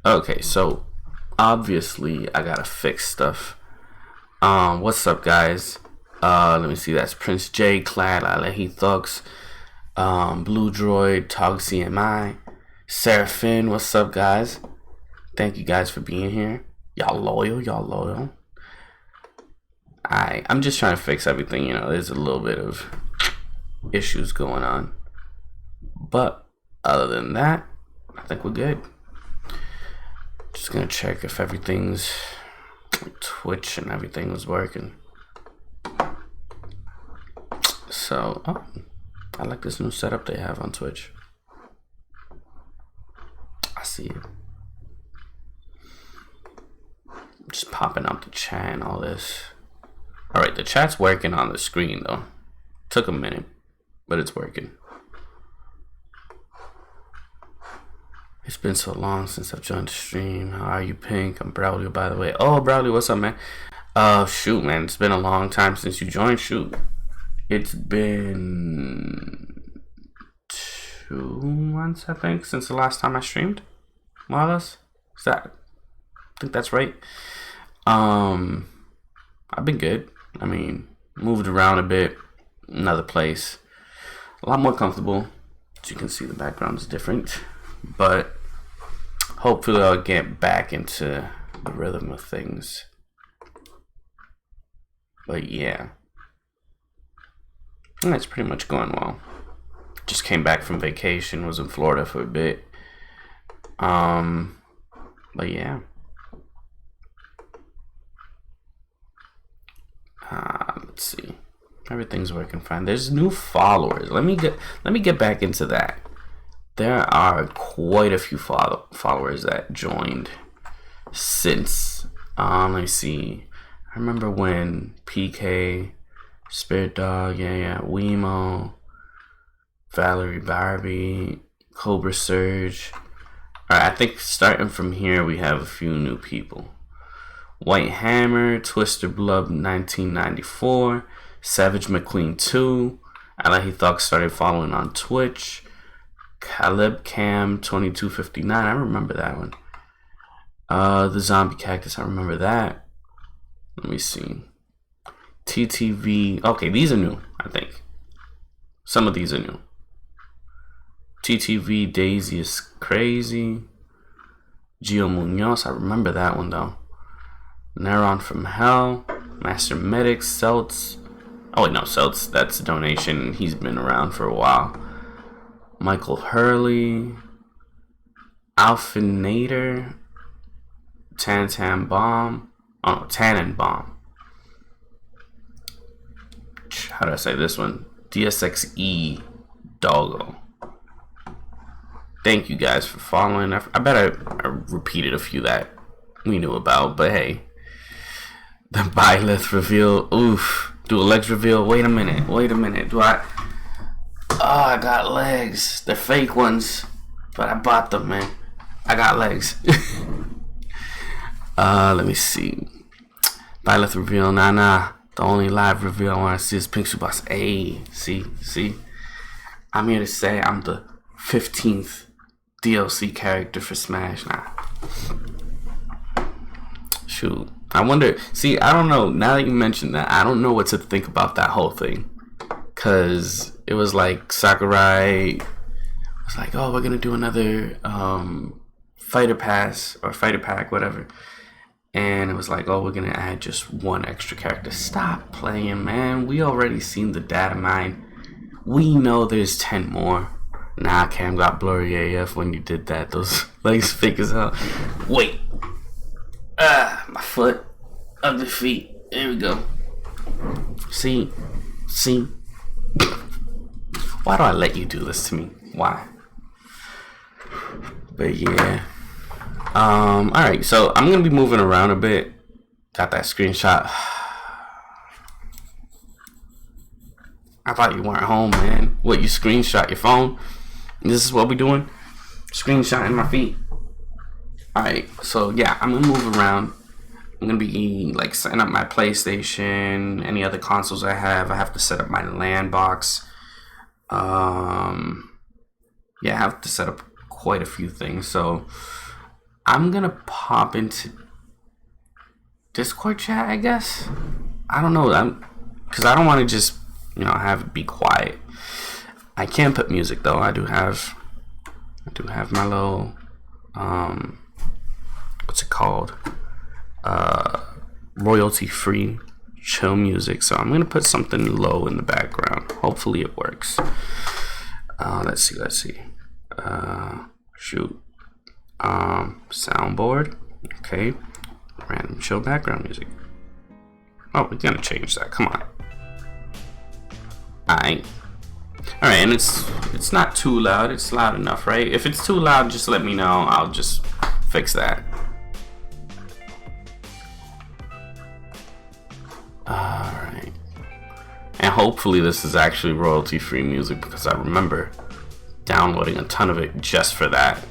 Okay, so obviously I gotta fix stuff. What's up, guys? Let me see. That's Prince J, Clad, Alehi Thugs, Blue Droid, Tog CMI, Seraphim. What's up, guys? Thank you guys for being here. Y'all loyal. Y'all loyal. I'm just trying to fix everything. You know, there's a little bit of issues going on, but other than that, I think we're good. Just gonna check if everything's Twitch and everything was working. So, I like this new setup they have on Twitch. I see it. Just popping up the chat and all this. Alright, the chat's working on the screen though. Took a minute, but it's working. It's been so long since I've joined the stream. How are you, Pink? I'm Browley, by the way. Oh, Browley, what's up, man? Shoot, man. It's been a long time since you joined. Shoot. It's been 2 months, I think, since the last time I streamed. More or less. I think that's right. I've been good. I mean, moved around a bit. Another place. A lot more comfortable. As you can see, the background is different. But hopefully I'll get back into the rhythm of things. But yeah. And that's pretty much going well. Just came back from vacation. Was in Florida for a bit. But yeah. Let's see. Everything's working fine. There's new followers. Let me get back into that. There are quite a few followers that joined since. Let me see. I remember when PK, Spirit Dog, Wemo, Valerie Barbie, Cobra Surge. Alright, I think starting from here we have a few new people. White Hammer, Twister Blood 1994, Savage McQueen 2, Alahi Thug started following on Twitch, Caleb Cam 2259, I remember that one. The Zombie Cactus, I remember that. Let me see. TTV, okay, these are new, I think. Some of these are new. TTV Daisy is crazy. Gio Munoz, I remember that one though. Neron from Hell, Master Medic, Celts. Oh wait, no, Celts, that's a donation. He's been around for a while. Michael Hurley, Alphinator, Tannenbaum. How do I say this one? DSXE Doggo. Thank you guys for following. I bet I repeated a few that we knew about, but hey. The Byleth reveal. Oof. Do a legs reveal. Wait a minute. Do I? Oh, I got legs. They're fake ones, but I bought them, man. I got legs. Let me see. Byleth reveal. Nah. The only live reveal I want to see is Pink Tsubasa. Hey, see. I'm here to say I'm the 15th DLC character for Smash. Nah. Shoot. I wonder, see, I don't know, now that you mentioned that, I don't know what to think about that whole thing. Because it was like Sakurai was like, oh, we're going to do another fighter pass or fighter pack, whatever. And it was like, oh, we're going to add just one extra character. Stop playing, man. We already seen the data mine. We know there's 10 more. Nah, Cam got blurry AF when you did that. Those legs fake as hell. Wait. My foot. Ugly feet. There we go. See? Why do I let you do this to me? Why? But yeah. Alright, so I'm gonna be moving around a bit. Got that screenshot. I thought you weren't home, man. What, you screenshot your phone? This is what we doing? Screenshotting my feet. Alright, so yeah, I'm gonna move around. I'm gonna be like setting up my PlayStation, any other consoles I have to set up my LAN box. Yeah, I have to set up quite a few things. So I'm gonna pop into Discord chat, I guess. I don't know. Because I don't want to just have it be quiet. I can put music though. I do have my little what's it called? Royalty free chill music. So I'm gonna put something low in the background. Hopefully it works. Let's see. Shoot. Soundboard. Okay. Random chill background music. Oh, we're gonna change that. Come on. Alright, and it's not too loud. It's loud enough, right? If it's too loud, just let me know. I'll just fix that. Alright. And hopefully this is actually royalty-free music, because I remember downloading a ton of it just for that.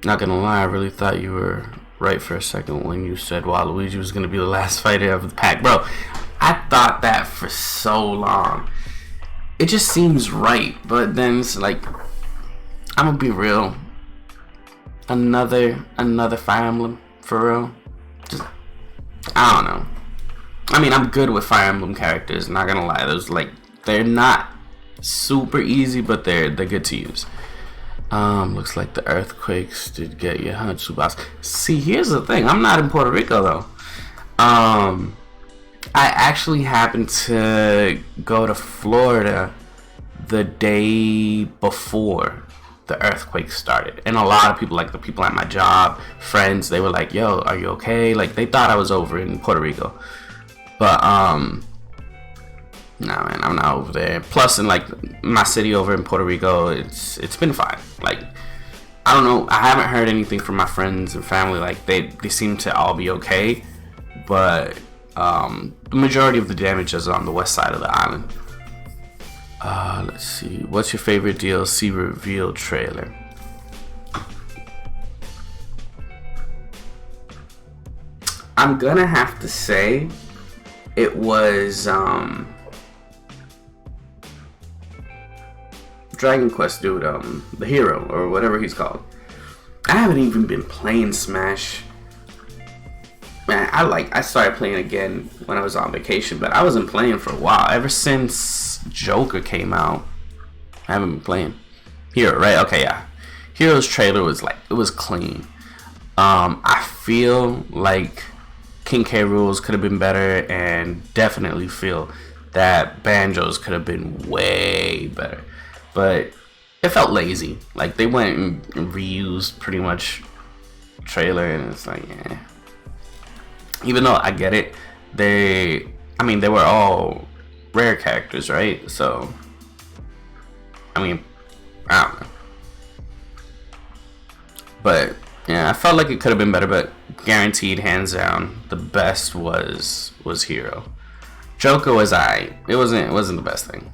Not gonna lie, I really thought you were right for a second when you said Waluigi was gonna be the last fighter of the pack. Bro, I thought that for so long. It just seems right, but then it's like, I'm gonna be real. Another Fire Emblem, for real. Just, I don't know. I mean, I'm good with Fire Emblem characters, not gonna lie. They're not super easy, but they're good to use. Looks like the earthquakes did get you, huh, Tsubasa? See, here's the thing. I'm not in Puerto Rico, though. I actually happened to go to Florida the day before the earthquake started. And a lot of people, like the people at my job, friends, they were like, yo, are you okay? Like, they thought I was over in Puerto Rico. But, nah, man, I'm not over there. Plus, in like my city over in Puerto Rico, it's been fine. Like, I don't know. I haven't heard anything from my friends and family. Like, they seem to all be okay. But the majority of the damage is on the west side of the island. Let's see. What's your favorite DLC reveal trailer? I'm gonna have to say it was Dragon Quest dude, the hero or whatever he's called. I haven't even been playing Smash. Man, I started playing again when I was on vacation, but I wasn't playing for a while. Ever since Joker came out, I haven't been playing. Hero, right? Okay, yeah. Hero's trailer was it was clean. I feel like King K. Rool's could have been better, and definitely feel that Banjo's could have been way better. But it felt lazy. Like, they went and reused pretty much trailer, and it's like, yeah. Even though I get it, they were all rare characters, right? So, I mean, I don't know. But yeah, I felt like it could have been better, but guaranteed, hands down, the best was Hero. Joker was alright. It wasn't the best thing.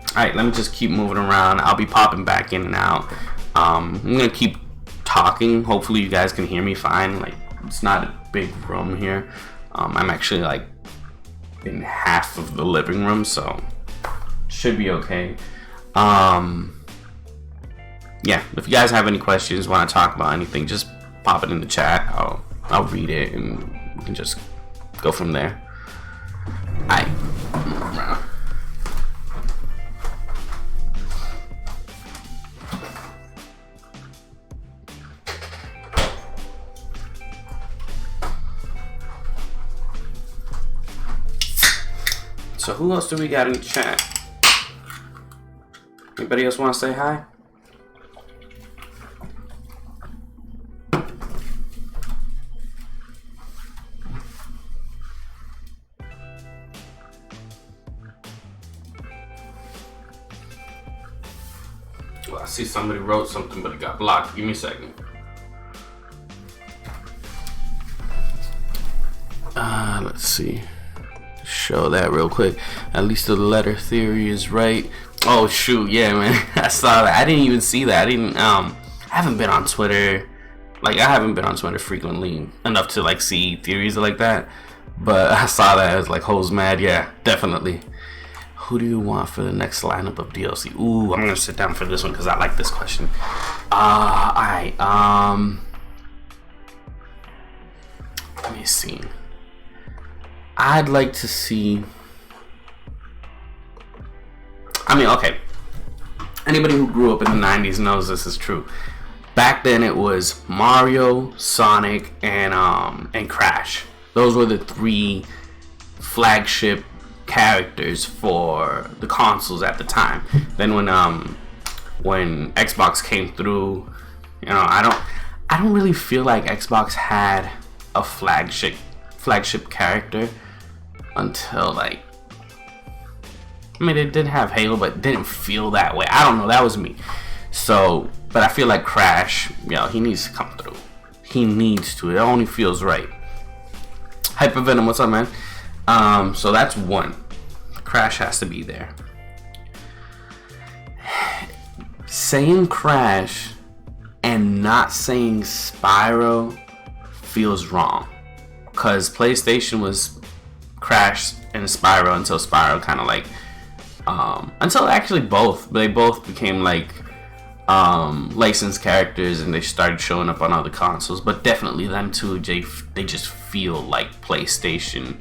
Alright, let me just keep moving around. I'll be popping back in and out. I'm gonna keep talking. Hopefully you guys can hear me fine. Like, it's not a big room here. I'm actually like in half of the living room, so should be okay. Yeah, if you guys have any questions, want to talk about anything, just pop it in the chat. I'll read it, and we can just go from there. Alright. So who else do we got in the chat? Anybody else want to say hi? Well, I see somebody wrote something, but it got blocked. Give me a second. Let's see. Show that real quick. At least the letter theory is right. Oh shoot, yeah, man. I saw that. I didn't even see that. I haven't been on Twitter. Like, I haven't been on Twitter frequently enough to like see theories like that. But I saw that. I was like, Ho's mad. Yeah, definitely. Who do you want for the next lineup of DLC? Ooh, I'm gonna sit down for this one because I like this question. Alright, let me see. I'd like to see, I mean, okay, anybody who grew up in the 90s knows this is true. Back then it was Mario, Sonic, and Crash. Those were the three flagship characters for the consoles at the time. Then when Xbox came through, you know, I don't really feel like Xbox had a flagship character until, like, I mean, it did have Halo, but it didn't feel that way. I don't know, that was me. So, but I feel like Crash, you know, he needs to come through. He needs to. It only feels right. Hypervenom, what's up, man? So that's one. Crash has to be there. Saying Crash and not saying Spyro feels wrong, because PlayStation was Crash and Spyro until Spyro kind of like until actually they both became like licensed characters and they started showing up on other consoles. But definitely them two, they just feel like PlayStation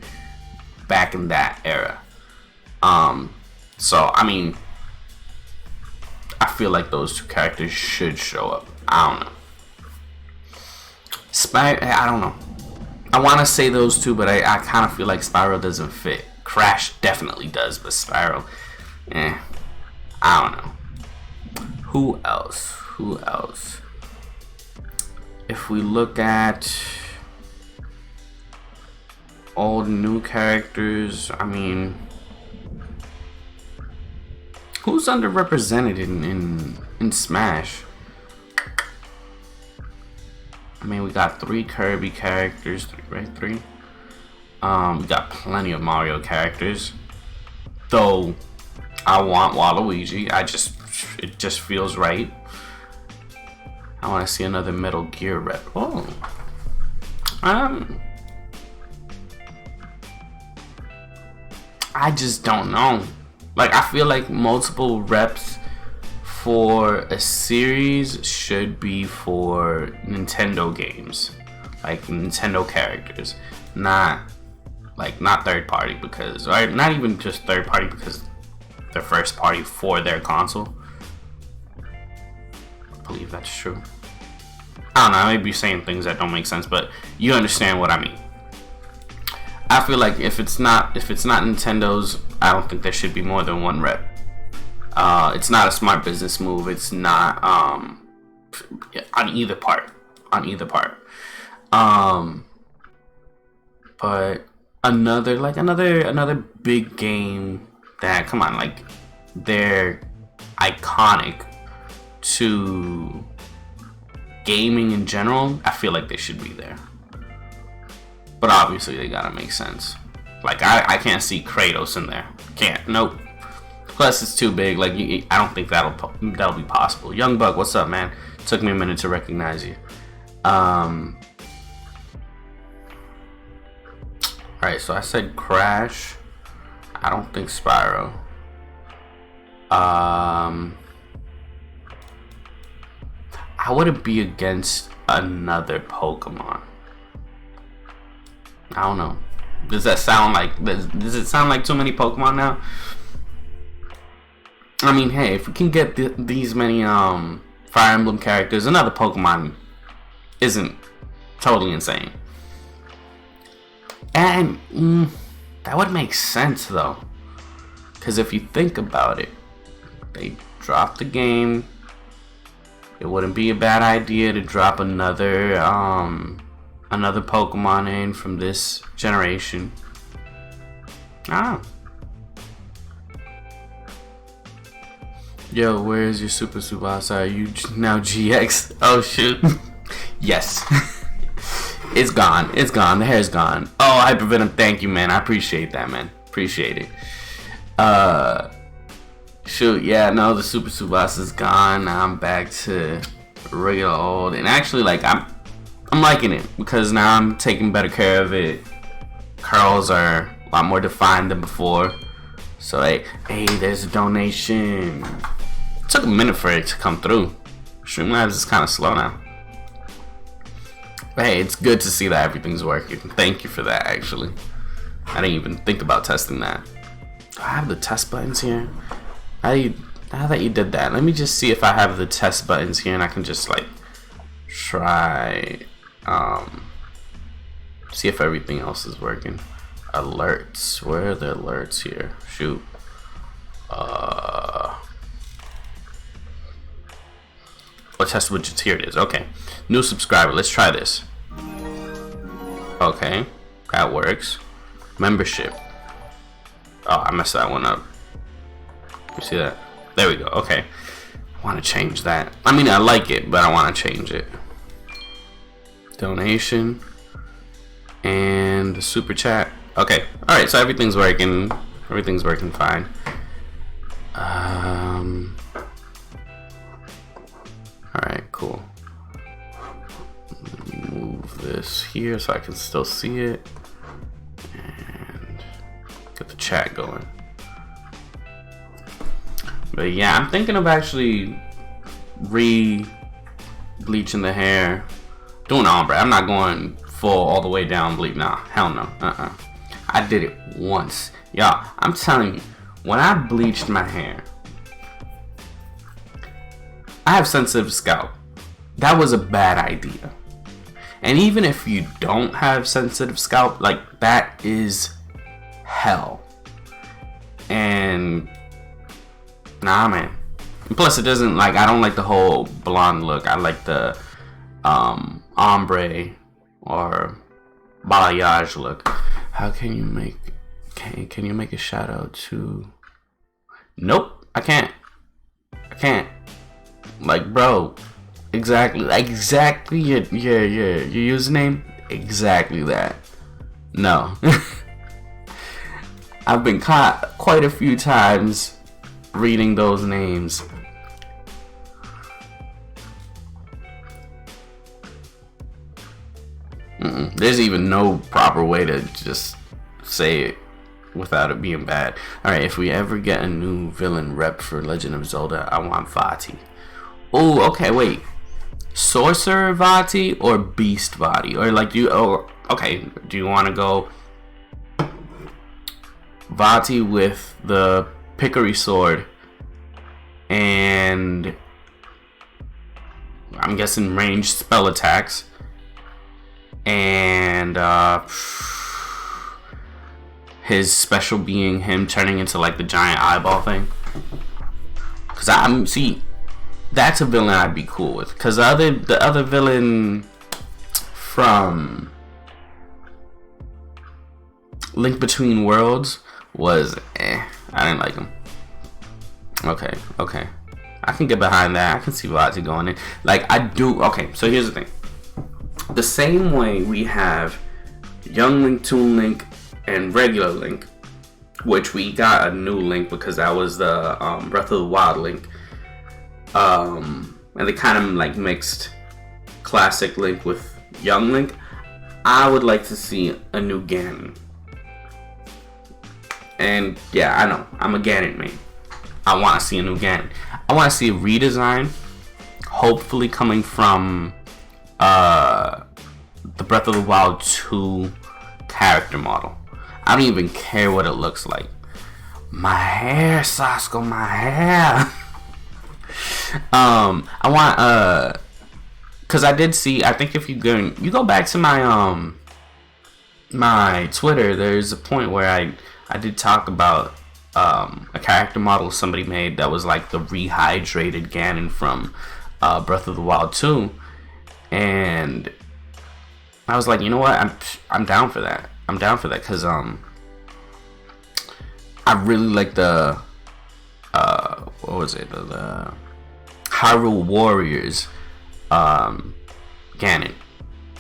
back in that era. So I mean, I feel like those two characters should show up. I don't know. I don't know. I want to say those two, but I kind of feel like Spyro doesn't fit. Crash definitely does, but Spyro, I don't know. Who else? If we look at all the new characters, I mean, who's underrepresented in Smash? I mean, we got 3 Kirby characters, right? 3. We got plenty of Mario characters. Though I want Waluigi. It just feels right. I want to see another Metal Gear rep. Oh. I just don't know. Like, I feel like multiple reps for a series should be for Nintendo games, like Nintendo characters, not third party, because, or not even just third party because they're first party for their console. I believe that's true. I don't know, I may be saying things that don't make sense, but you understand what I mean. I feel like if it's not Nintendo's, I don't think there should be more than one rep. It's not a smart business move. It's not on either part. But another big game that, come on, like, they're iconic to gaming in general. I feel like they should be there. But obviously they gotta make sense. Like, I can't see Kratos in there. Can't. Nope. Plus, it's too big. Like, I don't think that'll be possible. Young Buck, what's up, man? Took me a minute to recognize you. Alright, so I said Crash. I don't think Spyro. I wouldn't be against another Pokemon. I don't know. Does it sound like too many Pokemon now? I mean, hey, if we can get these many Fire Emblem characters, another Pokemon isn't totally insane. And that would make sense, though, because if you think about it, they dropped the game. It wouldn't be a bad idea to drop another Pokemon in from this generation. I don't know. Yo, where's your Super Tsubasa? Are you now GX? Oh, shoot. Yes. It's gone. The hair's gone. Oh, Hypervenom, thank you, man. I appreciate that, man. Appreciate it. Shoot, yeah, no, the Super Tsubasa's gone. Now I'm back to regular old. And actually, like, I'm liking it because now I'm taking better care of it. Curls are a lot more defined than before. So hey, there's a donation. It took a minute for it to come through. Streamlabs is kind of slow now. But hey, it's good to see that everything's working. Thank you for that, actually. I didn't even think about testing that. Do I have the test buttons here? Now that you did that, let me just see if I have the test buttons here and I can just like try see if everything else is working. Alerts. Where are the alerts here? Shoot. Test widgets. Here it is. Okay. New subscriber. Let's try this. Okay. That works. Membership. Oh, I messed that one up. You see that? There we go. Okay. I want to change that. I mean, I like it, but I want to change it. Donation. And the super chat. Okay. Alright, so everything's working. Everything's working fine. Alright, cool. Move this here so I can still see it. And get the chat going. But yeah, I'm thinking of actually re-bleaching the hair. Doing ombre. I'm not going full all the way down bleach. Nah, hell no. I did it once. Y'all, I'm telling you, when I bleached my hair, I have sensitive scalp. That was a bad idea. And even if you don't have sensitive scalp, like, that is hell. And nah, man. And plus, it doesn't, like, I don't like the whole blonde look. I like the ombre or balayage look. How can you make can you make a shout out to? Nope, I can't. Like, bro, exactly your username, exactly that. No. I've been caught quite a few times reading those names. There's even no proper way to just say it without it being bad. Alright, if we ever get a new villain rep for Legend of Zelda, I want Vati. Oh, okay, wait. Sorcerer Vati or Beast Vati? Or like, do you want to go Vati with the Pickery Sword and I'm guessing ranged spell attacks and his special being him turning into like the giant eyeball thing? Because that's a villain I'd be cool with. Because the other villain from Link Between Worlds was I didn't like him. Okay. I can get behind that. I can see Vati going in. Like, I do. Okay, so here's the thing. The same way we have Young Link, Toon Link, and regular Link, which we got a new Link because that was the Breath of the Wild Link. And they kind of like mixed classic Link with Young Link. I would like to see a new Ganon. And yeah, I know, I'm a Ganon main. I want to see a new Ganon. I want to see a redesign, hopefully coming from the Breath of the Wild 2 character model. I don't even care what it looks like. My hair, Sasuke, my hair. I want because I did see. I think if you go back to my my Twitter, there's a point where I did talk about a character model somebody made that was like the rehydrated Ganon from Breath of the Wild 2, and I was like, you know what, I'm down for that. I'm down for that because I really like the what was it, the Hyrule Warriors Ganon.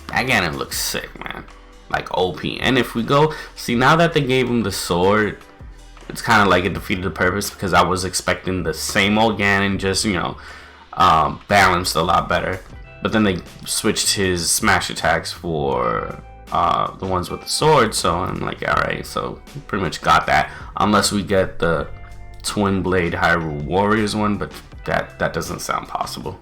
That Ganon looks sick, man. Like OP. And if we go see, now that they gave him the sword, it's kind of like it defeated the purpose, because I was expecting the same old Ganon, just, you know, balanced a lot better. But then they switched his smash attacks for the ones with the sword. So I'm like, all right, so pretty much got that. Unless we get the Twin Blade Hyrule Warriors one, but that doesn't sound possible.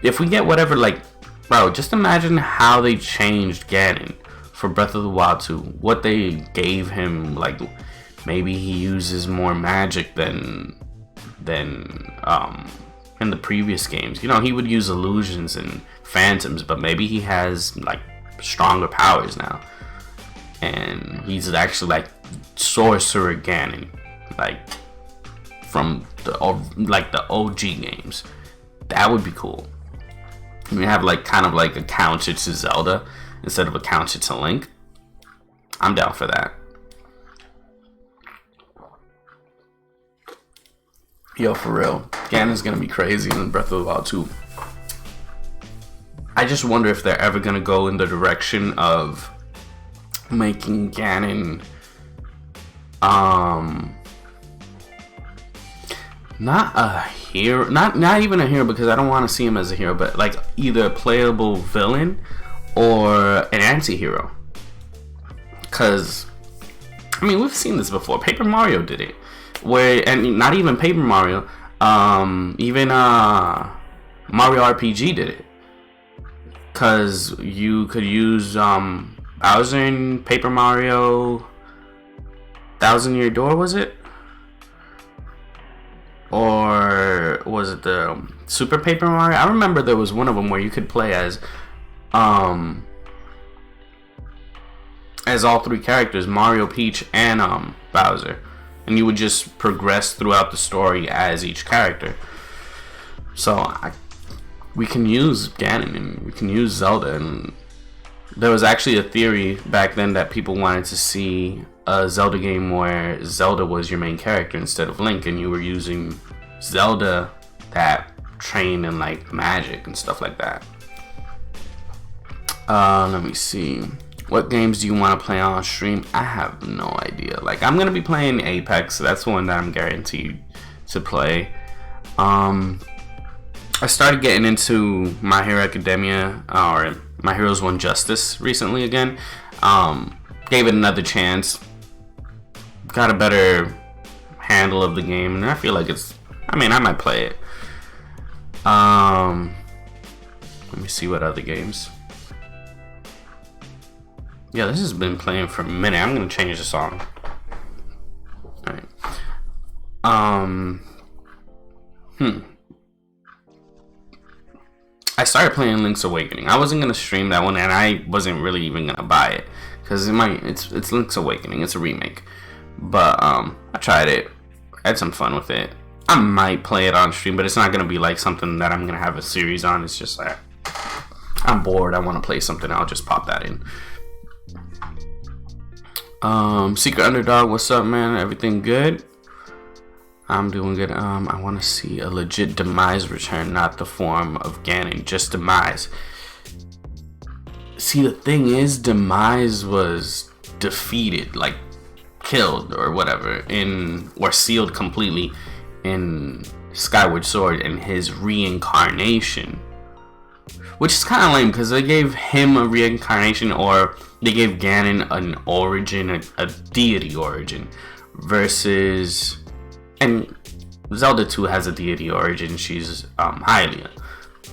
If we get whatever, like, bro, just imagine how they changed Ganon for Breath of the Wild 2. What they gave him, like, maybe he uses more magic than in the previous games. You know, he would use illusions and phantoms, but maybe he has like stronger powers now, and he's actually like Sorcerer Ganon, like from the OG games. That would be cool. We have like kind of like a counter to Zelda instead of a counter to Link. I'm down for that. Yo, for real, Ganon's gonna be crazy in Breath of the Wild 2. I just wonder if they're ever gonna go in the direction of making Ganon not a hero, not even a hero, because I don't want to see him as a hero, but like either a playable villain or an anti-hero. Because I mean, we've seen this before. Paper Mario did it, where, and not even Paper Mario, even Mario RPG did it, because you could use Bowser in Paper Mario Thousand Year Door, was it? Or was it the Super Paper Mario? I remember there was one of them where you could play as all three characters, Mario, Peach, and Bowser, and you would just progress throughout the story as each character. So we can use Ganon and we can use Zelda, and there was actually a theory back then that people wanted to see a Zelda game where Zelda was your main character instead of Link, and you were using Zelda that trained in like magic and stuff like that. Let me see. What games do you want to play on stream? I have no idea. Like, I'm gonna be playing Apex. That's the one that I'm guaranteed to play. I started getting into My Hero Academia, or My Heroes One Justice recently again. Gave it another chance. Got a better handle of the game, and I feel like I might play it. Let me see what other games. Yeah, this has been playing for a minute. I'm gonna change the song. Alright. I started playing Link's Awakening. I wasn't gonna stream that one, and I wasn't really even gonna buy it, because it's Link's Awakening. It's a remake. But I tried it. I had some fun with it. I might play it on stream, but it's not gonna be like something that I'm gonna have a series on. It's just like, I'm bored, I want to play something, I'll just pop that in. Secret Underdog, what's up, man? Everything good? I'm doing good. I want to see a legit Demise return, not the form of Ganon, just Demise. See, the thing is, Demise was defeated, like killed or whatever, or sealed completely in Skyward Sword, and his reincarnation, which is kind of lame, because they gave him a reincarnation, or they gave Ganon an origin, a deity origin, versus, and Zelda 2 has a deity origin, she's Hylia,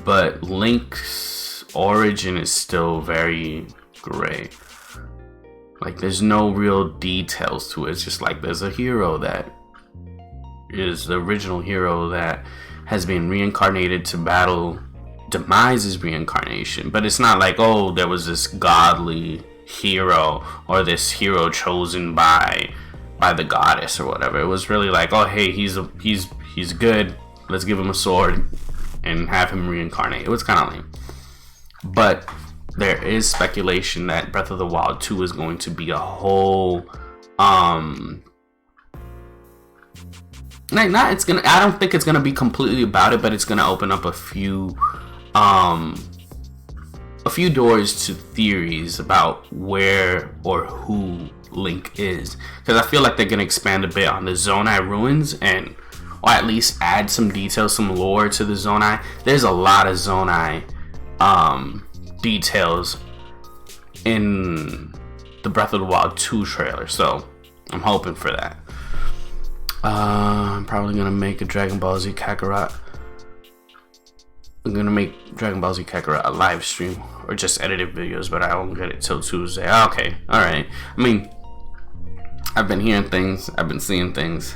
but Link's origin is still very gray. Like, there's no real details to it. It's just like there's a hero that is the original hero that has been reincarnated to battle Demise's reincarnation, but it's not like, oh, there was this godly hero or this hero chosen by the goddess or whatever. It was really like, oh, hey, he's good, let's give him a sword and have him reincarnate. It was kind of lame. But there is speculation that Breath of the Wild 2 is going to be a whole I don't think it's gonna be completely about it, but it's gonna open up a few doors to theories about where or who Link is, because I feel like they're gonna expand a bit on the Zonai ruins, or at least add some details, some lore to the Zonai. There's a lot of Zonai details in the Breath of the Wild 2 trailer, so I'm hoping for that. I'm probably gonna make a Dragon Ball Z Kakarot. I'm gonna make Dragon Ball Z Kakarot a live stream or just edited videos, but I won't get it till Tuesday. Okay, alright. I mean, I've been hearing things, I've been seeing things.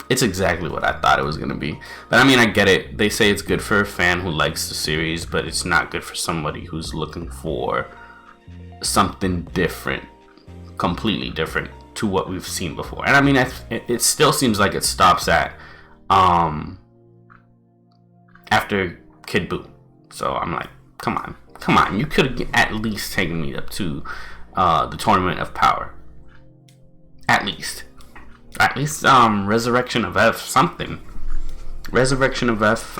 It's exactly what I thought it was gonna be. But I mean, I get it. They say it's good for a fan who likes the series, but it's not good for somebody who's looking for something different, completely different to what we've seen before. And I mean, it still seems like it stops at after Kid Buu. So I'm like, come on, you could have at least taken me up to the Tournament of Power. At least Resurrection of F, something. Resurrection of F,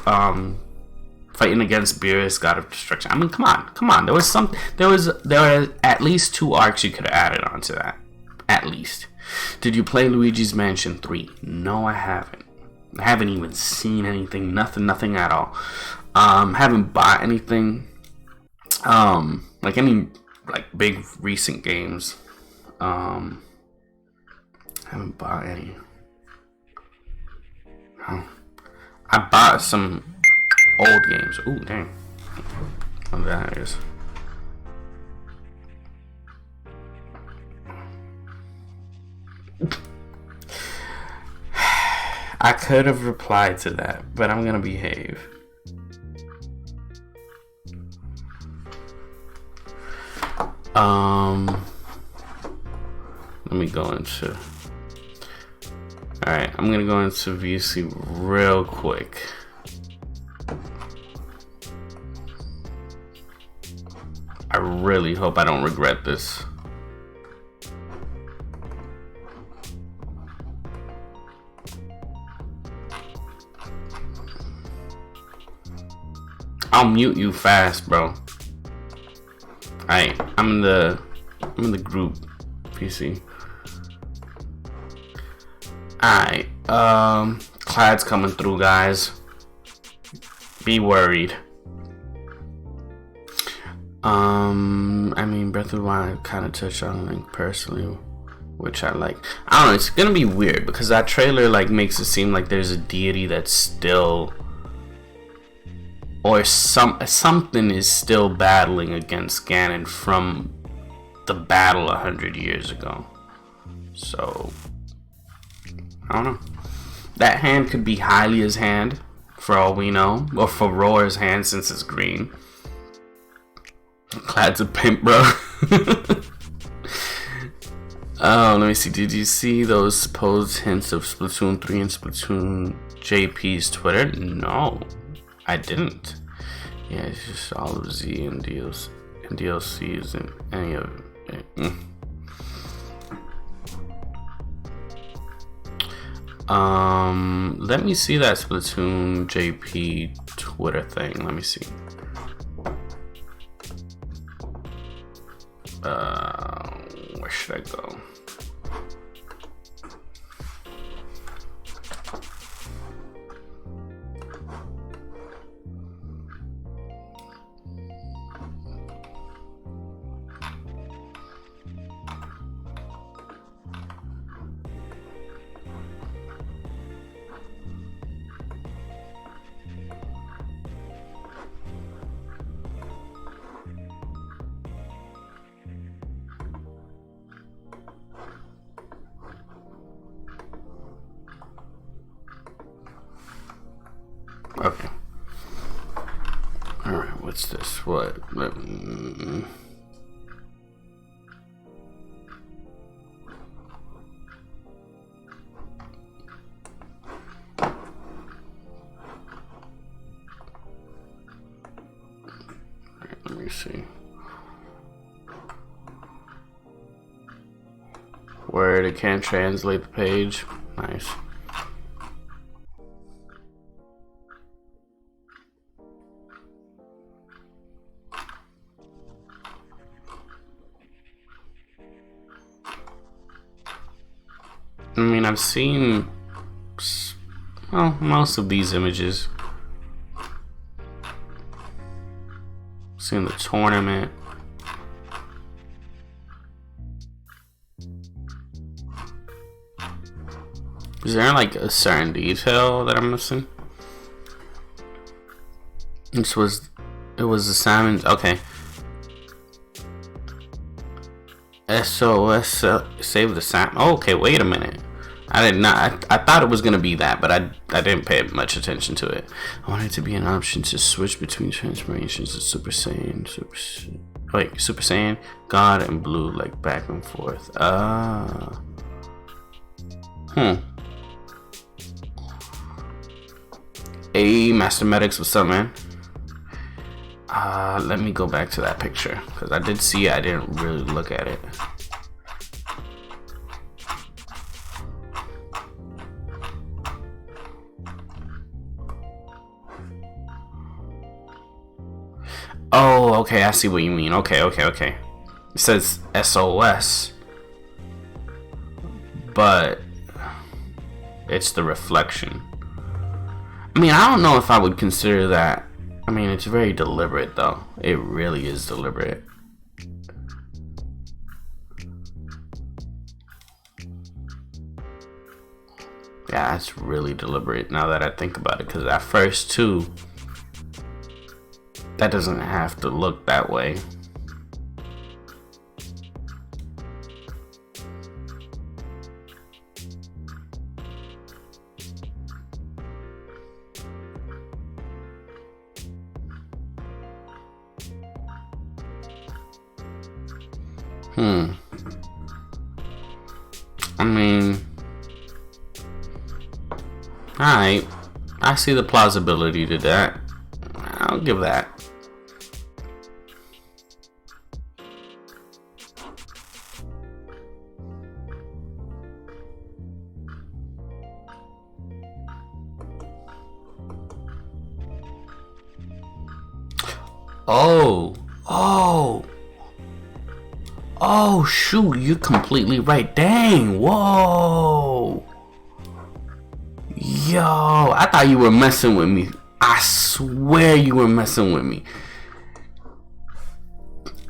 fighting against Beerus, God of Destruction. I mean, come on. There were at least 2 arcs you could have added onto that. At least. Did you play Luigi's Mansion 3? No, I haven't. I haven't even seen anything. Nothing at all. Haven't bought anything. Like any big recent games. Haven't bought any. I bought some old games. Ooh, dang. What that is. I could have replied to that, but I'm gonna behave. Let me go into. Alright, I'm gonna go into VC real quick. I really hope I don't regret this. I'll mute you fast, bro. Alright, I'm in the group PC. Alright, Clad's coming through, guys. Be worried. I mean, Breath of the Wild kind of touched on Link personally, which I like. I don't know, it's gonna be weird because that trailer makes it seem like there's a deity that's still, or something is still battling against Ganon from the battle 100 years ago. So I don't know. That hand could be Hylia's hand, for all we know, or for Roar's hand since it's green. Clad's a pimp, bro. Oh, let me see. Did you see those supposed hints of Splatoon 3 and Splatoon JP's Twitter? No, I didn't. Yeah, it's just all of Z and DLCs and any of it. Let me see that Splatoon JP Twitter thing. Let me see. Where should I go? Okay. Alright, what's this? What? Let me see. Word, it can't translate the page. Nice. I mean, I've seen, well, most of these images. Seen the tournament. Is there like a certain detail that I'm missing? It was the salmon. Okay. SOS save the salmon. Oh, okay, wait a minute. I did not. I thought it was gonna be that, but I didn't pay much attention to it. I wanted it to be an option to switch between transformations of Super Saiyan, Super Saiyan, God, and Blue, like back and forth. Hey, Master Medics, what's up, man? Let me go back to that picture because I did see it. I didn't really look at it. Oh, okay, I see what you mean. Okay. It says SOS, but it's the reflection. I mean, I don't know if I would consider that. I mean, it's very deliberate, though. It really is deliberate. Yeah, it's really deliberate now that I think about it. Because at first, too, that doesn't have to look that way. I mean, alright. I see the plausibility to that. I'll give that. Oh, shoot, you're completely right. Dang, whoa. Yo, I thought you were messing with me. I swear you were messing with me.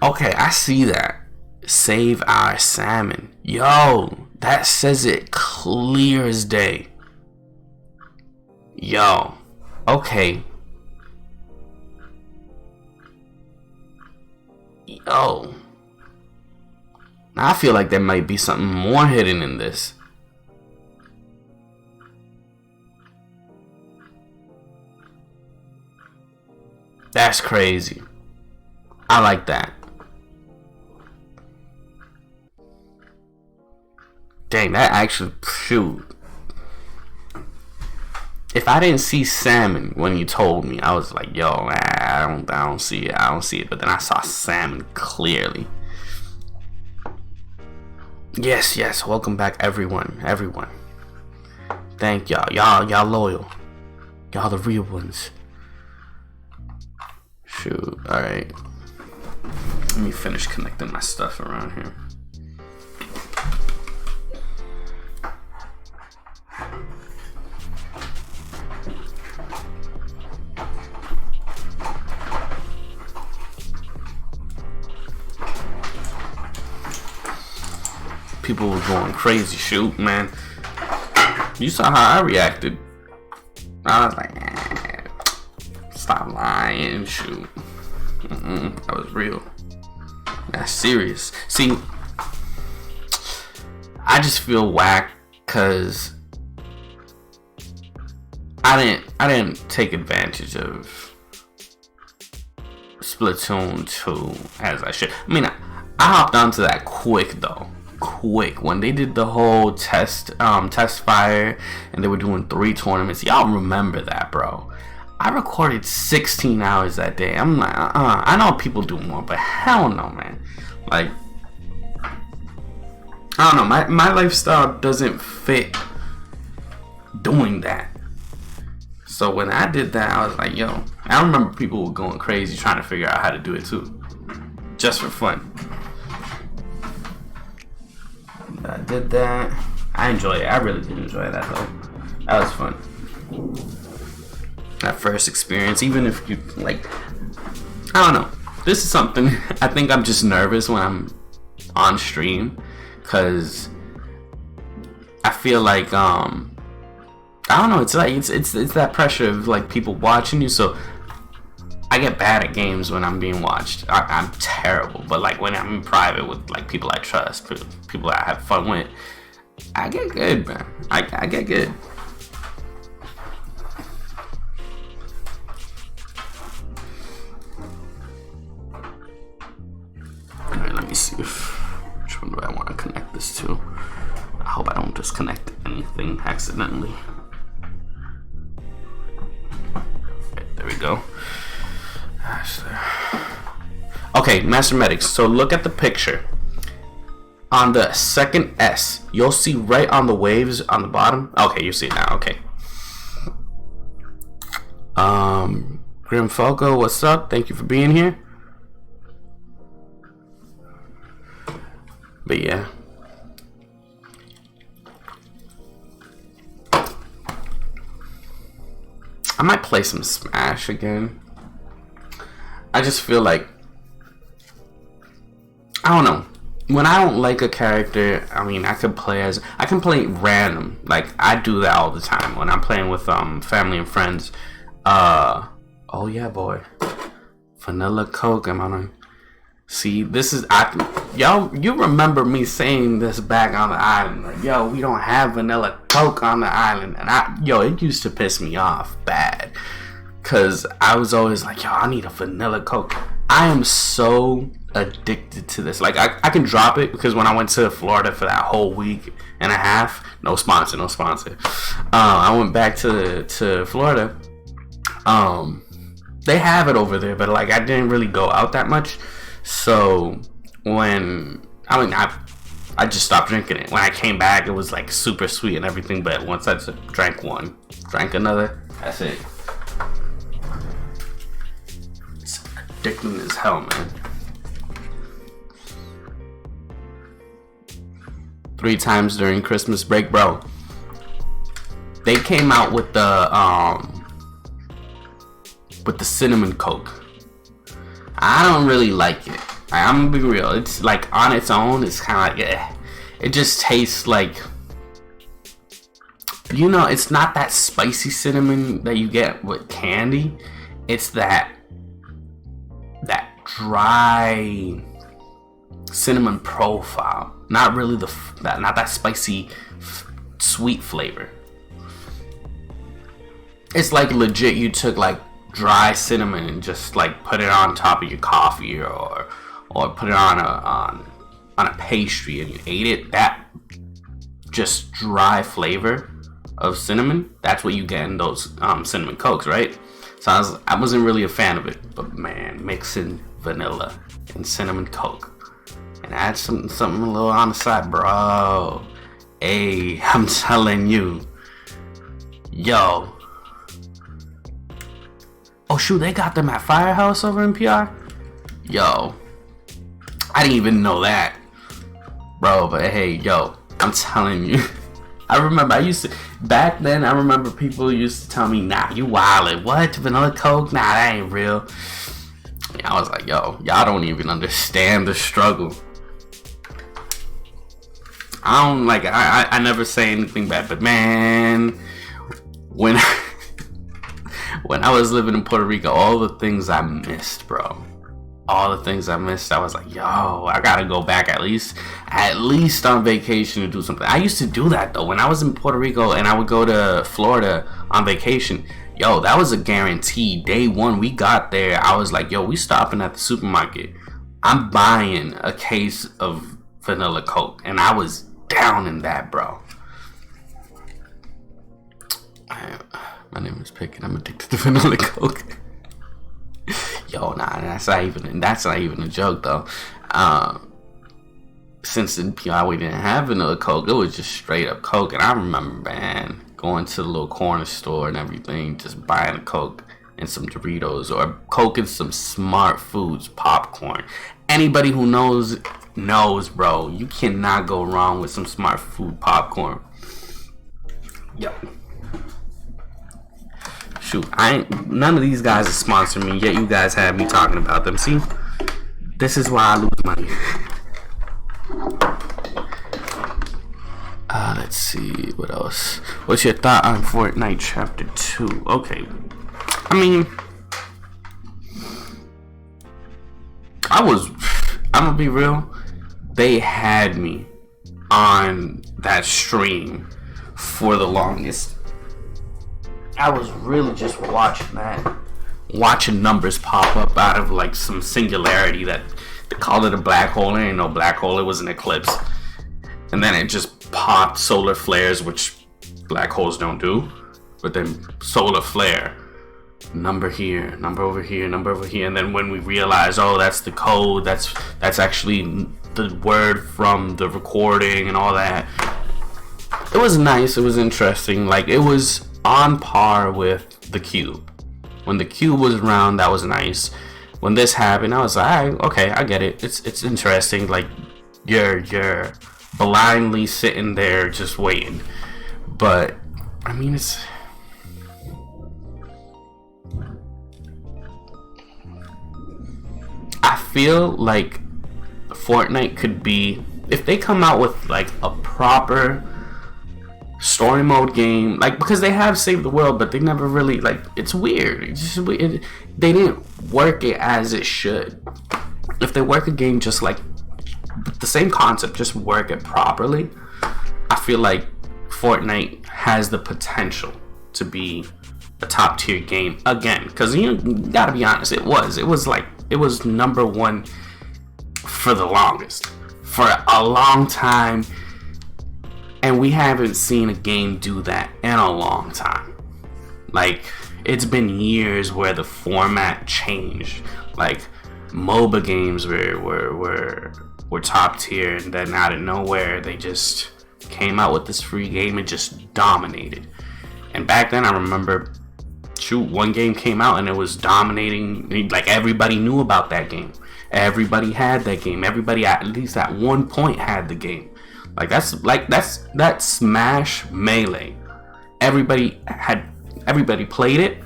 Okay, I see that. Save our salmon. Yo, that says it clear as day. Yo, okay. Yo. I feel like there might be something more hidden in this. That's crazy. I like that. Dang, that actually, shoot. If I didn't see salmon when you told me, I was like, yo, I don't see it. But then I saw salmon clearly. Yes, welcome back, everyone. Thank y'all. Y'all loyal. Y'all the real ones. Shoot, alright. Let me finish connecting my stuff around here. People were going crazy. Shoot, man. You saw how I reacted. I was like, stop lying. Shoot. That was real. That's serious. See, I just feel whack because I didn't take advantage of Splatoon 2 as I should. I mean, I hopped onto that quick though. When they did the whole test fire and they were doing 3 tournaments. Y'all remember that, bro. I recorded 16 hours that day. I'm like, I know people do more, but hell no, man. Like, I don't know, my lifestyle doesn't fit doing that. So when I did that, I was like, yo, I remember people were going crazy trying to figure out how to do it too, just for fun. I did that. I enjoy it. I really did enjoy that though. That was fun. That first experience, even if you like, I don't know. This is something I think I'm just nervous when I'm on stream, cause I feel like I don't know. It's like it's that pressure of like people watching you. So I get bad at games when I'm being watched. I'm terrible. But like when I'm in private with like people I trust, people I have fun with, I get good, man. I get good. Alright, let me see which one do I want to connect this to. I hope I don't disconnect anything accidentally. Okay, there we go. Okay, Master Medics. So look at the picture. On the second S, you'll see right on the waves on the bottom. Okay, you see it now. Okay. Grim Falco, what's up? Thank you for being here. But yeah. I might play some Smash again. I just feel like, I don't know. When I don't like a character, I mean, I can play random. Like I do that all the time when I'm playing with family and friends. Oh yeah, boy. Vanilla Coke. Am I on? See, this is y'all. You remember me saying this back on the island? Like, yo, we don't have vanilla Coke on the island, and it used to piss me off bad, cause I was always like, yo, I need a vanilla Coke. I am so addicted to this. Like, I can drop it because when I went to Florida for that whole week and a half, no sponsor. I went back to Florida. They have it over there, but like I didn't really go out that much. So I just stopped drinking it. When I came back, it was like super sweet and everything. But once I drank one, drank another, that's it. It's addicting as hell, man. 3 times during Christmas break, bro. They came out with the cinnamon Coke. I don't really like it. I'm gonna be real. It's like on its own, it's kind of like, it just tastes like, it's not that spicy cinnamon that you get with candy. It's that dry cinnamon profile. Not really not that spicy, sweet flavor. It's like legit. You took like dry cinnamon and just like put it on top of your coffee or put it on a pastry and you ate it. That just dry flavor of cinnamon, that's what you get in those cinnamon Cokes, right? So I wasn't really a fan of it, but man, mixing vanilla and cinnamon Coke and add something a little on the side, bro. Hey, I'm telling you, yo. Oh shoot, they got them at Firehouse over in PR? Yo, I didn't even know that, bro. But hey, yo, I'm telling you, I remember back then, I remember people used to tell me, nah, you wildin', what, vanilla Coke? Nah, that ain't real. I was like, yo, y'all don't even understand the struggle. I never say anything bad, but man, when I was living in Puerto Rico, all the things I missed, bro. All the things I missed, I was like, yo, I gotta go back at least on vacation to do something. I used to do that though. When I was in Puerto Rico and I would go to Florida on vacation, yo, that was a guarantee. Day one, we got there, I was like, yo, we stopping at the supermarket. I'm buying a case of vanilla Coke. And I was down in that, bro. My name is Pick and I'm addicted to vanilla Coke. Yo, nah, that's not even a joke though. Since in PR we didn't have vanilla Coke, it was just straight up Coke. And I remember, man, going to the little corner store and everything, just buying a Coke and some Doritos, or Coke and some Smart Foods popcorn. Anybody who knows, bro. You cannot go wrong with some Smart Food popcorn. Yo. Shoot, none of these guys are sponsoring me, yet you guys have me talking about them. See, this is why I lose money. Let's see what else. What's your thought on Fortnite Chapter 2? Okay. I mean, I'm gonna be real. They had me on that stream for the longest. I was really just watching numbers pop up out of like some singularity that they called it a black hole. It ain't no black hole, it was an eclipse. And then it just popped solar flares, which black holes don't do. But then solar flare, number here, number over here, number over here. And then when we realized, oh, that's the code, that's actually the word from the recording and all that. It was nice, it was interesting. Like, it was on par with the cube. When the cube was around, that was nice. When this happened, I was like, okay, I get it. It's interesting. Like, you're blindly sitting there just waiting. But I mean, I feel like Fortnite could be, if they come out with like a proper story mode game, like, because they have saved the world, but they never really, like, it's weird. It's just weird. They didn't work it as it should. If they work a game just like the same concept, just work it properly, I feel like Fortnite has the potential to be a top tier game again. Because you gotta be honest, it was number one for the longest, for a long time. And we haven't seen a game do that in a long time. Like, it's been years where the format changed. Like, MOBA games were top tier, and then out of nowhere, they just came out with this free game and just dominated. And back then, I remember, one game came out and it was dominating. Like, everybody knew about that game. Everybody had that game. Everybody at least at one point had the game. That's that Smash Melee. Everybody played it.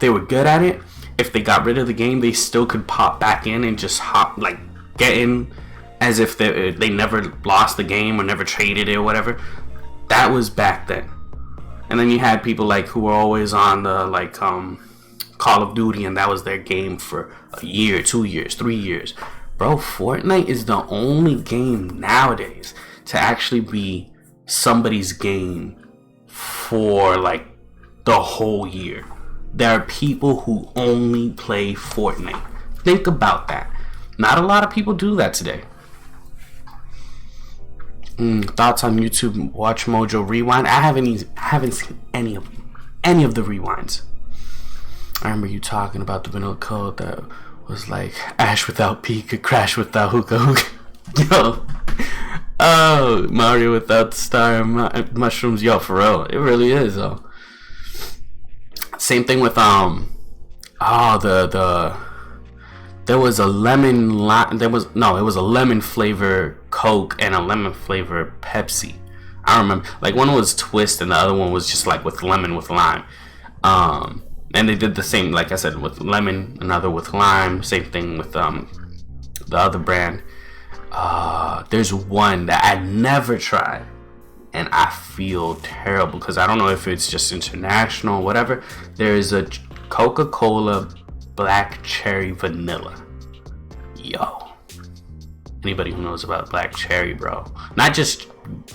They were good at it. If they got rid of the game, they still could pop back in and just get in as if they never lost the game or never traded it or whatever. That was back then. And then you had people like who were always on the Call of Duty, and that was their game for a year, 2 years, 3 years. Bro, Fortnite is the only game nowadays to actually be somebody's game for like the whole year. There are people who only play Fortnite. Think about that. Not a lot of people do that today. Thoughts on YouTube Watch Mojo Rewind? I haven't seen any of the rewinds. I remember you talking about the vanilla code that was like Ash without P could crash without hookah hookah. Yo. Oh, Mario without the star mushrooms. Yo, for real. It really is, though. Same thing with there was a it was a lemon flavor Coke and a lemon flavor Pepsi. I remember, like, one was twist and the other one was just like with lemon with lime. And they did the same, like I said, with lemon, another with lime. Same thing with the other brand. There's one that I never tried, and I feel terrible because I don't know if it's just international or whatever. There's a Coca-Cola Black Cherry Vanilla. Yo. Anybody who knows about Black Cherry, bro. Not just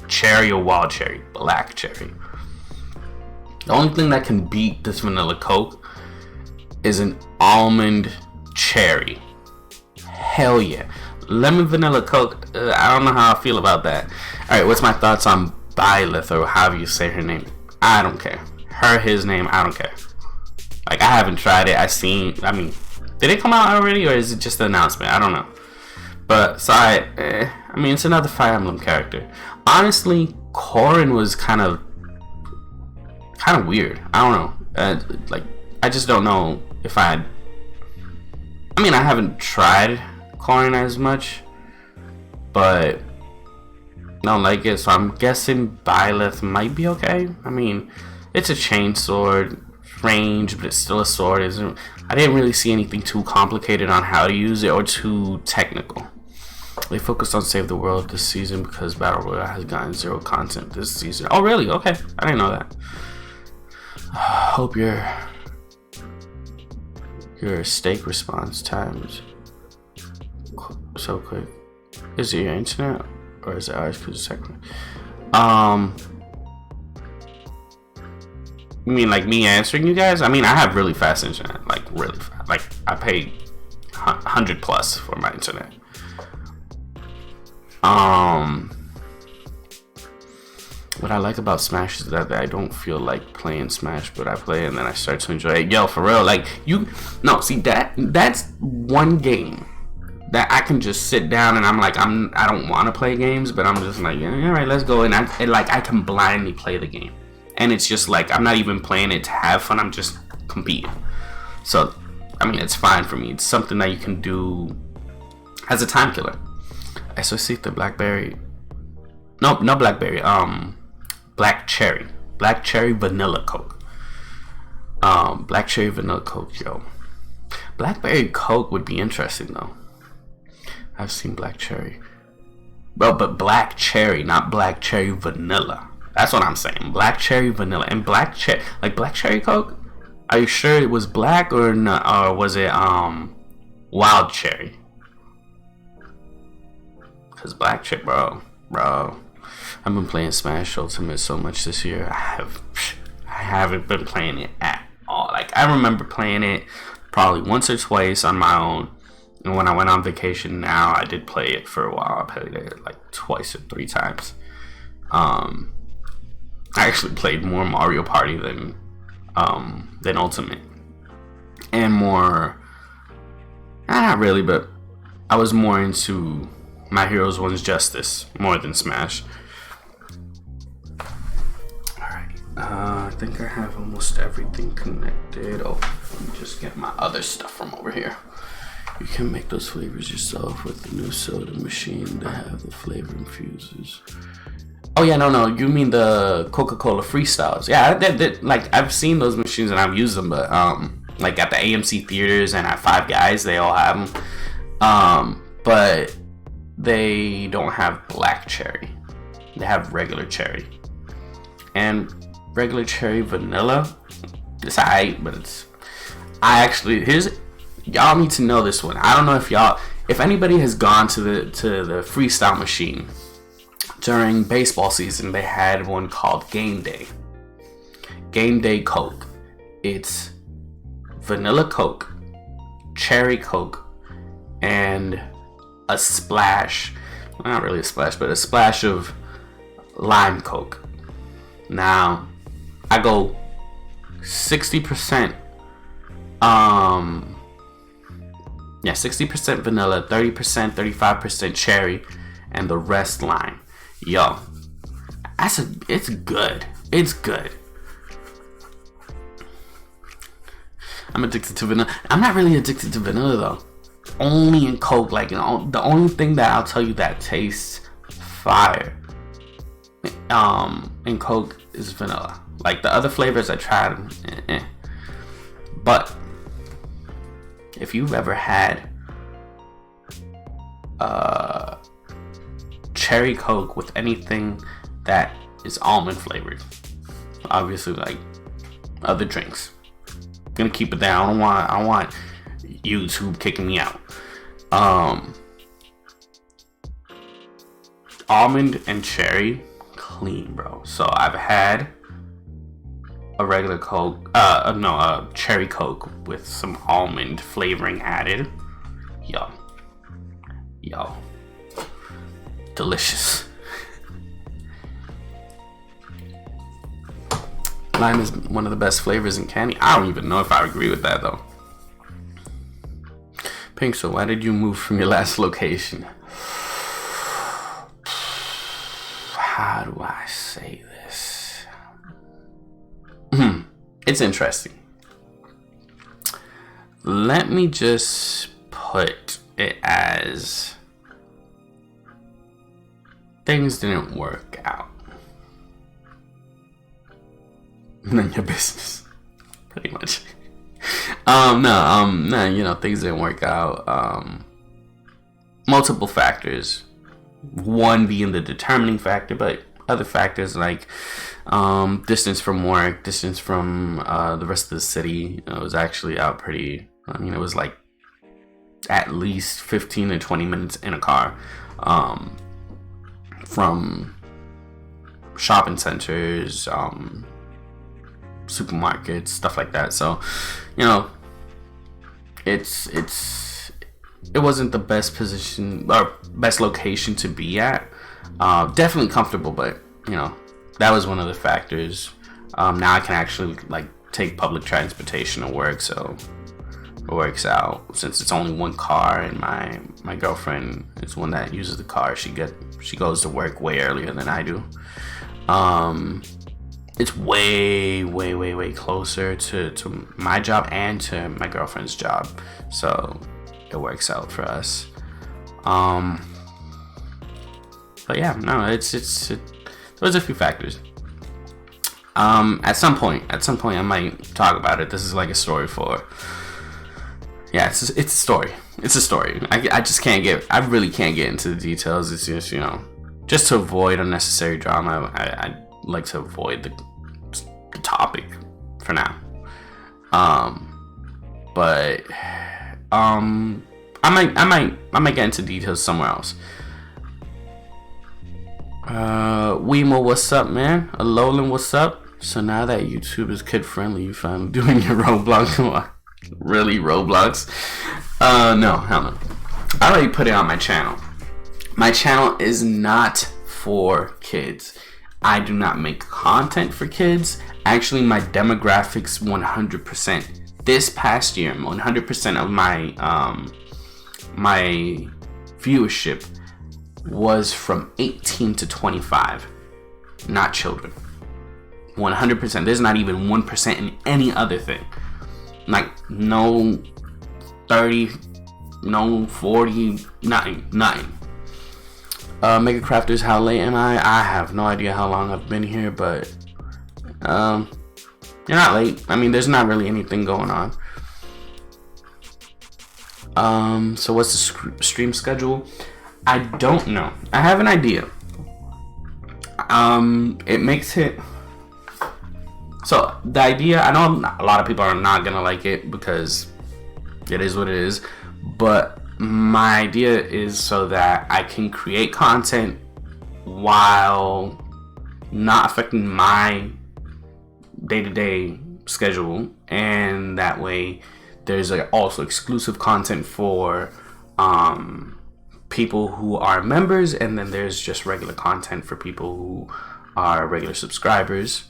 cherry or wild cherry, Black Cherry. The only thing that can beat this vanilla Coke is an almond cherry. Hell yeah. Lemon vanilla Coke, I don't know how I feel about that. Alright, what's my thoughts on Byleth, or however you say her name? I don't care. His name, I don't care. Like, I haven't tried it. Did it come out already, or is it just an announcement? I don't know. But, it's another Fire Emblem character. Honestly, Corrin was kind of weird. I don't know. I just don't know if I haven't tried Corrin as much, but I don't like it, so I'm guessing Byleth might be okay. I mean, it's a chain sword, range, but it's still a sword. I didn't really see anything too complicated on how to use it or too technical. They focused on Save the World this season because Battle Royale has gotten 0 content this season. Oh, really? Okay. I didn't know that. Hope your steak response times so quick. Is it your internet or is it ours? Because it's second. You mean like me answering you guys? I mean, I have really fast internet, like really fast. Like I pay 100 plus for my internet. What I like about Smash is that I don't feel like playing Smash, but I play and then I start to enjoy it. Yo, for real, like see that's one game that I can just sit down and I'm like I don't want to play games, but I'm just like, yeah, all right, let's go. And I can blindly play the game, and it's just like I'm not even playing it to have fun. I'm just competing. So I mean, it's fine for me. It's something that you can do as a time killer. Especially the blackberry. No blackberry. Black cherry vanilla Coke. Black cherry vanilla Coke, yo. Blackberry Coke would be interesting though. I've seen black cherry. Well, but black cherry, not black cherry vanilla. That's what I'm saying. Black cherry vanilla and black cherry Coke. Are you sure it was black or not, or was it wild cherry? Cause black cherry, bro. I've been playing Smash Ultimate so much this year. I haven't been playing it at all. Like I remember playing it probably once or twice on my own. And when I went on vacation, now I did play it for a while. I played it like twice or 3 times. I actually played more Mario Party than Ultimate, and more. Not really, but I was more into My Heroes One's Justice more than Smash. I think I have almost everything connected. Oh, let me just get my other stuff from over here. You can make those flavors yourself with the new soda machine that have the flavor infusers. Oh yeah, no, you mean the Coca-Cola Freestyles? Yeah, like I've seen those machines and I've used them, but like at the AMC theaters and at Five Guys, they all have them. But they don't have black cherry. They have regular cherry. And regular cherry vanilla, it's alright, but y'all need to know this one. I don't know if anybody has gone to the freestyle machine during baseball season. They had one called Game Day Coke. It's vanilla Coke, cherry Coke, and a splash, not really a splash, but a splash of lime Coke. Now I go 60%, 60% vanilla, 30%, 35% cherry, and the rest lime. Yo, it's good. It's good. I'm addicted to vanilla. I'm not really addicted to vanilla though. Only in Coke. Like, the only thing that I'll tell you that tastes fire in Coke is vanilla. Like the other flavors I tried, but if you've ever had cherry Coke with anything that is almond flavored, obviously like other drinks, I'm gonna keep it there. I don't want YouTube kicking me out. Almond and cherry, clean, bro. So I've had a regular Coke, a cherry Coke with some almond flavoring added. Yo, delicious. Lime is one of the best flavors in candy. I don't even know if I agree with that though. Pink, so why did you move from your last location? How do I say this? It's interesting. Let me just put it as things didn't work out. None of your business. Pretty much. No, things didn't work out. multiple factors. One being the determining factor, but other factors like distance from work, distance from the rest of the city. It was actually out pretty. I mean, it was like at least 15 to 20 minutes in a car from shopping centers, supermarkets, stuff like that. So, you know, it wasn't the best position or best location to be at. Definitely comfortable, but you know, that was one of the factors. Now I can actually like take public transportation to work, so it works out. Since it's only one car, and my girlfriend is one that uses the car, she goes to work way earlier than I do. It's way closer to my job and to my girlfriend's job, so it works out for us. But yeah, no, there was a few factors. At some point I might talk about it. This is like a story for. Yeah, it's a story. It's a story. I really can't get into the details. It's just, you know, just to avoid unnecessary drama. I like to avoid the topic for now. But I might get into details somewhere else. Weemo, what's up, man? Alolan, what's up? So now that YouTube is kid friendly, you finally doing your Roblox? Really, Roblox? No, hell no. I already put it on my channel. My channel is not for kids. I do not make content for kids. Actually, my demographics 100%. This past year, 100% of my my viewership was from 18 to 25, not children. 100%. There's not even 1% in any other thing. Like no 30, no 40, nothing. Mega Crafters, how late am I? I have no idea how long I've been here, but you're not late. I mean, there's not really anything going on. So what's the stream schedule? I don't know. I have an idea. It makes it. So the idea, I know a lot of people are not gonna like it because it is what it is, but my idea is so that I can create content while not affecting my day-to-day schedule, and that way there's also exclusive content for people who are members, and then there's just regular content for people who are regular subscribers.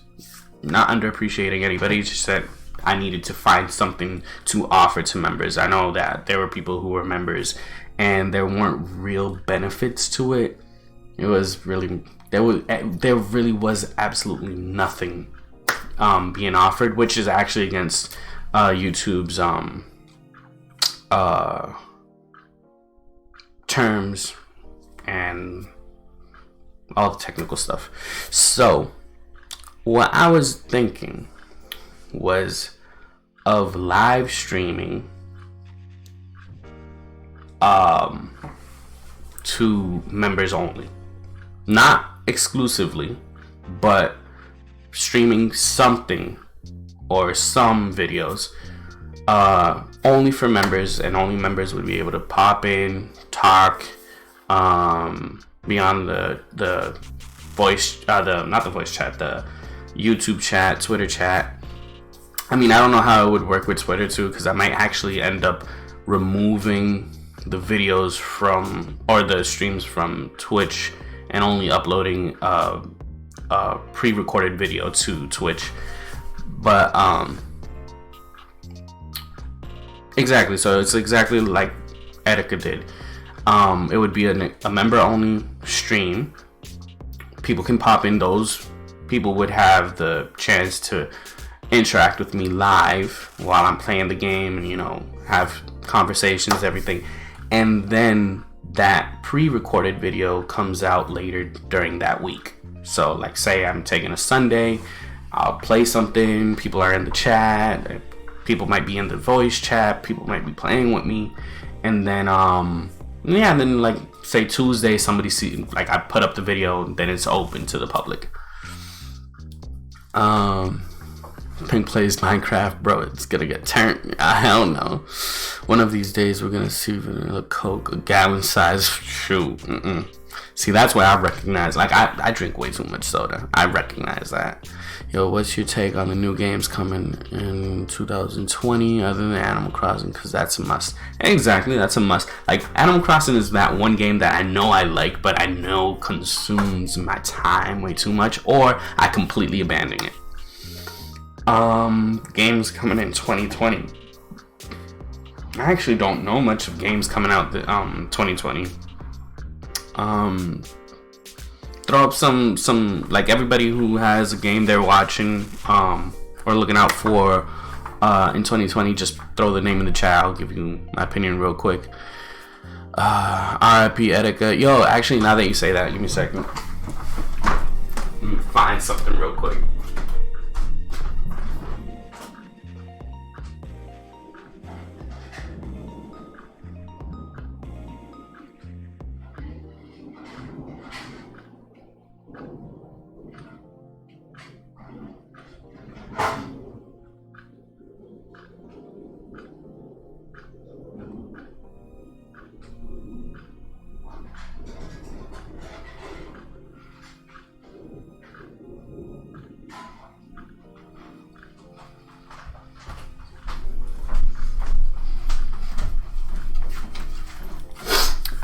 Not underappreciating anybody, just that I needed to find something to offer to members. I know that there were people who were members and there weren't real benefits to it. It was really, there really was absolutely nothing being offered, which is actually against YouTube's terms and all the technical stuff. So what I was thinking was of live streaming to members only, not exclusively, but streaming something or some videos only for members, and only members would be able to pop in, talk, be on the voice, not the voice chat, the YouTube chat, Twitter chat. I mean, I don't know how it would work with Twitter too, because I might actually end up removing the videos from, or the streams from Twitch, and only uploading a pre-recorded video to Twitch. But exactly, so it's exactly like Etika did. It would be a member only stream. People can pop in. Those people would have the chance to interact with me live while I'm playing the game, and, you know, have conversations, everything. And then that pre-recorded video comes out later during that week. So like, say I'm taking a Sunday, I'll play something, people are in the chat, people might be in the voice chat, people might be playing with me, and then Yeah, and then like say Tuesday, somebody see like I put up the video, then it's open to the public. Pink plays Minecraft, bro. It's gonna get turned. Hell no. One of these days we're gonna see vanilla Coke, a gallon size. Shoot. See, that's where I recognize. Like I drink way too much soda. I recognize that. Yo, what's your take on the new games coming in 2020 other than Animal Crossing? Because that's a must. Exactly, that's a must. Like, Animal Crossing is that one game that I know I like, but I know consumes my time way too much, or I completely abandon it. Games coming in 2020. I actually don't know much of games coming out 2020. Throw up some like everybody who has a game they're watching or looking out for in 2020, just throw the name in the chat. I'll give you my opinion real quick. RIP Etika. Yo, actually, now that you say that, give me a second. Let me find something real quick.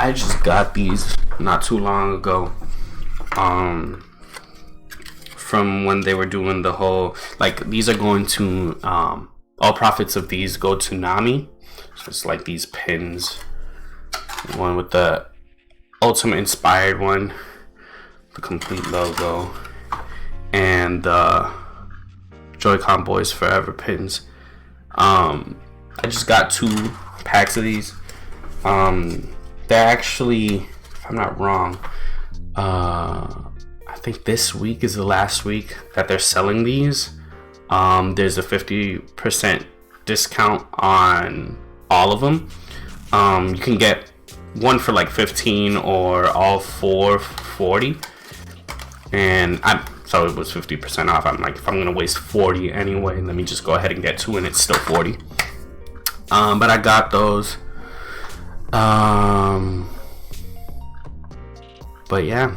I just got these not too long ago. From when they were doing the whole, like, these are going to all profits of these go to Nami. So it's like these pins. One with the Ultimate Inspired one, the complete logo, and the Joy-Con Boys Forever pins. I just got 2 packs of these. They're actually, if I'm not wrong, I think this week is the last week that they're selling these. There's a 50% discount on all of them. You can get one for like 15 or all 4 for 40. And so it was 50% off. I'm like, if I'm gonna waste 40 anyway, let me just go ahead and get 2 and it's still 40. But I got those. But yeah,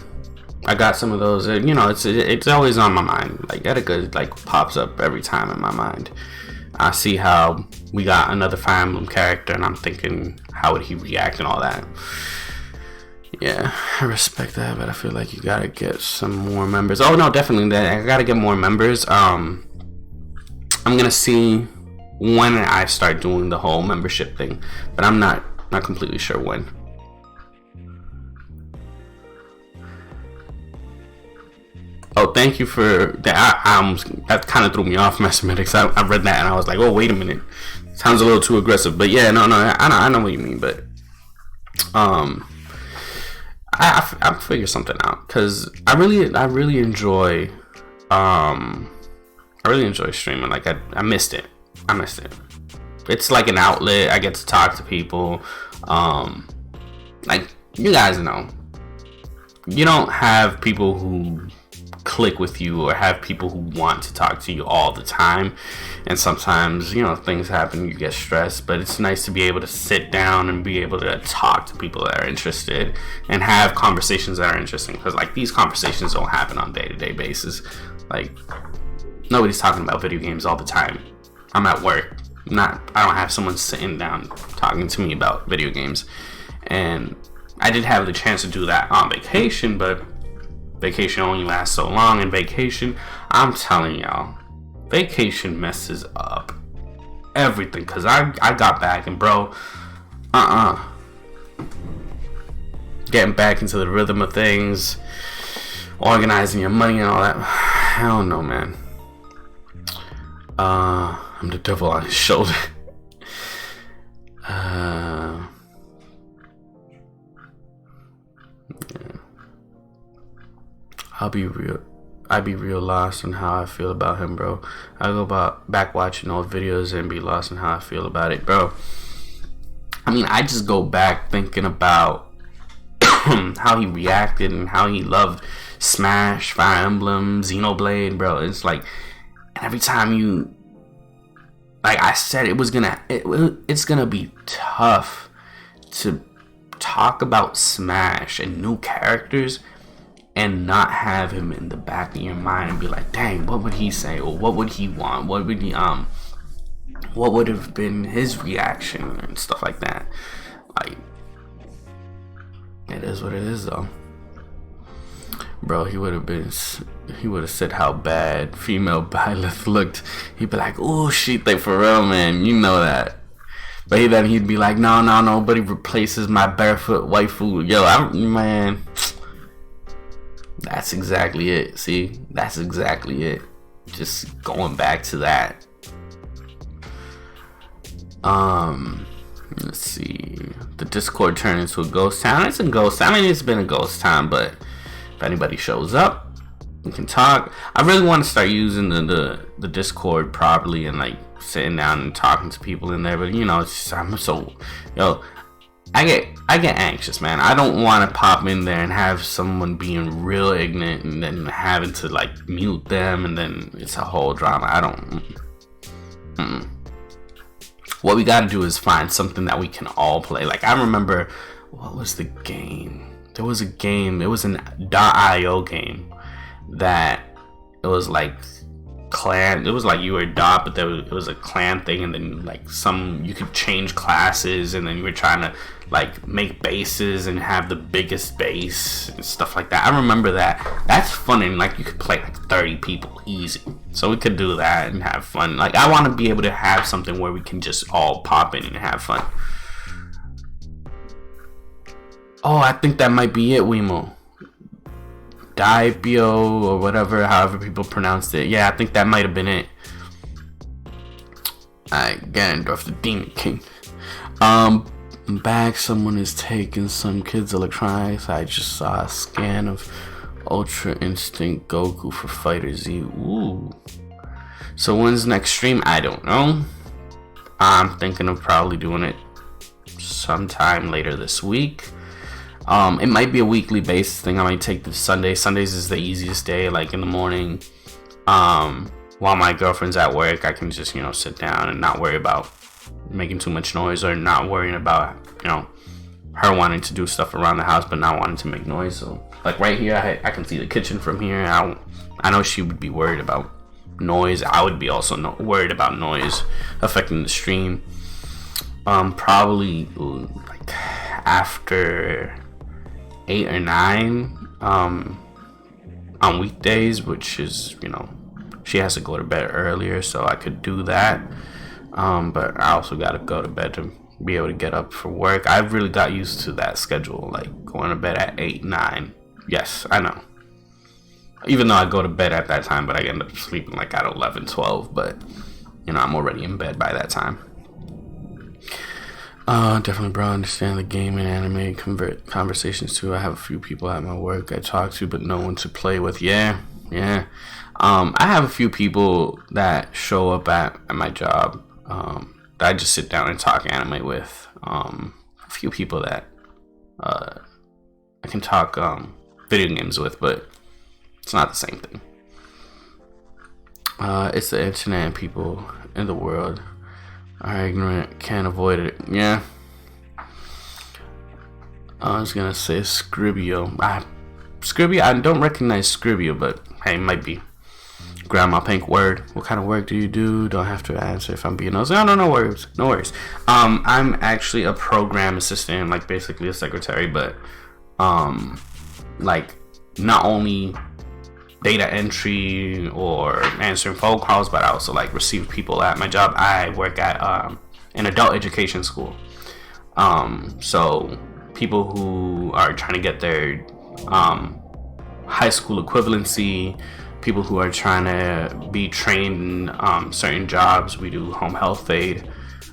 I got some of those. You know, it's always on my mind. Like, Etika like pops up every time in my mind. I see how we got another Fire Emblem character, and I'm thinking, how would he react and all that. Yeah, I respect that, but I feel like you gotta get some more members. Oh no, definitely, I gotta get more members. I'm gonna see when I start doing the whole membership thing, but I'm not completely sure when. Oh, thank you for that. That kind of threw me off, Mathematics. I read that and I was like, oh, wait a minute, sounds a little too aggressive. But yeah, no, I know what you mean. But I figure something out, because I really enjoy streaming. Like, I missed it. It's like an outlet. I get to talk to people. Like, you guys know, you don't have people who click with you or have people who want to talk to you all the time, and sometimes, you know, things happen, you get stressed, but it's nice to be able to sit down and be able to talk to people that are interested and have conversations that are interesting, because like, these conversations don't happen on day-to-day basis. Like, nobody's talking about video games all the time. I'm at work. I don't have someone sitting down talking to me about video games. And I did have the chance to do that on vacation, but vacation only lasts so long. And vacation, I'm telling y'all, vacation messes up everything. Because I got back and bro, getting back into the rhythm of things, organizing your money and all that. Hell no, man. I'm the devil on his shoulder. Yeah. I'd be real lost on how I feel about him, bro. I go back watching old videos and be lost on how I feel about it, bro. I mean, I just go back thinking about how he reacted and how he loved Smash, Fire Emblem, Xenoblade, bro. It's like, every time you, like I said, it's gonna be tough to talk about Smash and new characters and not have him in the back of your mind and be like, dang, what would he say, or what would he want, what would have been his reaction and stuff like that. Like, it is what it is, though. Bro, he would have said how bad female Byleth looked. He'd be like, oh shit, they for real, man, you know that. But then he'd be like, no, nobody replaces my barefoot waifu. Yo, man, that's exactly it. See, that's exactly it. Just going back to that. Let's see. The Discord turned into a ghost town. It's a ghost town. I mean, it's been a ghost town, but if anybody shows up, we can talk. I really want to start using the Discord properly and like sitting down and talking to people in there. But you know, I get anxious, man. I don't want to pop in there and have someone being real ignorant and then having to like mute them, and then it's a whole drama. I don't. What we gotta do is find something that we can all play. Like, I remember, what was the game? There was a game. It was an .io game that it was like clan. It was like you were dot, but it was a clan thing, and then like you could change classes, and then you were trying to like make bases and have the biggest base and stuff like that. I remember that. That's fun, and like you could play like 30 people easy. So we could do that and have fun. Like, I want to be able to have something where we can just all pop in and have fun. Oh, I think that might be it, Wemo. Daipyo or whatever, however people pronounced it. Yeah, I think that might have been it. Alright, Ganondorf, the Demon King. Back, someone is taking some kids' electronics. I just saw a scan of Ultra Instinct Goku for Fighter Z. Ooh. So when's next stream? I don't know. I'm thinking of probably doing it sometime later this week. It might be a weekly basis thing. I might take the Sunday. Sundays is the easiest day, like in the morning. While my girlfriend's at work, I can just, sit down and not worry about making too much noise, or not worrying about, her wanting to do stuff around the house but not wanting to make noise. So like right here, I can see the kitchen from here. I know she would be worried about noise. I would be also worried about noise affecting the stream. Probably like after 8 or 9 on weekdays, which is, she has to go to bed earlier, so I could do that. But I also got to go to bed to be able to get up for work. I've really got used to that schedule, like going to bed at 8, 9. Yes, I know. Even though I go to bed at that time, but I end up sleeping like at 11, 12. But, I'm already in bed by that time. Definitely, bro. I understand the game and anime conversations too. I have a few people at my work I talk to, but no one to play with. Yeah. I have a few people that show up at my job that I just sit down and talk anime with. A few people that I can talk video games with, but it's not the same thing. It's the internet, and people in the world are ignorant, can't avoid it. Yeah. I was gonna say Scribio. Scribio, I don't recognize Scribio, but hey, it might be. Grandma Pink, word. What kind of work do you do? Don't have to answer if I'm being honest. No worries. I'm actually a program assistant, like basically a secretary, but like not only data entry or answering phone calls, but I also like receive people at my job. I work at an adult education school. So people who are trying to get their high school equivalency, people who are trying to be trained in certain jobs. We do home health aid.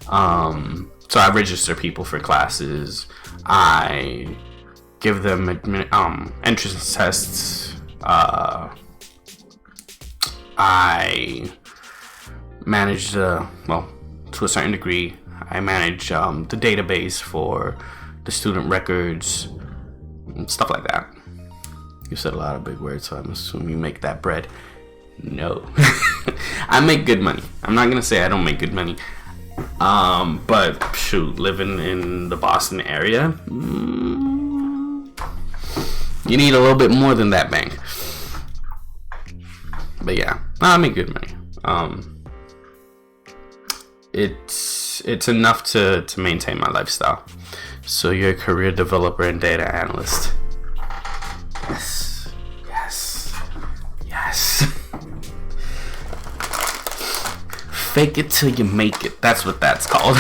So I register people for classes. I give them entrance tests. I manage to a certain degree, I manage the database for the student records and stuff like that. You said a lot of big words, so I'm assuming you make that bread. No. I make good money. I'm not gonna say I don't make good money. But shoot, living in the Boston area, you need a little bit more than that bank. But yeah, I make good money. It's enough to maintain my lifestyle. So you're a career developer and data analyst. Yes. Fake it till you make it. That's what that's called.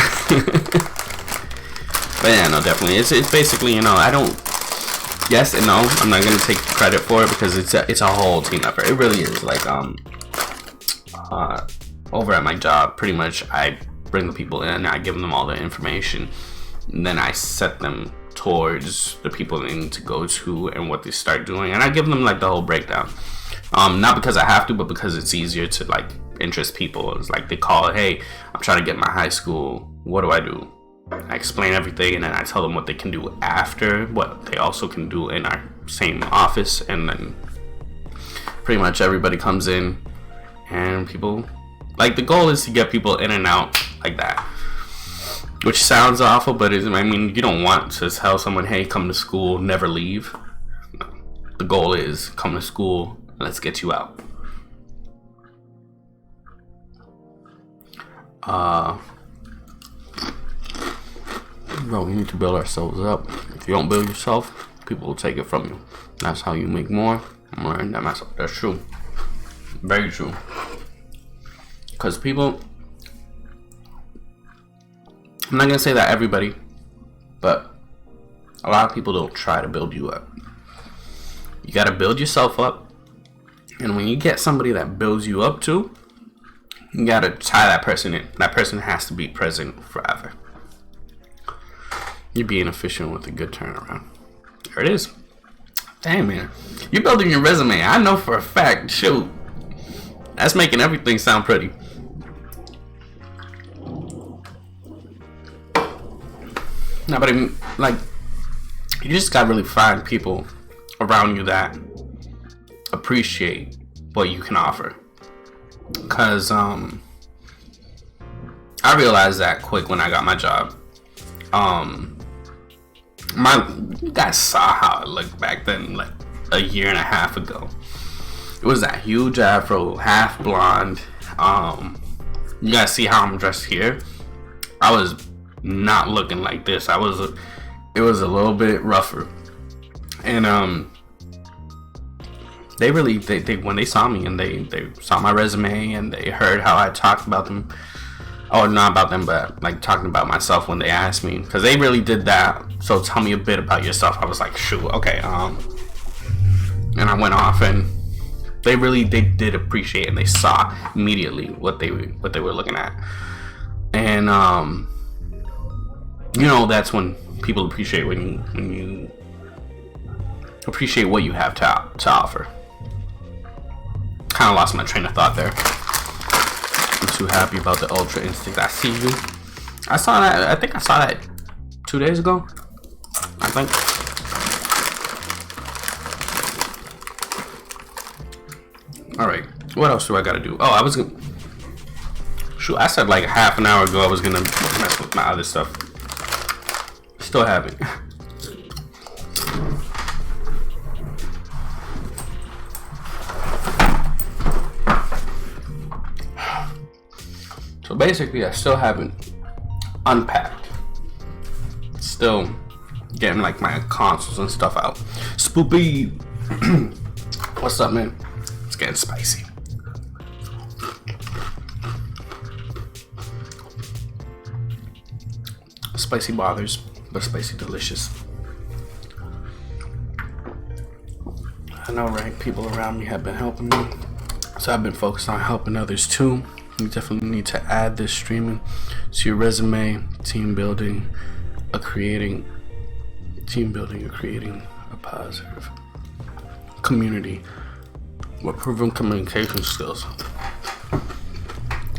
But yeah, no, definitely. It's basically, I don't. Yes and no. I'm not gonna take credit for it because it's a whole team effort. It really is. Like over at my job, pretty much I bring the people in, I give them all the information, and then I set them towards the people they need to go to and what they start doing, and I give them like the whole breakdown. Not because I have to, but because it's easier to like interest people. It's like they call, hey, I'm trying to get my high school. What do I do? I explain everything, and then I tell them what they can do after, what they also can do in our same office, and then pretty much everybody comes in, and people, like, the goal is to get people in and out like that. Which sounds awful, but you don't want to tell someone, hey, come to school, never leave. No. The goal is come to school, let's get you out. Bro, we need to build ourselves up. If you don't build yourself, people will take it from you. That's how you make more. I'm learning that myself. That's true. Very true. Because people, I'm not gonna say that everybody, but a lot of people don't try to build you up. You gotta build yourself up, and when you get somebody that builds you up too, you gotta tie that person in. That person has to be present forever. You're being efficient with a good turnaround. There it is. Damn, man, you're building your resume. I know for a fact. Shoot, that's making everything sound pretty. No, but you just gotta really find people around you that appreciate what you can offer. Cause I realized that quick when I got my job. You guys saw how it looked back then, like a year and a half ago. It was that huge afro, half blonde. You guys see how I'm dressed here? I was not looking like this. It was a little bit rougher, and they when they saw me and they saw my resume and they heard how I talked about them, or not about them, but like talking about myself when they asked me, because they really did that. So tell me a bit about yourself. I was like, shoot, okay, and I went off, and they did appreciate, and they saw immediately what they were looking at, and that's when people appreciate when you appreciate what you have to offer. Kind of lost my train of thought there. I'm too happy about the Ultra Instinct. I see you. I think I saw that 2 days ago. I think. Alright. What else do I gotta do? Oh, I was gonna. Shoot, I said like half an hour ago I was gonna mess with my other stuff. Still haven't. So basically, I still haven't unpacked. Still getting like my consoles and stuff out. Spoopy, what's up, man? It's getting spicy. Spicy bothers, but spicy delicious. I know, right? People around me have been helping me, so I've been focused on helping others too. You definitely need to add this streaming to your resume. Team building, creating a positive community with proven communication skills.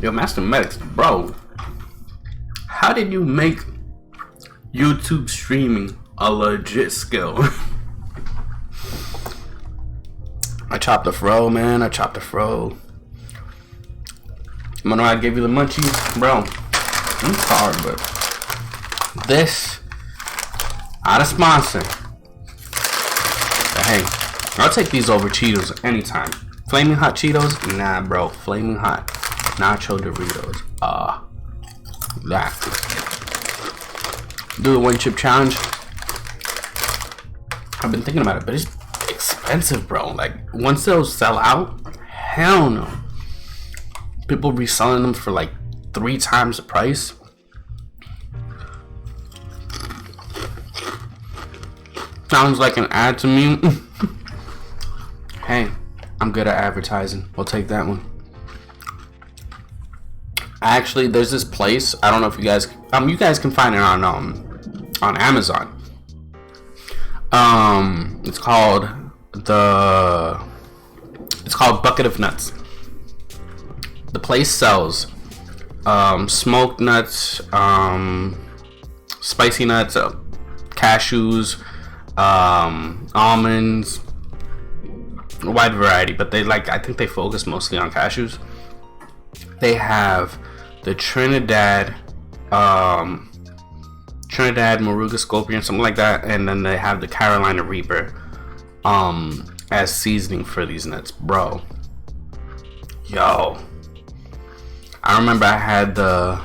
Yo, Master Medics, bro. how did you make YouTube streaming a legit skill? I chopped the fro, man. I chopped the fro. You know I gave you the munchies? Bro, I'm sorry, but this, not a sponsor. But hey, I'll take these over Cheetos anytime. Flaming Hot Cheetos? Nah, bro. Flaming Hot Nacho Doritos. That. Do the one chip challenge. I've been thinking about it, but it's expensive, bro. Like, once those sell out, hell no. People reselling them for like 3 times the price. Sounds like an ad to me. Hey, I'm good at advertising. We'll take that one. Actually, there's this place. I don't know if you guys can find it on Amazon. It's called Bucket of Nuts. The place sells smoked nuts, spicy nuts, cashews, almonds, a wide variety, but I think they focus mostly on cashews. They have the Trinidad Moruga Scorpion, something like that, and then they have the Carolina Reaper as seasoning for these nuts, bro. Yo, I remember I had the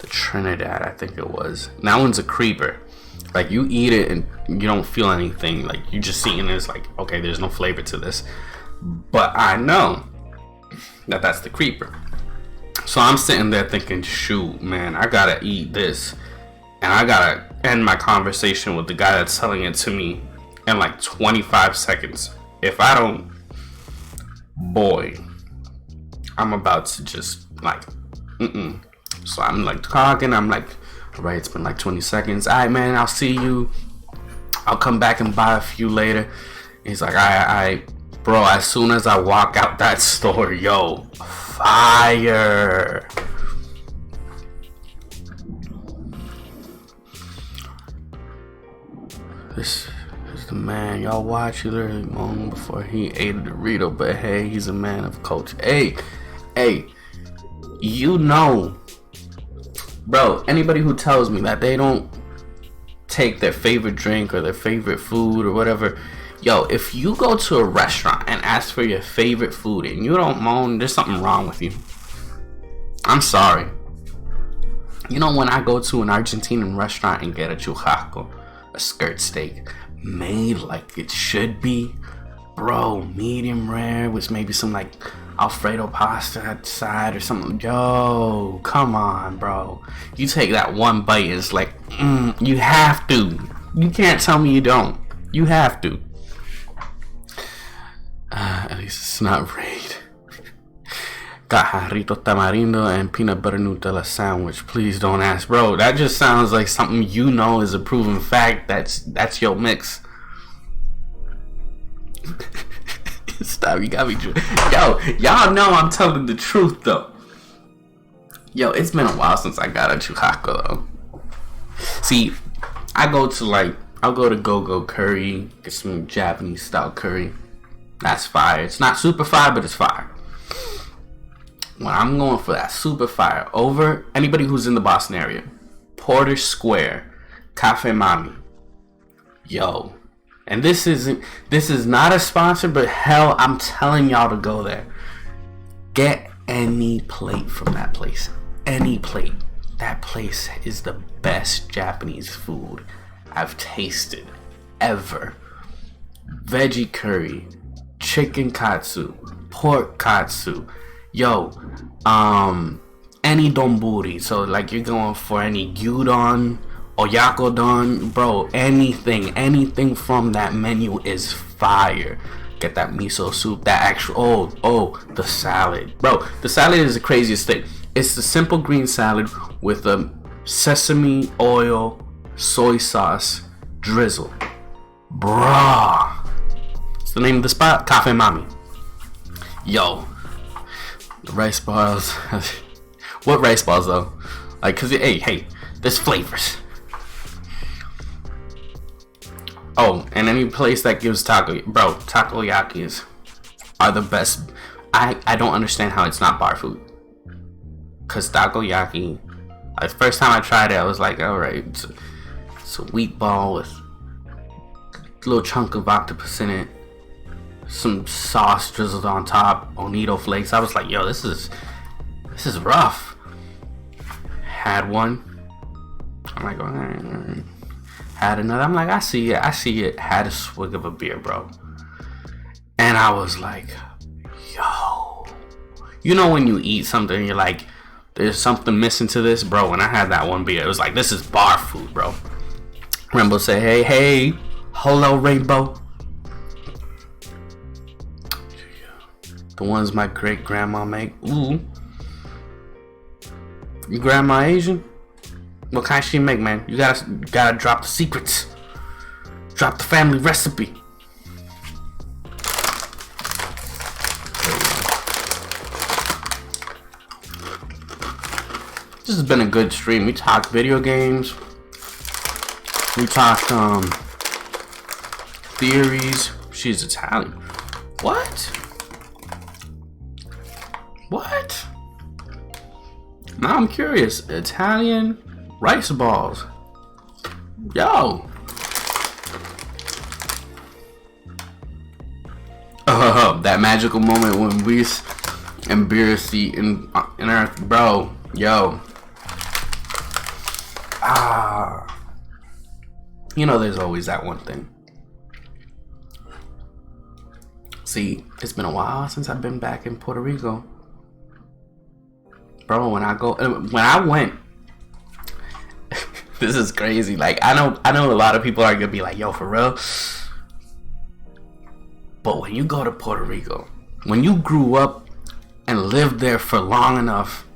Trinidad, I think it was. That one's a creeper. Like, you eat it and you don't feel anything. Like, you just see it and it's like, okay, there's no flavor to this. But I know that that's the creeper. So I'm sitting there thinking, shoot, man, I gotta eat this. And I gotta end my conversation with the guy that's selling it to me in like 25 seconds. If I don't, boy, I'm about to just like, So I'm like talking, I'm like, all right, it's been like 20 seconds. All right, man, I'll see you. I'll come back and buy a few later. He's like, all right. Bro, as soon as I walk out that store, yo, fire. This is the man. Y'all watch, he literally moaned before he ate a Dorito, but hey, he's a man of culture. Hey, you know, bro, anybody who tells me that they don't take their favorite drink or their favorite food or whatever, yo, if you go to a restaurant and ask for your favorite food and you don't moan, there's something wrong with you. I'm sorry. You know, when I go to an Argentinian restaurant and get a churrasco, a skirt steak, made like it should be, bro, medium rare with maybe some like Alfredo pasta at the side or something. Yo, come on, bro. You take that one bite, it's like, you have to. You can't tell me you don't. You have to. At least it's not raid. Got jarrito tamarindo and peanut butter Nutella sandwich. Please don't ask, bro. That just sounds like something you know is a proven fact. That's your mix. Stop, you got me. Yo, y'all know I'm telling the truth though. Yo, it's been a while since I got a churrasco though. See, I'll go to Go-Go Curry, get some Japanese style curry. That's fire. It's not super fire, but it's fire. When I'm going for that super fire, over anybody who's in the Boston area, Porter Square, Cafe Mami. Yo. And this is not a sponsor, but hell, I'm telling y'all to go there. Get any plate from that place. Any plate. That place is the best Japanese food I've tasted ever. Veggie curry, chicken katsu, pork katsu. Yo, any donburi. So like you're going for any gyudon, oyakodon, bro, anything from that menu is fire. Get that miso soup, that actual, the salad. Bro, the salad is the craziest thing. It's the simple green salad with a sesame oil, soy sauce, drizzle. Bruh. It's the name of the spot, Cafe Mami. Yo, the rice balls. What rice balls though? Like, cause hey, there's flavors. Oh, and any place that gives takoyakis are the best. I don't understand how it's not bar food. Cause takoyaki, the first time I tried it, I was like, all right, it's a wheat ball with a little chunk of octopus in it, some sauce drizzled on top, bonito flakes. I was like, yo, this is rough. Had one. I'm like, all right. Had another. I'm like, I see it. Had a swig of a beer, bro. And I was like, yo. You know when you eat something, you're like, there's something missing to this, bro. When I had that one beer, it was like, this is bar food, bro. Rainbow say, hey, hello, Rainbow. The ones my great grandma make. Ooh. Your grandma Asian? What kind she make, man? You gotta drop the secrets. Drop the family recipe. This has been a good stream. We talked video games. We talked theories. She's Italian. What? Now I'm curious. Italian rice balls. Yo. That magical moment when Reese and Beerus in Earth, bro. Yo. You know there's always that one thing. See, it's been a while since I've been back in Puerto Rico. Bro, when I went, this is crazy. Like, I know a lot of people are gonna be like, yo, for real? But when you go to Puerto Rico, when you grew up and lived there for long enough,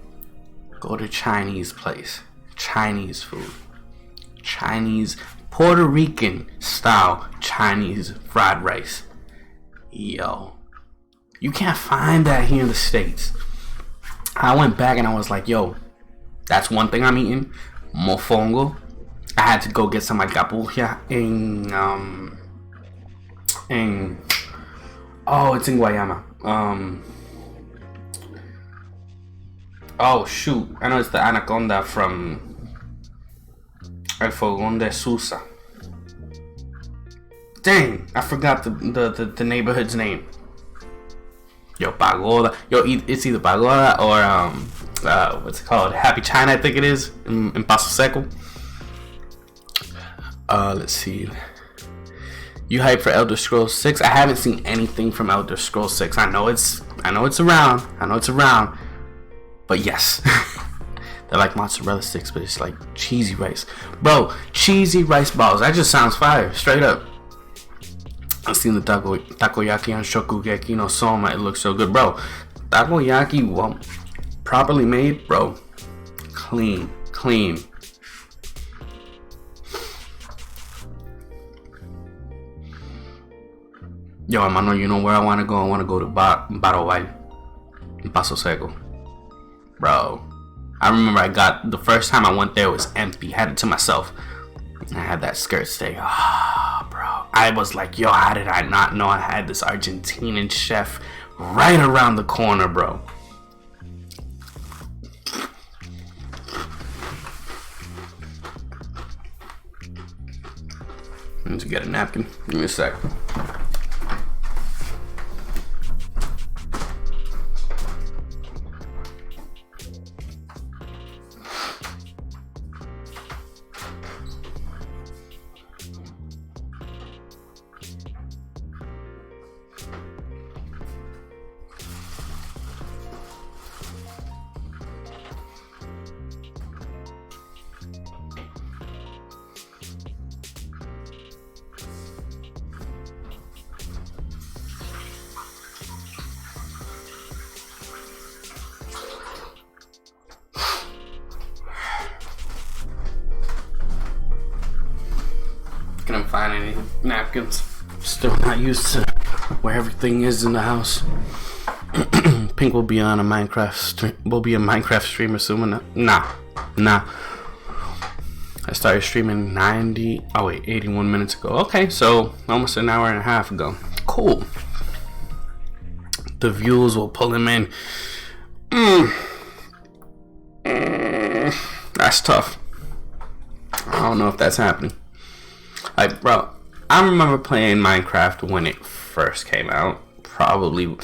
go to Chinese place. Chinese food. Chinese, Puerto Rican style Chinese fried rice. Yo. You can't find that here in the States. I went back and I was like, yo, that's one thing I'm eating. Mofongo. I had to go get some like gapuja it's in Guayama. Oh shoot, I know it's the anaconda from El Fogón de Tsubasa. Dang, I forgot the neighborhood's name. Yo, Pagoda. Yo, it's either Pagoda or what's it called? Happy China, I think it is, in Paso Seco. Let's see. You hype for Elder Scrolls 6? I haven't seen anything from Elder Scrolls 6. I know it's around. But yes. They're like mozzarella sticks, but it's like cheesy rice. Bro, cheesy rice balls. That just sounds fire. Straight up. I've seen the takoyaki on Shokugeki no Soma. It looks so good, bro. Takoyaki, well, properly made, bro. Clean. Yo, hermano, you know where I want to go? I want to go to Barovai in Paso Seco. Bro, I remember the first time I went there, it was empty. Had it to myself. And I had that skirt steak. Bro. I was like, yo, how did I not know I had this Argentinian chef right around the corner, bro? I need to get a napkin. Give me a sec. Couldn't find any napkins. Still not used to where everything is in the house. Pink will be on a Minecraft stream. Will be a Minecraft streamer soon. Nah, Nah. I started streaming 81 minutes ago. Okay, so almost an hour and a half ago. Cool. The views will pull him in. That's tough. I don't know if that's happening. Like, bro, I remember playing Minecraft when it first came out. Probably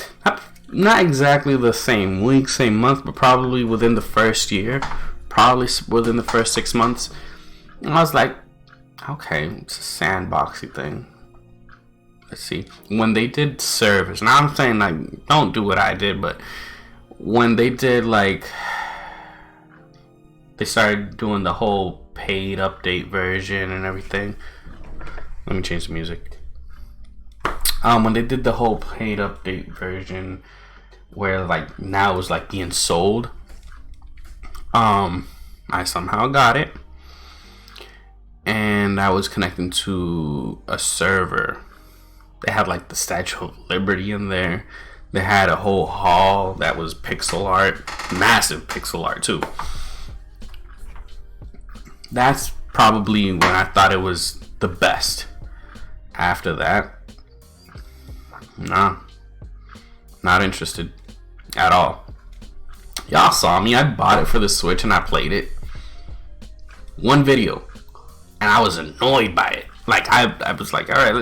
not exactly the same week, same month, but probably within the first year. Probably within the first 6 months. And I was like, okay, it's a sandboxy thing. Let's see. When they did servers, now I'm saying, like, don't do what I did, but when they did, like, they started doing the whole paid update version and everything. Let me change the music. When they did the whole paid update version, where, like, now it was, like, being sold, I somehow got it. And I was connecting to a server. They had like the Statue of Liberty in there. They had a whole hall that was pixel art. Massive pixel art too. That's probably when I thought it was the best. After that, nah. Not interested at all. Y'all saw me. I bought it for the Switch and I played it. One video. And I was annoyed by it. Like, I was like, alright,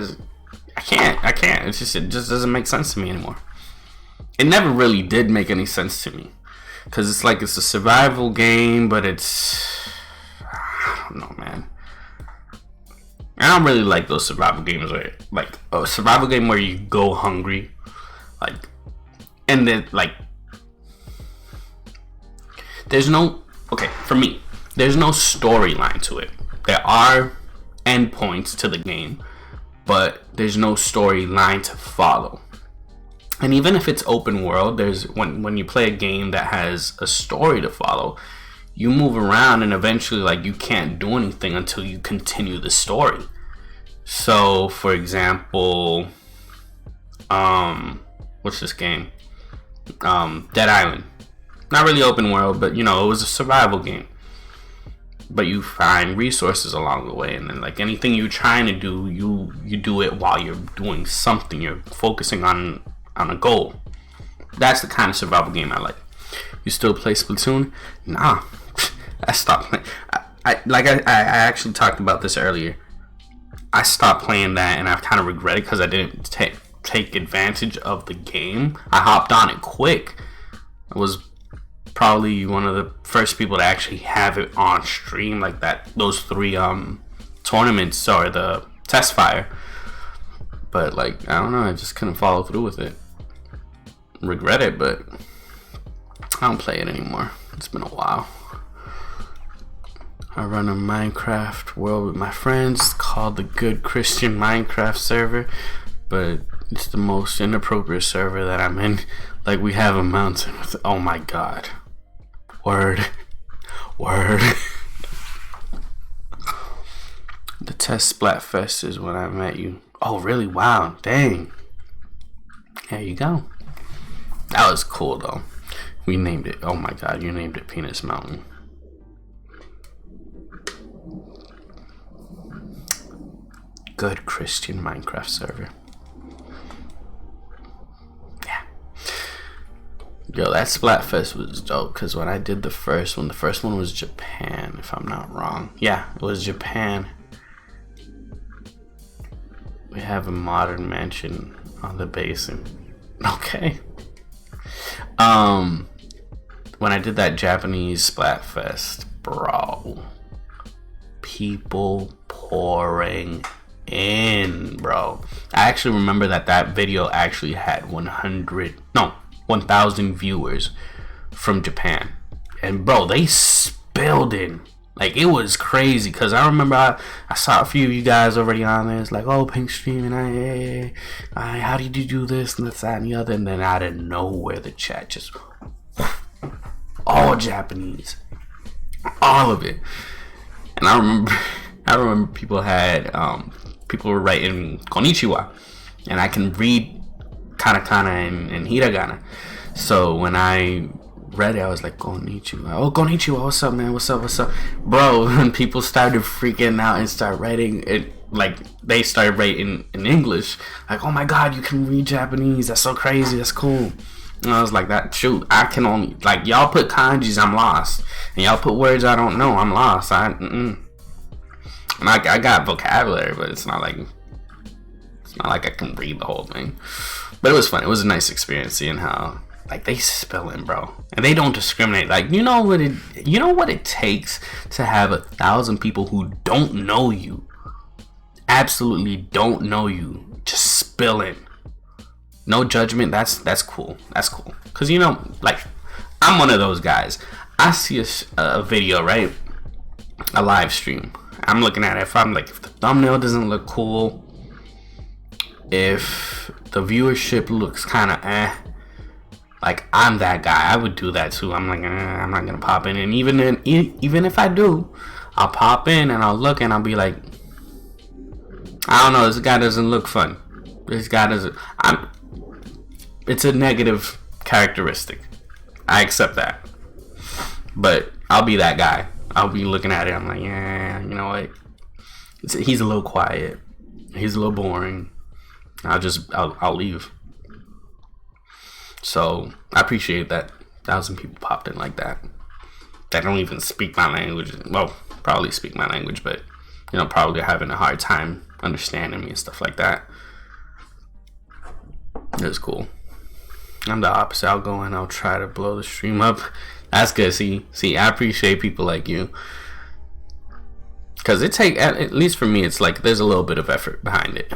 I can't. It just doesn't make sense to me anymore. It never really did make any sense to me. Because it's like, it's a survival game, but it's... I don't know, man. I don't really like those survival games where, like, a survival game where you go hungry. Like, and then, like... There's no... Okay, for me, there's no storyline to it. There are endpoints to the game, but there's no storyline to follow. And even if it's open world, there's when you play a game that has a story to follow, you move around and eventually, like, you can't do anything until you continue the story. So, for example, what's this game? Dead Island. Not really open world, but, you know, it was a survival game. But you find resources along the way, and then, like, anything you're trying to do, you do it while you're doing something. You're focusing on a goal. That's the kind of survival game I like. You still play Splatoon? Nah. I stopped playing. I actually talked about this earlier. I stopped playing that, and I've kind of regretted because I didn't take advantage of the game. I hopped on it quick. I was probably one of the first people to actually have it on stream, like that. Those 3 tournaments or the test fire. But, like, I don't know. I just couldn't follow through with it. Regret it, but I don't play it anymore. It's been a while. I run a Minecraft world with my friends called the Good Christian Minecraft server, but it's the most inappropriate server that I'm in. Like, we have a mountain with, oh my god. Word. The test Splatfest is when I met you. Oh, really? Wow. Dang. There you go. That was cool, though. We named it. Oh my god, you named it Penis Mountain. Good Christian Minecraft server. Yeah. Yo, that Splatfest was dope, because when I did the first one was Japan, if I'm not wrong. Yeah, it was Japan. We have a modern mansion on the basin. Okay. When I did that Japanese Splatfest, bro, people pouring in, bro. I actually remember that video actually had 1,000 viewers from Japan, and bro, they spilled in. Like, it was crazy, because I remember I saw a few of you guys already on there. It's like, oh, Pink Stream, and how did you do this and this, that, and the other? And then out of nowhere, the chat just, all Japanese. All of it. And I remember people were writing konnichiwa. And I can read katakana and hiragana. So when I read it, I was like, Konnichiwa. Oh, Konnichiwa, what's up, man? What's up? Bro, when people started freaking out and start writing it, like, they started writing in English. Like, oh my god, you can read Japanese. That's so crazy. That's cool. And I was like, shoot, I can only, like, y'all put kanjis, I'm lost. And y'all put words I don't know, I'm lost. I got vocabulary, but it's not like I can read the whole thing. But it was fun. It was a nice experience seeing how, like, they spelling, bro, and they don't discriminate. Like, you know what it takes to have 1,000 people who don't know you, absolutely don't know you, just spilling. No judgment. That's cool. That's cool. Cause you know, like, I'm one of those guys. I see a video, right? A live stream. I'm looking at it. If the thumbnail doesn't look cool, if the viewership looks kind of like, I'm that guy. I would do that too. I'm like, I'm not gonna pop in. And even if I do, I'll pop in and I'll look and I'll be like, I don't know. This guy doesn't look fun. This guy doesn't. It's a negative characteristic. I accept that. But I'll be that guy. I'll be looking at it. I'm like, yeah, you know what? He's a little quiet. He's a little boring. I'll leave. So I appreciate that 1,000 people popped in like that. That don't even speak my language. Well, probably speak my language, but, you know, probably having a hard time understanding me and stuff like that. It was cool. I'm the opposite. I'll go and I'll try to blow the stream up. That's good. See, I appreciate people like you. Because at least for me, it's like there's a little bit of effort behind it.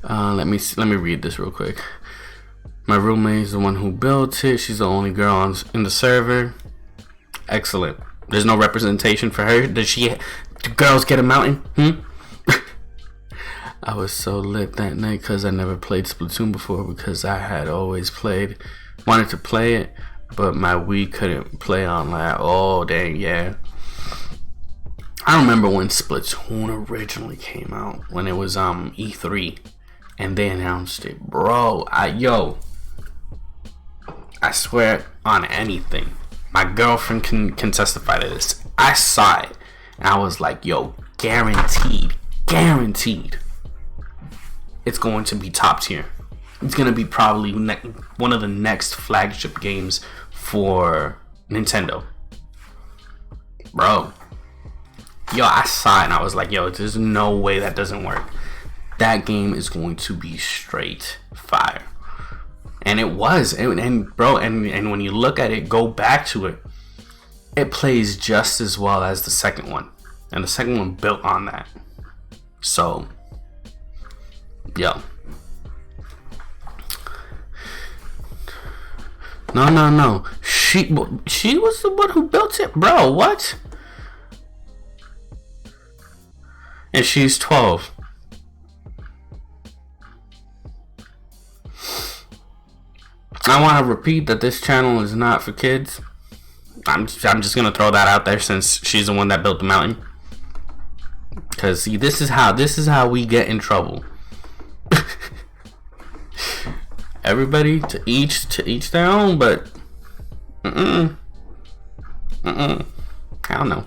Let me read this real quick. My roommate is the one who built it. She's the only girl in the server. Excellent. There's no representation for her. Do girls get a mountain? I was so lit that night because I never played Splatoon before, because I had always wanted to play it, but my Wii couldn't play online. Oh, dang, yeah. I remember when Splatoon originally came out, when it was E3, and they announced it. Bro, I swear on anything. My girlfriend can testify to this. I saw it, and I was like, yo, guaranteed. It's going to be top tier. It's going to be probably one of the next flagship games for Nintendo. Bro. Yo, I saw it and I was like, yo, there's no way that doesn't work. That game is going to be straight fire. And it was. And bro, and when you look at it, go back to it, it plays just as well as the second one. And the second one built on that. So, yo. No. She was the one who built it, bro. What? And she's 12. I want to repeat that this channel is not for kids. I'm just gonna throw that out there, since she's the one that built the mountain. Cause see, this is how we get in trouble. Everybody to each their own, but I don't know.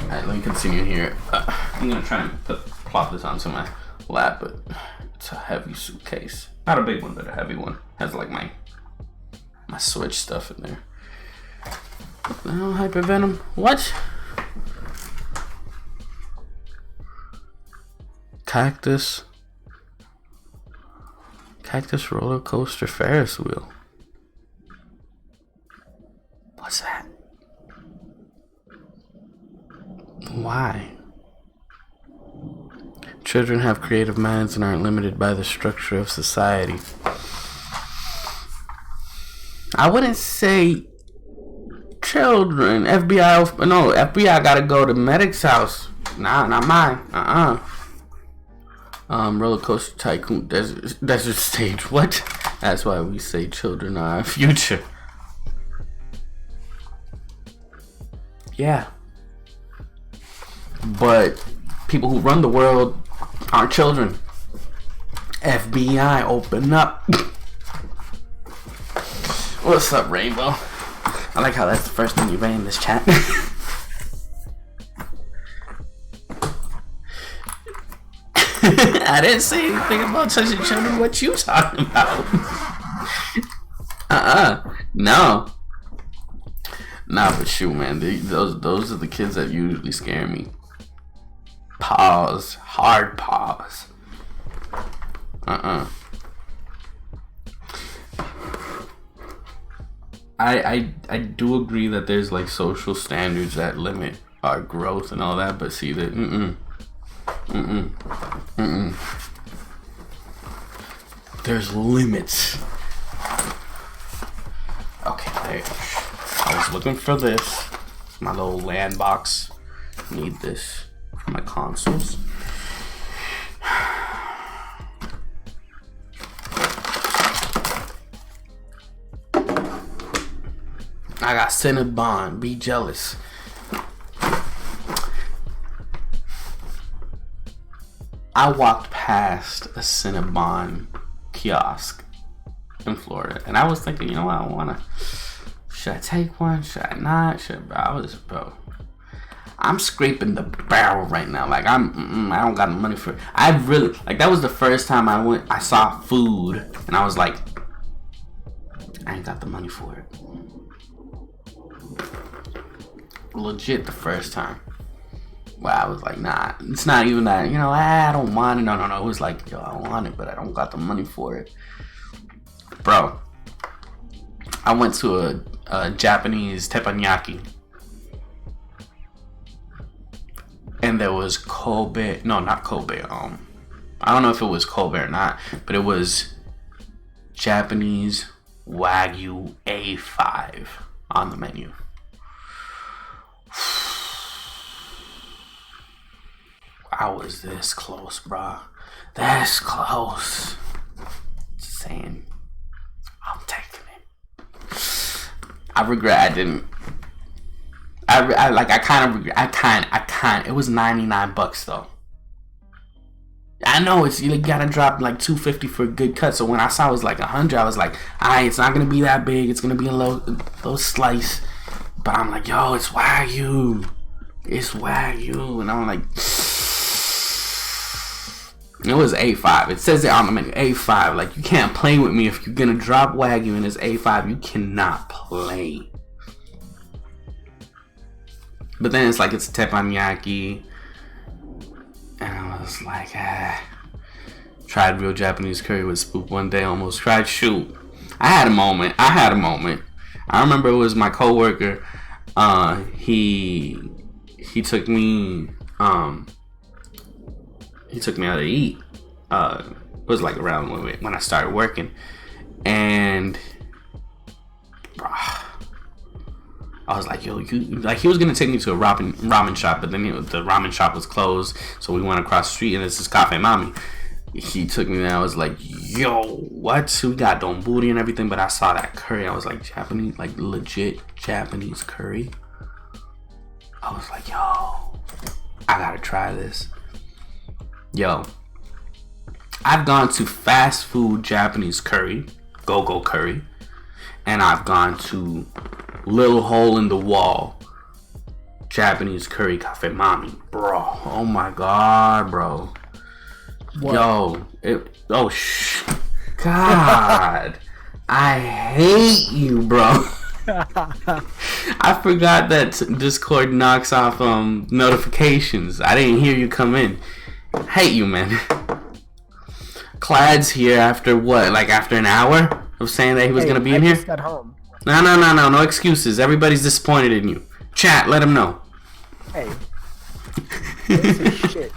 Alright, let me continue here. I'm gonna try and plop this onto my lap, but it's a heavy suitcase. Not a big one, but a heavy one. Has like my Switch stuff in there. No, Hypervenom. What? Cactus roller coaster Ferris wheel. What's that? Why? Children have creative minds and aren't limited by the structure of society. I wouldn't say children. FBI gotta go to Medic's house. Nah, not mine. Roller coaster tycoon desert stage. What? That's why we say children are our future. Yeah. But people who run the world aren't children. FBI, open up. What's up, Rainbow? I like how that's the first thing you ran in this chat. I didn't say anything about touching children. What you talking about? No. Nah, but shoot, man. Those are the kids that usually scare me. Pause. Hard pause. I do agree that there's like social standards that limit our growth and all that, but see that there's limits. Okay, there. I was looking for this. My little LAN box. Need this for my consoles. I got Cinnabon. Be jealous. I walked past a Cinnabon kiosk in Florida, and I was thinking, you know what, I wanna. Should I take one? Should I not? Bro. I'm scraping the barrel right now. Like I don't got the money for it. I really like that was the first time I saw food, and I was like, I ain't got the money for it. Legit the first time. Well, I was like, nah, it's not even that, you know, I don't want it. No. It was like, yo, I want it, but I don't got the money for it. Bro, I went to a Japanese teppanyaki. And there was Kobe, no, not Kobe. I don't know if it was Kobe or not, but it was Japanese Wagyu A5 on the menu. I was this close, bro. This close. Just saying, I'm taking it. I regret I didn't. I kind of regret. It was $99 though. I know you gotta drop like $250 for a good cut. So when I saw it was like $100, I was like, alright, it's not gonna be that big. It's gonna be a little slice. But I'm like, yo, it's Wagyu. It's Wagyu, and I'm like. It was A5. It says it on the menu. A5. Like, you can't play with me if you're gonna drop Wagyu and it's A5. You cannot play. But then it's like it's teppanyaki. And I was like, tried real Japanese curry with Spook one day. Almost cried. Shoot. I had a moment. I remember it was my coworker. He took me. He took me out to eat. It was like around when I started working, and I was like, yo, he was gonna take me to a ramen shop, but then the ramen shop was closed, so we went across the street, and it's this Cafe Mami. He took me there. I was like, yo, what? We got donburi and everything, but I saw that curry. I was like, Japanese, like legit Japanese curry. I was like, yo, I gotta try this. Yo, I've gone to fast food Japanese curry, go-go curry, and I've gone to little hole in the wall Japanese curry Cafe Mami. Bro, oh my god, bro. What? Yo, God. I hate you, bro. I forgot that Discord knocks off notifications. I didn't hear you come in. Hate you, man. Clad's here after what? Like after an hour of saying that he was gonna be in here? I just got home. No excuses. Everybody's disappointed in you. Chat, let him know. Hey. Shit.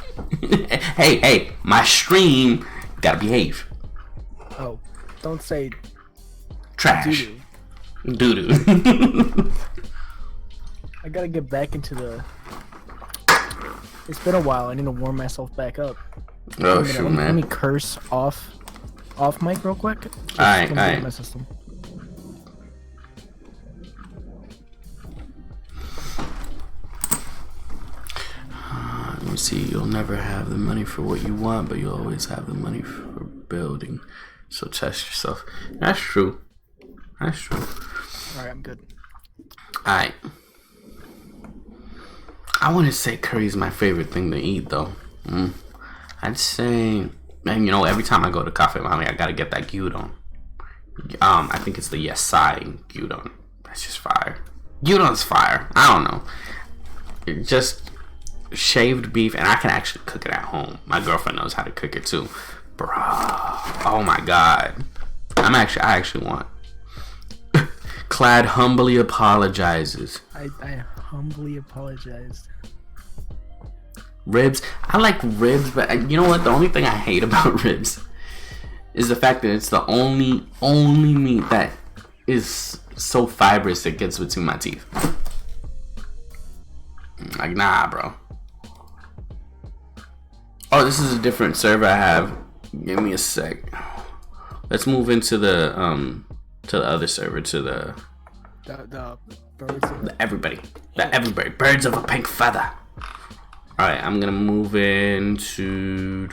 Hey, my stream gotta behave. Oh, don't say trash. Doo-doo. I gotta get back into the. It's been a while. I need to warm myself back up. Oh shoot, man. Let me curse off mic real quick. Alright. My system. Let me see. You'll never have the money for what you want, but you'll always have the money for building. So test yourself. That's true. That's true. Alright, I'm good. Alright. I wouldn't say curry's my favorite thing to eat, though. I'd say, man, you know, every time I go to Cafe Mami, I gotta get that gyudon. I think it's the Yasai gyudon. That's just fire. Gyudon's fire. I don't know. It just shaved beef, and I can actually cook it at home. My girlfriend knows how to cook it too. Bruh. Oh my god. I actually want. Clad humbly apologizes. I humbly apologized. Ribs. I like ribs, but you know what? The only thing I hate about ribs is the fact that it's the only meat that is so fibrous it gets between my teeth. Like, nah, bro. Oh, this is a different server I have. Give me a sec. Let's move into the other server, to the birds. The everybody. Birds of a pink feather. Alright, I'm gonna move into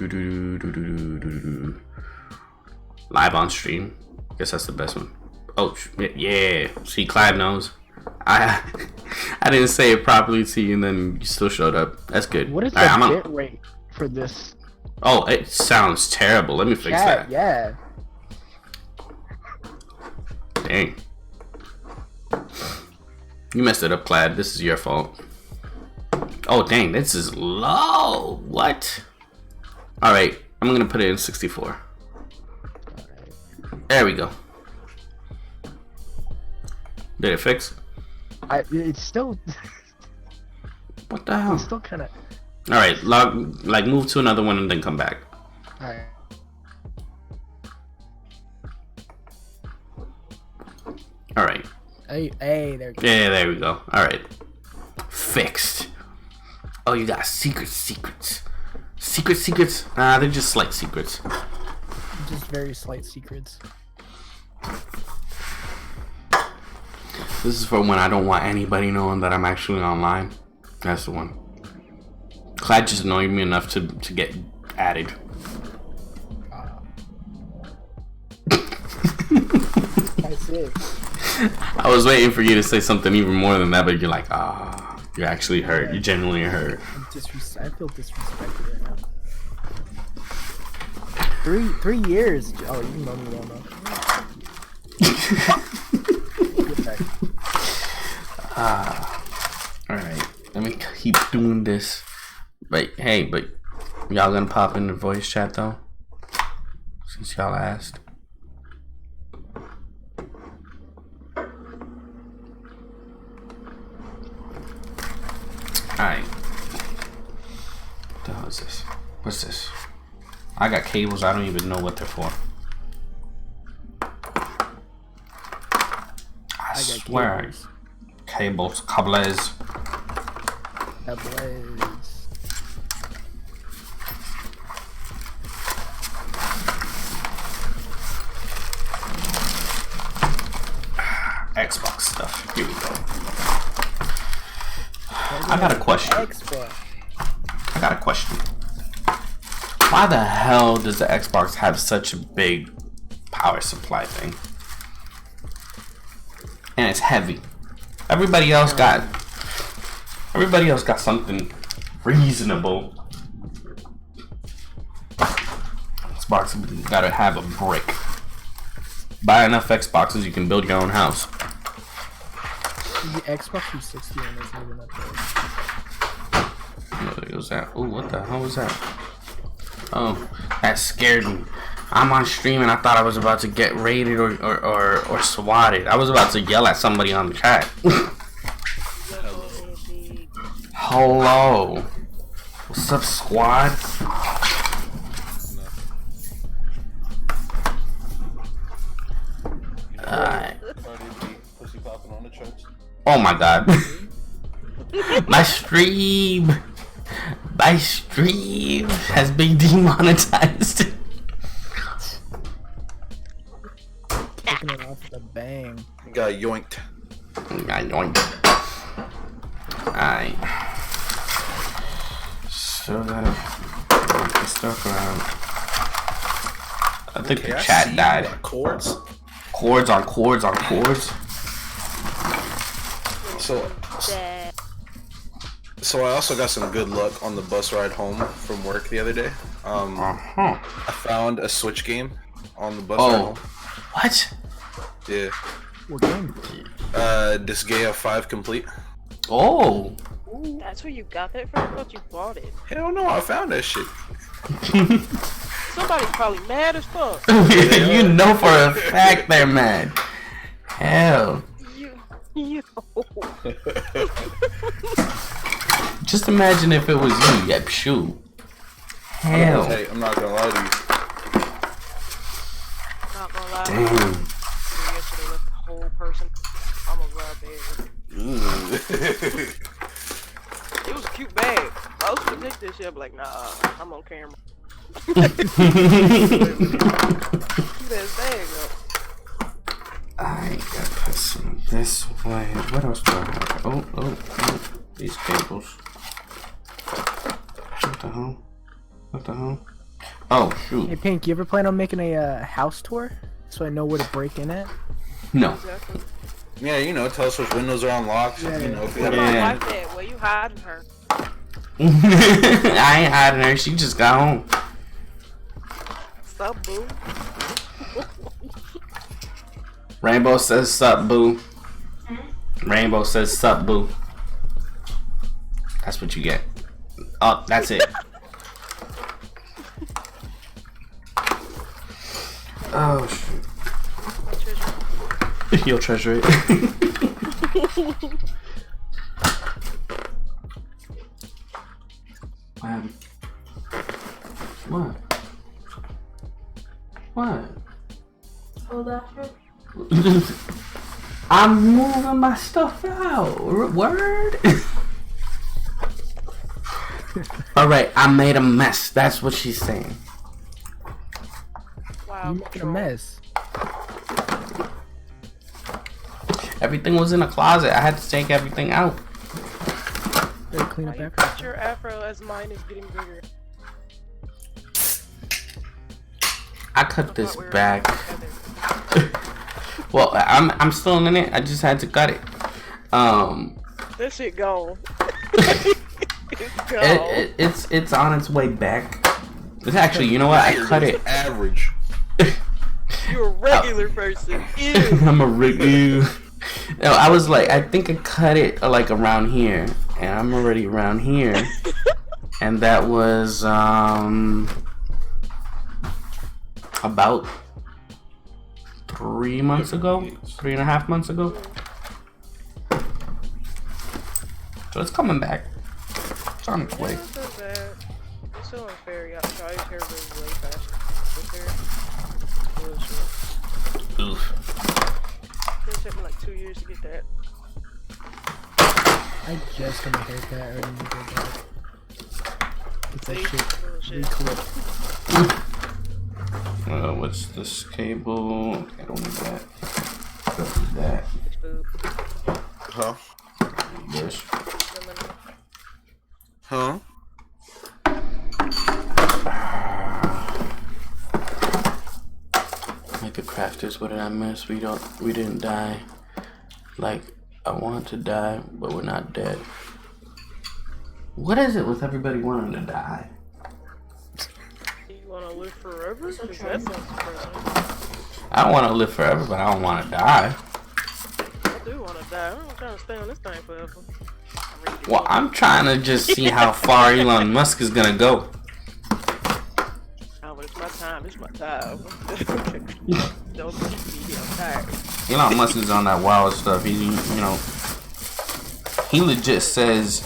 live on stream. Guess that's the best one. Oh yeah. See, Clyde knows. I didn't say it properly to you, and then you still showed up. That's good. What is the bit rate for this? Oh, it sounds terrible. Let me fix that. Yeah. Dang. You messed it up, Clyde. This is your fault. Oh, dang. This is low. What? Alright. I'm going to put it in 64. There we go. Did it fix? It's still... What the hell? It's still kind of... Alright. Move to another one and then come back. Alright. Alright. Hey, there we go. Yeah, there we go. Alright. Fixed. Oh, you got secrets. Secrets? Nah, they're just slight secrets. Just very slight secrets. This is for when I don't want anybody knowing that I'm actually online. That's the one. Clyde just annoyed me enough to get added. That's it. I was waiting for you to say something even more than that, but you're like, you're actually hurt. You're genuinely hurt. I feel disrespected right now. 3 years. Oh, you know me well enough. Alright. Let me keep doing this. But hey, y'all gonna pop in the voice chat though? Since y'all asked. Alright. What the hell is this? What's this? I got cables, I don't even know what they're for. I swear. Cables, cables. Xbox stuff. Here we go. I got a question. Why the hell does the Xbox have such a big power supply thing? And it's heavy. Everybody else got something reasonable. Xbox gotta have a brick. Buy enough Xboxes, you can build your own house. The Xbox 360 one isn't even up there. What was that? Oh, what the hell was that? Oh, that scared me. I'm on stream and I thought I was about to get raided or swatted. I was about to yell at somebody on the chat. Hello. What's up, squad? Oh my god. My stream has been demonetized. Taking it off the bang. Got yoinked. Alright. Still gotta work this stuff out. I think the chat died. Chords? Cords on cords on cords. So I also got some good luck on the bus ride home from work the other day. I found a Switch game on the bus ride home. What? Yeah. What game? Disgaea 5 Complete. Oh. That's where you got that from? I thought you bought it. Hell no, I found that shit. Somebody's probably mad as fuck. You know for a fact they're mad. Hell. You. Just imagine if it was you. Yep, shoot. Hell. Hey, I'm not gonna lie to you. Not gonna lie. Damn. You should have left the whole person. I'm a rub bag. It was a cute bag. I was gonna take this shit, but like, nah, I'm on camera. Cute ass bag though. I got some this way. What else do I have? Oh, these cables. What the hell? What the hell? Oh, shoot. Hey, Pink, you ever plan on making a house tour so I know where to break in at? No. Exactly. Yeah, you know, tell us which windows are unlocked. Yeah, You know, if we What have about Yeah. like that? Where you hiding her? I ain't hiding her. She just got home. Sup, boo? Rainbow says sup, boo. Rainbow says sup, boo. That's what you get. Oh, that's it. Oh, shoot. You'll treasure it. What? What? Hold after. I'm moving my stuff out. Word? Alright, I made a mess. That's what she's saying. Wow. You making a mess. Everything was in a closet. I had to take everything out. Better clean Why up you after. cut your afro as mine is getting bigger? I cut this Thought we were back. together. Well, I'm still in it. I just had to cut it. This shit gone. It's gone. It's on its way back. It's actually, you know what? I cut it. Average. You're a regular person. Ew. I'm a rig. No, I was like, I think I cut it like around here, and I'm already around here, and that was about 3 months ago, 3.5 months ago. So it's coming back. It's on its Yeah, way. it's not bad. It's so unfair. Yeah, Charlie's hair grows way faster. His hair really short. Oof. It took me like 2 years to get that. I just got my haircut. I already need to go back. Get that See? shit Bullshit. reclipped. What's this cable? Okay, I don't need that. Don't need that. Bitch boob. Huh? This. Huh? Like the crafters, what did I miss? We didn't die. Like, I want to die, but we're not dead. What is it with everybody wanting to die? You wanna live forever? It's a 'Cause that trend. sounds depressing. I don't want to live forever, but I don't want to die. I do wanna die. I'm trying to stay on this thing forever. I'm ready to Well, go. I'm trying to just see how far Elon Musk is gonna go. Oh, but it's my time. It's my time. Don't keep me. I'm tired. Elon Musk is on that wild stuff. He legit says,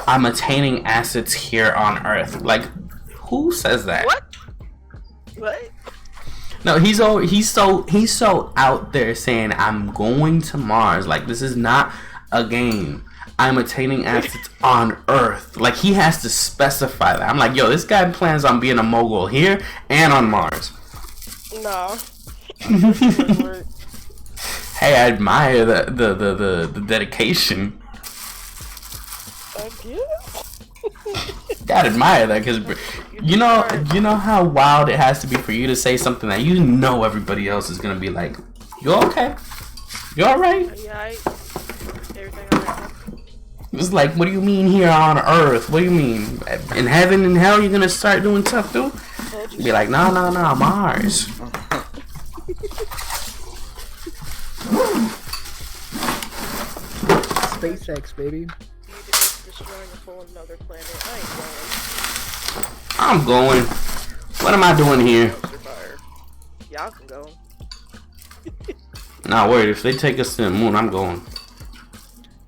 "I'm attaining assets here on Earth." Like, who says that? What? What? No, he's so out there saying, "I'm going to Mars." Like, this is not a game. I'm attaining assets on Earth. Like, he has to specify that. I'm like, yo, this guy plans on being a mogul here and on Mars. No. Hey, I admire the dedication. I guess. Gotta admire that, because you know how wild it has to be for you to say something that you know everybody else is gonna be like, You okay? You alright? Yeah, everything alright. It's like, what do you mean here on Earth? What do you mean? In heaven and hell, you're gonna start doing stuff too? Be like, no, Mars. SpaceX, baby. You just destroying a whole another planet. I ain't going. I'm going. What am I doing here? Fire. Y'all can go. Nah, wait. If they take us to the moon, I'm going.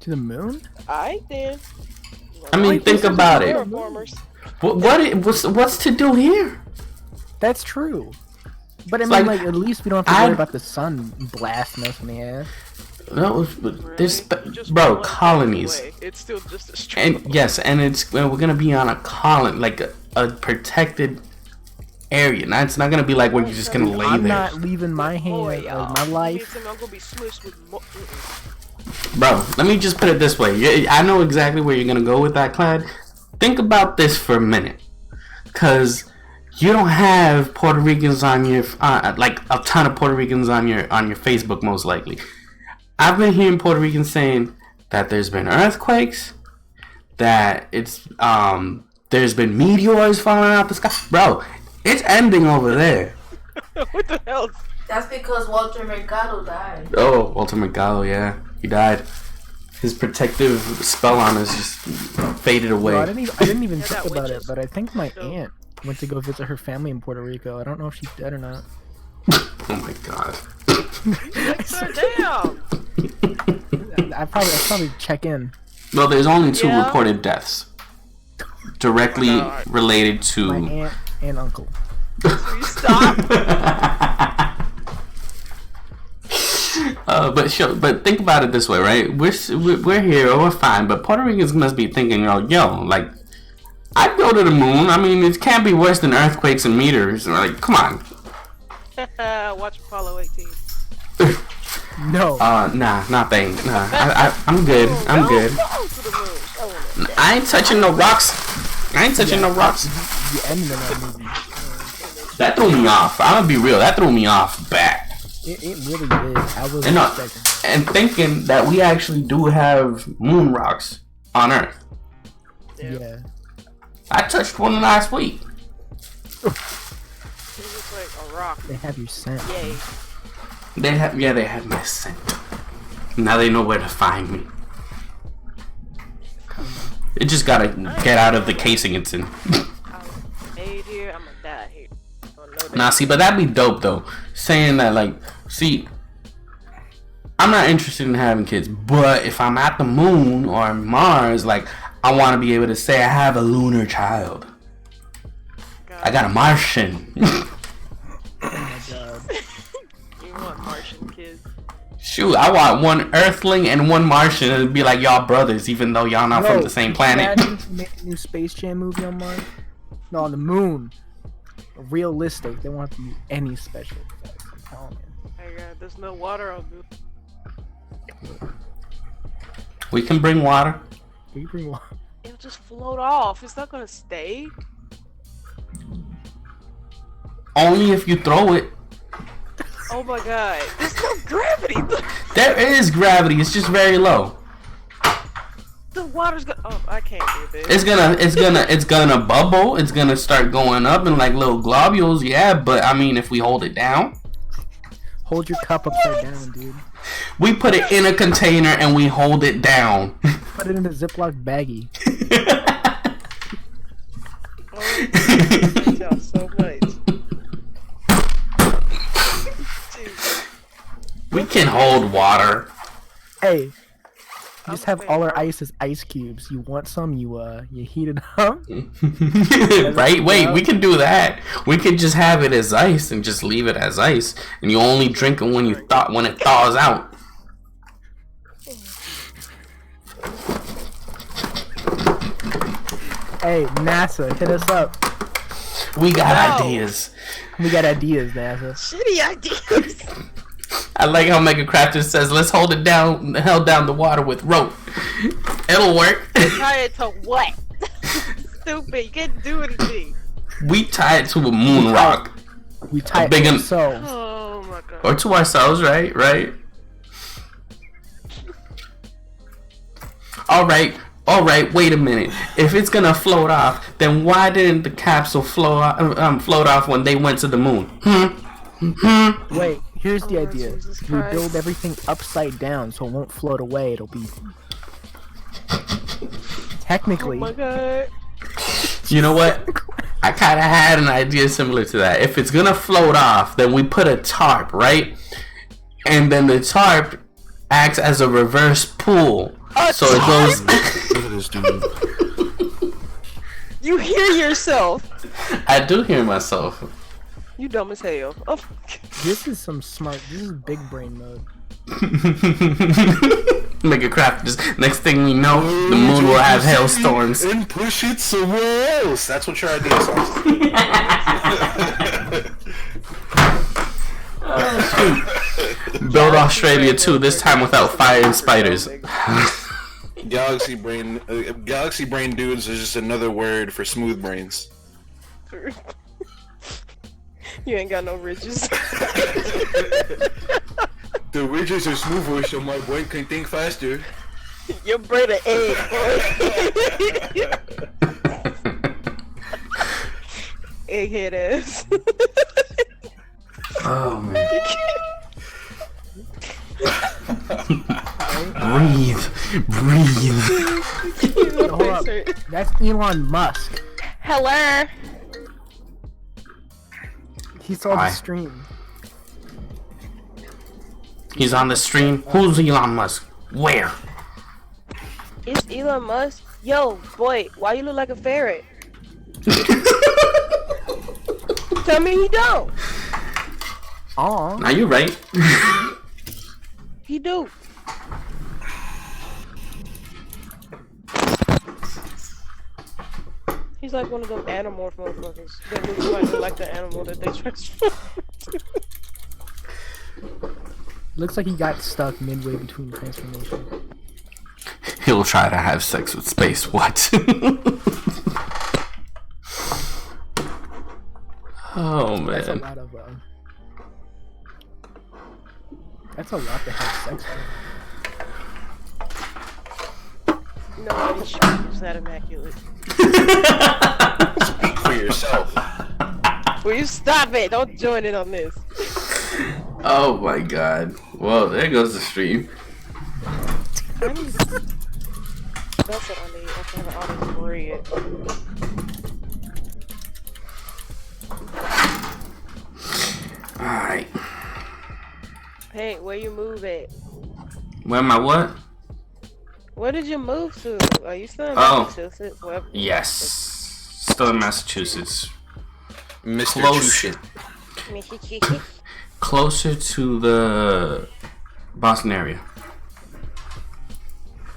To the moon? Alright then. I mean, think about it. Terraformers. What's to do here? That's true. But I mean, like, like, at least we don't have to worry about the sun blasting us in the ass. No, there's Just bro one colonies. away. It's still just a struggle. And yes, and we're gonna be on a colony, like a protected area. Now it's not gonna be like we're just gonna lay I'm there. not leaving my hand, Boy, my life. I'm gonna be smushed with Bro, let me just put it this way. I know exactly where you're gonna go with that, Clyde. Think about this for a minute, cause you don't have Puerto Ricans on your like a ton of Puerto Ricans on your Facebook, most likely. I've been hearing Puerto Ricans saying that there's been earthquakes, that there's been meteors falling out the sky. Bro, it's ending over there. What the hell? That's because Walter Mercado died. Oh, Walter Mercado, yeah, he died. His protective spell on us just faded away. No, I didn't even They're think not about it, witches. but I think my So- aunt went to go visit her family in Puerto Rico. I don't know if she's dead or not. Oh my god. Sir, damn. I'll probably check in. Well, there's only 2 Yeah. reported deaths directly Oh my God. related My to. aunt and uncle. Will you stop? But think about it this way, right? We're here, we're fine, but Puerto Ricans must be thinking, yo, like, I'd go to the moon. I mean, it can't be worse than earthquakes and meteors. Like, come on. Watch Apollo 18. No. Nah, thanks. Nah, I'm good. I'm good. Go to the moon. I wanna- I ain't touching no rocks. I ain't touching no rocks. The ending of that movie. That threw me off. I'm gonna be real. That threw me off bad. It really did. I was And, expecting. and thinking that we actually do have moon rocks on Earth. Yeah. I touched one last week. It was like a rock. They have you sent. Yay. They had my scent. Now they know where to find me. It just gotta get out of the casing it's in. I was made here. I'm gonna die here. I know that. Nah, see, but that'd be dope though. Saying that, like, see, I'm not interested in having kids, but if I'm at the moon or Mars, like, I want to be able to say I have a lunar child. I got a Martian. Oh my god. You want Martian kids? Shoot, I want one Earthling and one Martian, and it'd be like y'all brothers, even though y'all not from the same planet. Imagine if you make a new Space Jam movie on Mars. No, on the moon. Realistic. They won't have to use any special effects. I'm telling you. Hey, there's no water on the. We can bring water. We can bring one. It'll just float off. It's not gonna stay. Only if you throw it. Oh my god. There's no gravity. There is gravity. It's just very low. The water's gonna. Oh, I can't do this. It's gonna bubble. It's gonna start going up in like little globules. Yeah, but I mean, if we hold it down, Hold your cup upside down, dude. we put it in a container and we hold it down. Put it in a Ziploc baggie. Oh, thank y'all so much. Jeez. We can hold water. Hey, you just have all our ice as ice cubes. You want some? You heat it up. Right? Wait, we can do that. We could just have it as ice and just leave it as ice, and you only drink it when it thaws out. Hey, NASA, hit us up. We got No. ideas. We got ideas, NASA. Shitty ideas. I like how Mega Crafter says, "Let's hold it down, held down the water with rope. It'll work." Tie it to what? Stupid. You can't do anything. We tie it to a moon rock. We type big un- so. Oh my god. Or to ourselves, right? Right. All right. Wait a minute. If it's gonna float off, then why didn't the capsule float off when they went to the moon? Wait, here's the idea. Jesus We Christ. build everything upside down so it won't float away. It'll be Oh technically. my god. You know what? I kind of had an idea similar to that. If it's gonna float off, then we put a tarp, right? And then the tarp acts as a reverse pull, so it goes. Look at this dude. You hear yourself. I do hear myself. You dumb as hell. Oh, This is some smart. This is big brain mode. Make a craft. Just next thing we know, the moon will have hailstorms. And push it somewhere else. That's what your idea sounds like. Build Australia too. This time without fire and spiders. Galaxy brain dudes is just another word for smooth brains. you ain't got no ridges. The ridges are smoother, so my brain can think faster. Your brain an egg, boy. Egghead ass. Oh man. Breathe. Hold up. That's Elon Musk. Hello. He saw Hi. the stream. He's on the stream. Who's Elon Musk? Where? It's Elon Musk. Yo, boy, why you look like a ferret? Tell me he don't. Aw. Now you right. He do. He's like one of them animorph motherfuckers that looks like the animal that they transform. Looks like he got stuck midway between transformation. He'll try to have sex with space. What? Oh That's a man. lot of That's a lot to have sex with. Nobody's shot is that immaculate. Speak for yourself. Will you stop it? Don't join in on this. Oh my god. Well, there goes the stream. I need... That's what I need. I can have all this bread. Alright. Hey, where you move at? Where am I what? Where did you move to? Are you still in Oh. Massachusetts? Where- Yes. Still in Massachusetts. Mr. Close. Chushin. Closer to the Boston area.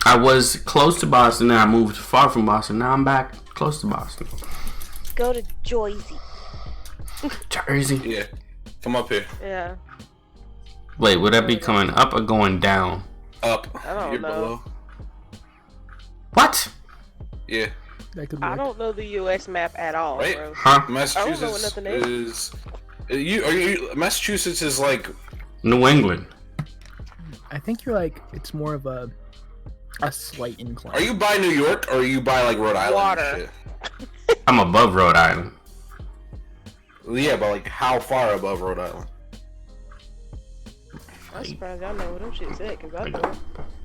I was close to Boston, then I moved far from Boston. Now I'm back close to Boston. Go to Jersey. Jersey. Yeah. Come up here. Yeah. Wait, would that be coming up or going down? Up. I don't You're know. below. What? Yeah. That could I work. don't know the U.S. map at all, Right? bro. Huh? I don't know what Massachusetts nothing is. is. Massachusetts is like. New England. I think you're like it's more of a slight incline. Are you by New York or are you by like Rhode Island? Water. and I'm above Rhode Island. shit? Yeah, but like how far above Rhode Island? I'm surprised y'all know what them shit's at, cause I don't.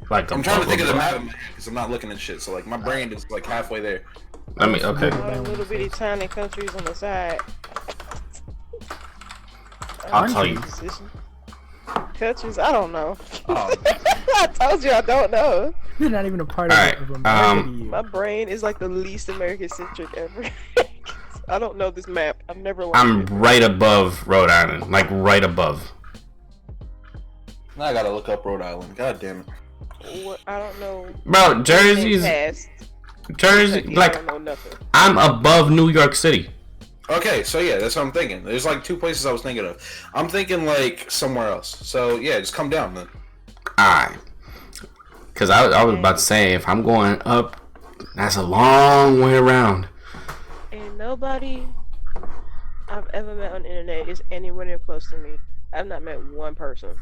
Like I'm trying to think of the above- map because I'm not looking at shit. So like my brain is like halfway there. Let me. Okay. All them little bitty tiny countries on the side. I'll tell you. Countries? I don't know. Oh, I told you I don't know. You're not even a part Alright, of America to you. My brain is like the least American centric ever. I don't know this map. I've never learned I'm it. right above Rhode Island. Like right above. now I gotta look up Rhode Island. God damn it. What, I don't know. Bro, Jersey's. Past. Jersey. Kentucky, I Like, don't know nothing. I'm above New York City. Okay, so yeah, that's what I'm thinking. There's like two places I was thinking of. I'm thinking like somewhere else. So yeah, just come down then. Alright. Because I was about to say, if I'm going up, that's a long way around. And nobody. I've ever met on the internet is anywhere near close to me. I've not met one person.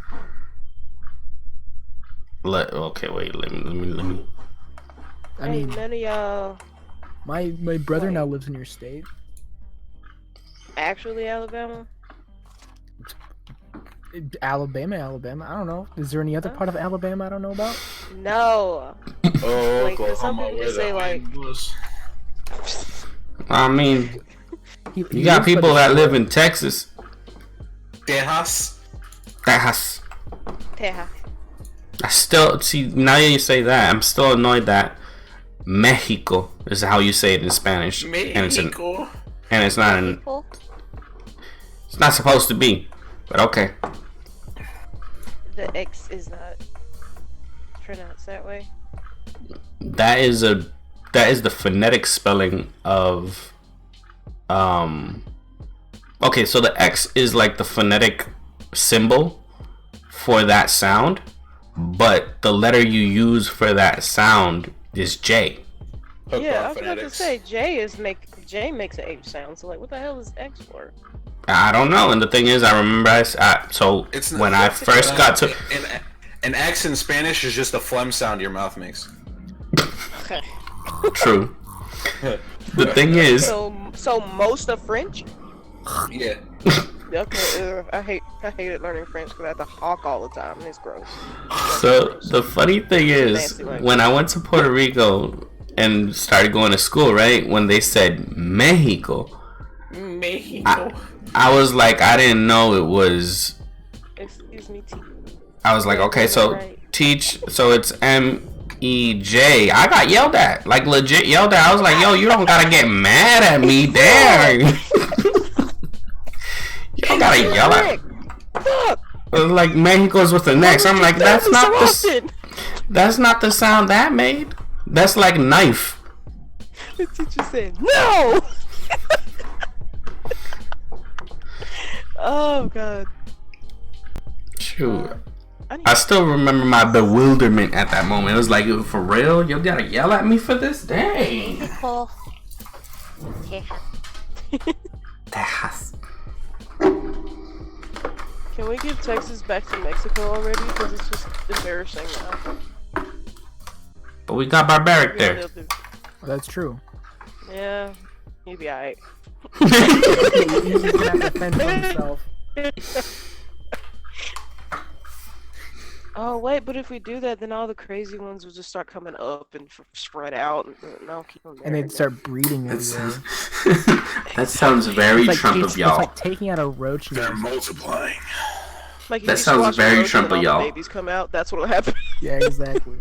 Okay, wait. Let me. I Hey, mean, none of y'all my brother Wait. now lives in your state. actually Alabama? Alabama. I don't know. Is there any other part of Alabama I don't know about? No. Oh, Like, 'cause some Oklahoma, people where just the say, like- wind blows. I mean, He you got lives by people the that shore. live in Texas. Tejas. Texas. Teja. I still see now that you say that. I'm still annoyed that Mexico is how you say it in Spanish, and Mexico. it's not an. People? It's not supposed to be, but okay. The X is not pronounced that way. That is the phonetic spelling of okay, so the X is like the phonetic symbol for that sound, but the letter you use for that sound is J. Hooked Yeah, on I was about to phonetics. say J makes an H sound. So like, what the hell is X for? I don't know, and the thing is, I remember so It's when I first got to an X in Spanish is just a phlegm sound your mouth makes. true. The thing is, So most of French? Yeah. Okay, I hated learning French because I have to hawk all the time and it's gross. so the funny thing is, Nasty language. when I went to Puerto Rico and started going to school, right, when they said Mexico, Mexico. I was like, I didn't know it was. Excuse me, T. I was like, okay, so Right. teach, so it's MEJ. I got yelled at, like legit yelled at. I was like, yo, you don't gotta get mad at me, there. You don't gotta yell at. Fuck! It was like Mexico's with the next. I'm like, that's not the. often. That's not the sound that made. That's like knife. The teacher said, no! Oh, God. Shoot. I need I still remember my bewilderment at that moment. It was like, for real? You gotta yell at me for this? Dang. Texas. Can we give Texas back to Mexico already? Because it's just embarrassing now. But we got barbaric Yeah, there. they'll do- That's true. Yeah, he'd be alright. He's gonna have to fend for himself. Oh wait, but if we do that, then all the crazy ones will just start coming up and spread out, and no, keep them there. And they'd start breeding That everywhere. sounds, that sounds very Trump of It's y'all. like taking out a roach They're nest. multiplying. Like, if that you sounds squash a very roach and Trump then of all the y'all. babies come out. That's what'll happen. Yeah, exactly.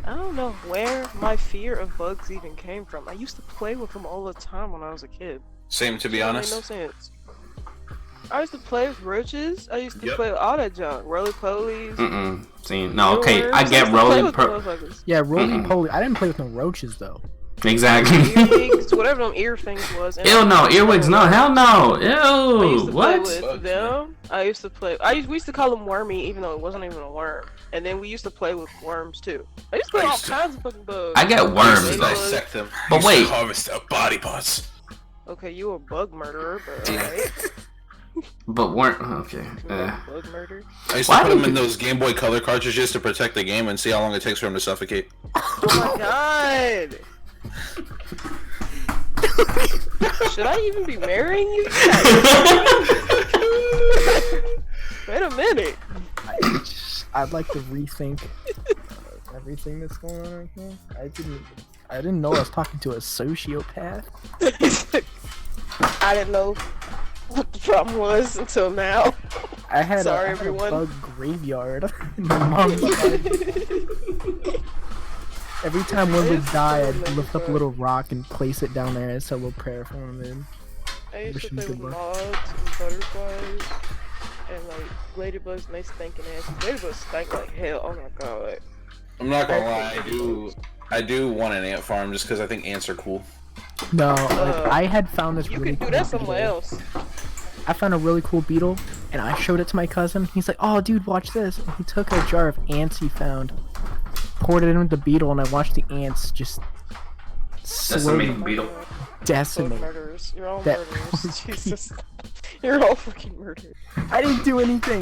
I don't know where my fear of bugs even came from. I used to play with them all the time when I was a kid. Same, to be It honest. made no sense. I used to play with roaches. I used to Yep. play with all that junk. Roly-polies. See, no, okay, earworms. I used get to play rolling with the motherfuckers. Yeah, roly-poly. I didn't play with no roaches though. Exactly. Earwigs, whatever them ear things was. and Ew, no, earwigs, no, hell no. I used Ew, to play what? with Bugs, them. We used to call them wormy, even though it wasn't even a worm. And then we used to play with worms too. I used to play I all used to- kinds of fucking bugs. I get I used worms to though. dissect them. But Used to wait. harvest their body parts. Okay, you a bug murderer, but alright. But weren't okay. Bug murder. I used Why to put them did in those Game Boy Color cartridges to protect the game and see how long it takes for them to suffocate. Oh my god! Should I even be marrying you? Wait a minute. I'd like to rethink everything that's going on right now. I didn't know I was talking to a sociopath. I didn't know what the problem was until now. I had, Sorry, I had everyone. a bug graveyard in my mom's side. Every time one would die, I'd lift up a little rock and place it down there and say a little prayer for him. And I used to Wishing play good with luck. moths and butterflies and like ladybugs, nice stinking ass. Ladybugs stink like hell. Oh my god. I'm not gonna lie, I do want an ant farm just because I think ants are cool. no, like, I had found this You really could do cool that somewhere beetle. else. I found a really cool beetle, and I showed it to my cousin. He's like, "Oh, dude, watch this!" And he took a jar of ants he found, poured it in with the beetle, and I watched the ants just slowly Decimating beetle. decimate. Murderers. You're all That- murderers. Jesus. You're all fucking murderers. I didn't do anything.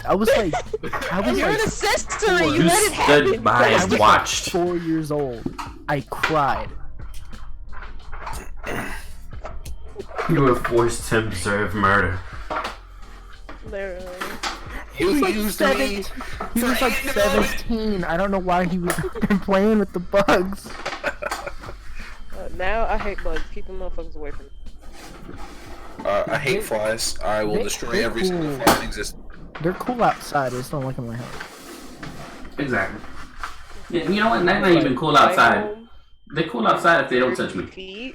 I was like, You're an accessory. You You let it happen. stood by I and was watched. like 4 years old. I cried. You were forced to observe murder. Literally. You He was like used 17. me. He was like 17. I don't know why he was playing with the bugs. Now I hate bugs. Keep them motherfuckers away from me. I hate flies. I will destroy they're every single cool. fly in existence. They're cool outside. I just don't like them in my house. Exactly. Yeah, you know what? They're not even cool outside. Home, They're cool outside if they don't touch me. feet.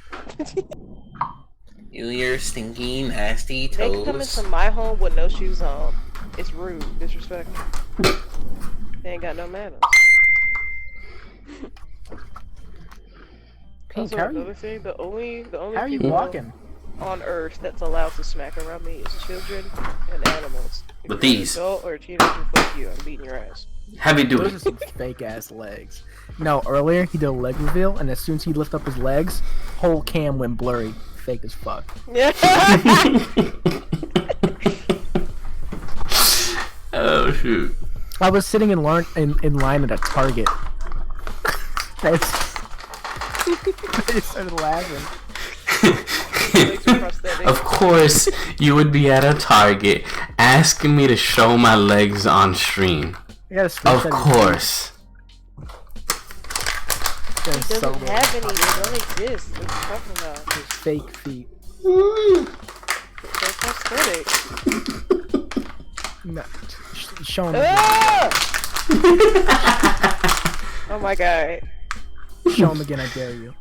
You your stinky, nasty They come into my home with no shoes on. It's rude, disrespectful. They ain't got no manners. Pink, Also, how are another you, thing, the only how are you people walking? on Earth that's allowed to smack around me is children and animals. If With you're these. an adult or a teenager, fuck you. I'm beating your ass. Heavy Those duty. are some fake ass legs. No, earlier he did a leg reveal, and as soon as he lifted up his legs, whole cam went blurry. Fake as fuck. Oh shoot. I was sitting in line at a Target. That's. I just started laughing. Of course, you would be at a Target asking me to show my legs on stream. I got a screenshot. Of course. That He is so doesn't bad. have any. They don't exist. What are you talking about? His fake feet. They're prosthetic. No, show him. Ah! Oh my god. Show him again. I dare you.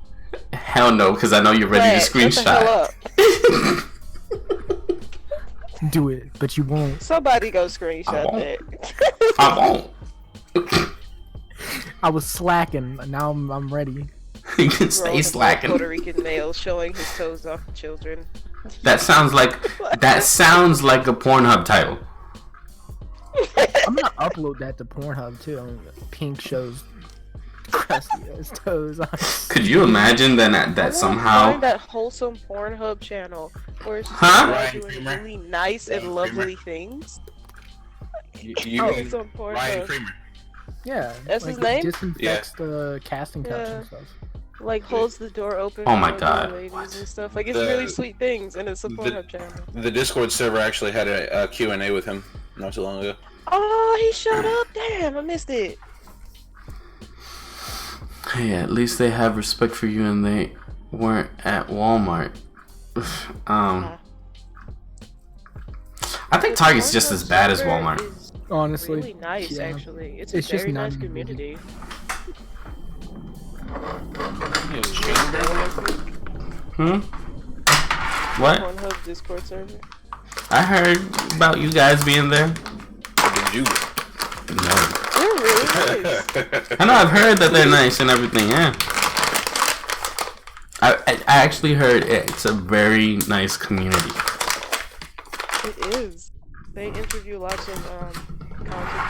Hell no, because I know you're ready to Brad, shut the hell screenshot. up. Do it, but you won't. Somebody go I screenshot won't. that. I won't. I was slacking. Now I'm ready. You can stay Grown slacking. Puerto Rican male showing his toes off to children. That sounds like a Pornhub title. I'm gonna upload that to Pornhub too. Pink shows crusty his toes on. Could you imagine that I wanna somehow? find that wholesome Pornhub channel where it's just Huh? people Ryan doing Kramer. really nice and Ryan lovely things. You Wholesome Ryan Pornhub. Kramer. Yeah, That's like, his name? Disinfects the casting couch and stuff. Like holds the door open Oh for my the God. ladies and stuff. Like it's The- really sweet things, and it's a the- Pornhub channel. The Discord server actually had a Q&A with him not too long ago. Oh, he showed up! Damn, I missed it. Hey, at least they have respect for you and they weren't at Walmart. I think Target's just as bad as Walmart. It's Honestly, really nice, yeah. actually. It's It's a just very nice not- community. Hmm? What? Pornhub Discord server. I heard about you guys being there. Did you? No. They're really nice. I know I've heard that they're nice and everything, yeah. I actually heard it's a very nice community. It is. They interview lots of content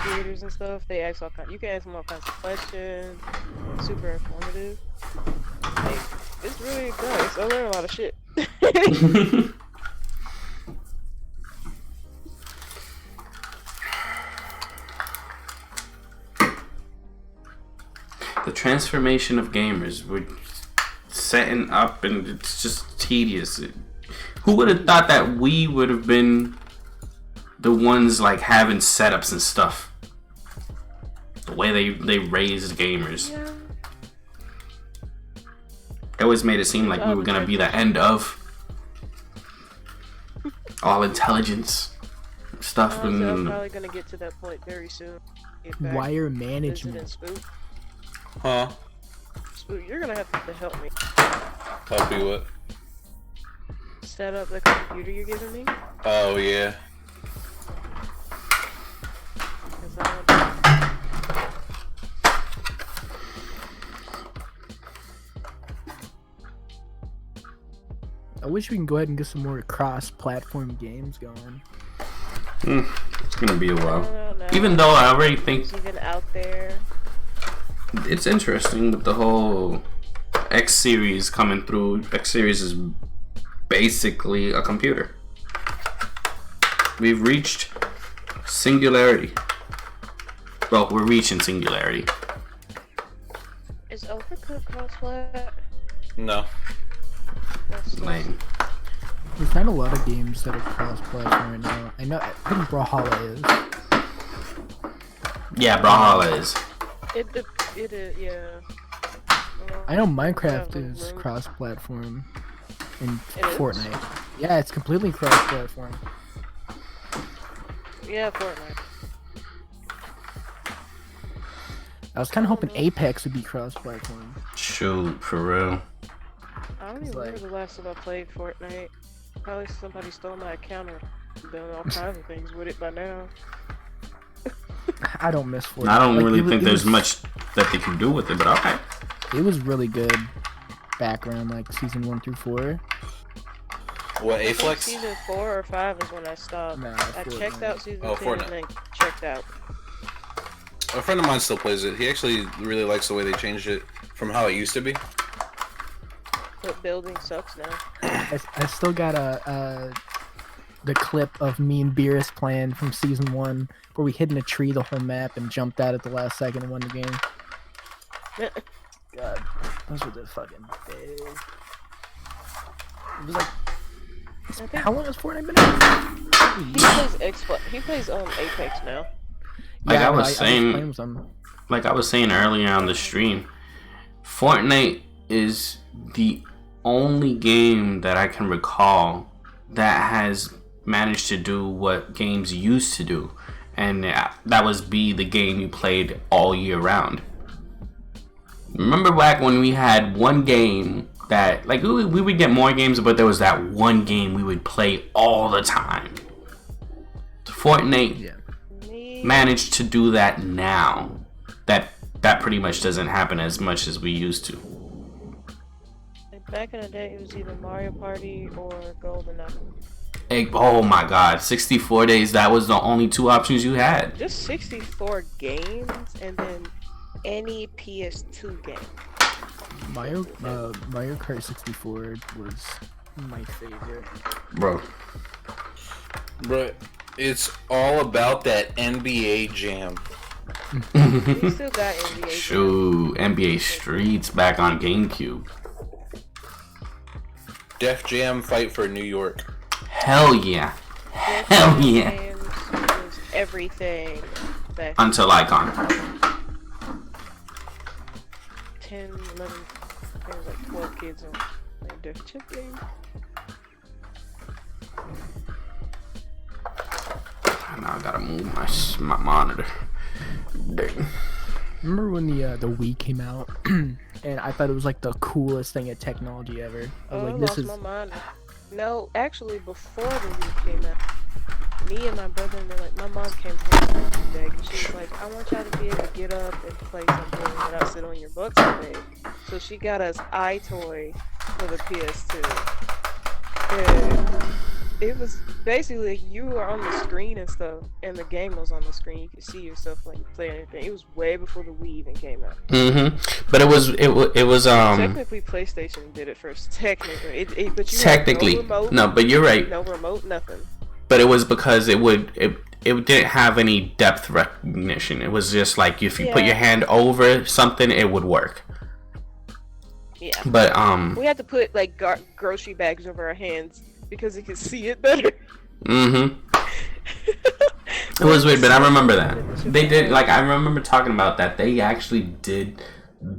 creators and stuff. They ask all kinds. You can ask them all kinds of questions. Super informative. Like, it's really nice. I learn a lot of shit. The transformation of gamers, we're setting up and it's just tedious. Who would have thought that we would have been the ones like having setups and stuff? The way they raised gamers. Yeah. They always made it seem like we were gonna be the end of all intelligence stuff. Honestly, I'm And probably gonna get to that point very soon. Get back wire to visiting management. Spook. Huh? Spook, you're gonna have to help me Help you what? set up the computer you're giving me. Oh, yeah. 'Cause I want I wish we can go ahead and get some more cross-platform games going. it's gonna be a while. I don't know. Even though I already think Who's even out there. It's interesting with the whole X series coming through. X series is basically a computer. We've reached singularity. Well, we're reaching singularity. Is Overcooked cross-plat? No. That's Lame. There's not a lot of games that are cross-platform right now. I think Brawlhalla is. Yeah, Brawlhalla is. It is, yeah. I know Minecraft Yeah, is cross-platform in It is? Fortnite. Yeah, it's completely cross-platform. Yeah, Fortnite. I was kind of hoping Apex would be cross-platform. Shoot, for real. I don't It's even like- remember the last time I played Fortnite. Probably somebody stole my account or done all kinds of things with it by now. I don't miss Fortnite. I don't Like, really it was- think it there's was- much that they can do with it, but okay. It was really good back around like season 1 through 4. What, I think A-Flex? Season 4 or 5 is when I stopped. Nah, I checked Fortnite. out season Oh, 10 Fortnite. and then checked out. A friend of mine still plays it. He actually really likes the way they changed it from how it used to be. But building sucks now. I still got the clip of me and Beerus playing from season 1 where we hid in a tree the whole map and jumped out at the last second and won the game. God, those were the fucking days. It was like, I think how long has Fortnite been out? he plays Apex now. Like I was was saying- playing with some. Like I was saying earlier on the stream, Fortnite is the only game that I can recall that has managed to do what games used to do, and that was be the game you played all year round. Remember back when we had one game that, like, we would get more games, but there was that one game we would play all the time. Fortnite Yeah. Me, managed to do that now. That pretty much doesn't happen as much as we used to. back in the day, it was either Mario Party or GoldenEye. Oh my god, 64 days, that was the only two options you had. Just 64 games and then any PS2 game. Mario Kart 64 was my favorite. Bro. But it's all about that NBA Jam. We still got NBA. Jam. Shoot, NBA Streets back on GameCube. Def Jam Fight for New York. Hell yeah. Def Hell Jam yeah. games was everything back Until Icon. 10, 11, there was like 12 kids on like Def Jam games. Now I gotta move my monitor. Dang. Remember when the Wii came out, and I thought it was like the coolest thing of technology ever. I was Oh, I like, this lost is my mind. No, actually, before the Wii came out, me and my brother were like, my mom came home one day and she was like, I want y'all to be able to get up and play something without sitting on your butts all day. So she got us iToy for the PS2. And it was basically you were on the screen and stuff, and the game was on the screen. You could see yourself when you play anything. It was way before the Wii even came out. But it was Technically, PlayStation did it first. Technically, but you had technically no remote, no, but you're right. no remote, nothing. But it was because it didn't have any depth recognition. It was just like if you put Yeah. your hand over something, it would work. Yeah, But we had to put like grocery bags over our hands because it could see it better. It was weird, but I remember that they did. Like I remember talking about that. They actually did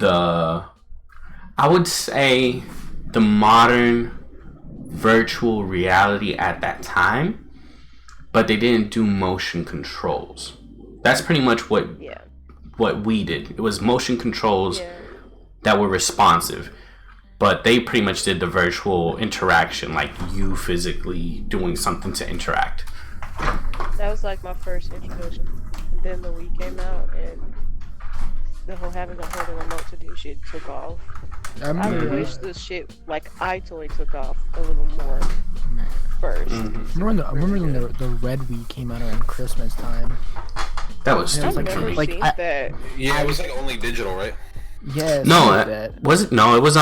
I would say the modern virtual reality at that time, but they didn't do motion controls. That's pretty much what Yeah, we did. It was motion controls yeah. that were responsive, but they pretty much did the virtual interaction, like you physically doing something to interact. That was like my first introduction. And then the Wii came out, and the whole having to hold a remote to do shit took off. I I remember, wish this shit like iToy took off a little more first. I remember when the Red Wii came out around Christmas time. That was Yeah, I've stupid. never like, seen I- that. Yeah, it was like only digital, right? Yeah. No, something like that. was it? No, it was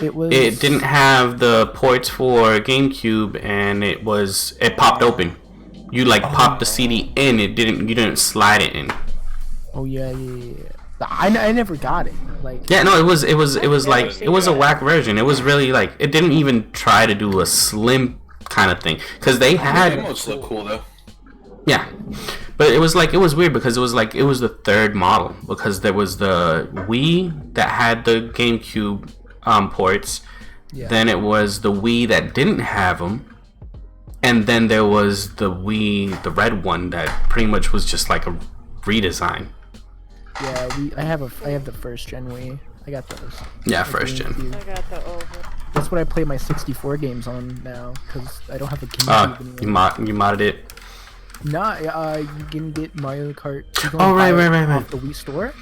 It was. It didn't have the ports for GameCube, and it popped open. You like popped the CD in. It didn't. You didn't slide it in. Oh yeah. I never got it. Like. Yeah, no, it was like seen it was a that. whack version. It was really like it didn't even try to do a slim kind of thing because they The had emotes look cool though. yeah, but it was weird because it was the third model because there was the Wii that had the GameCube ports, Yeah. then it was the Wii that didn't have them, and then there was the Wii, the red one that pretty much was just like a redesign. Yeah. I have the first gen Wii. I got those. Yeah, The first gen. GameCube. I got the over. That's what I play my 64 games on now because I don't have a GameCube anymore. You modded it. Nah, you can get Mario Kart. You can Oh, buy right, it right. Off the Wii Store.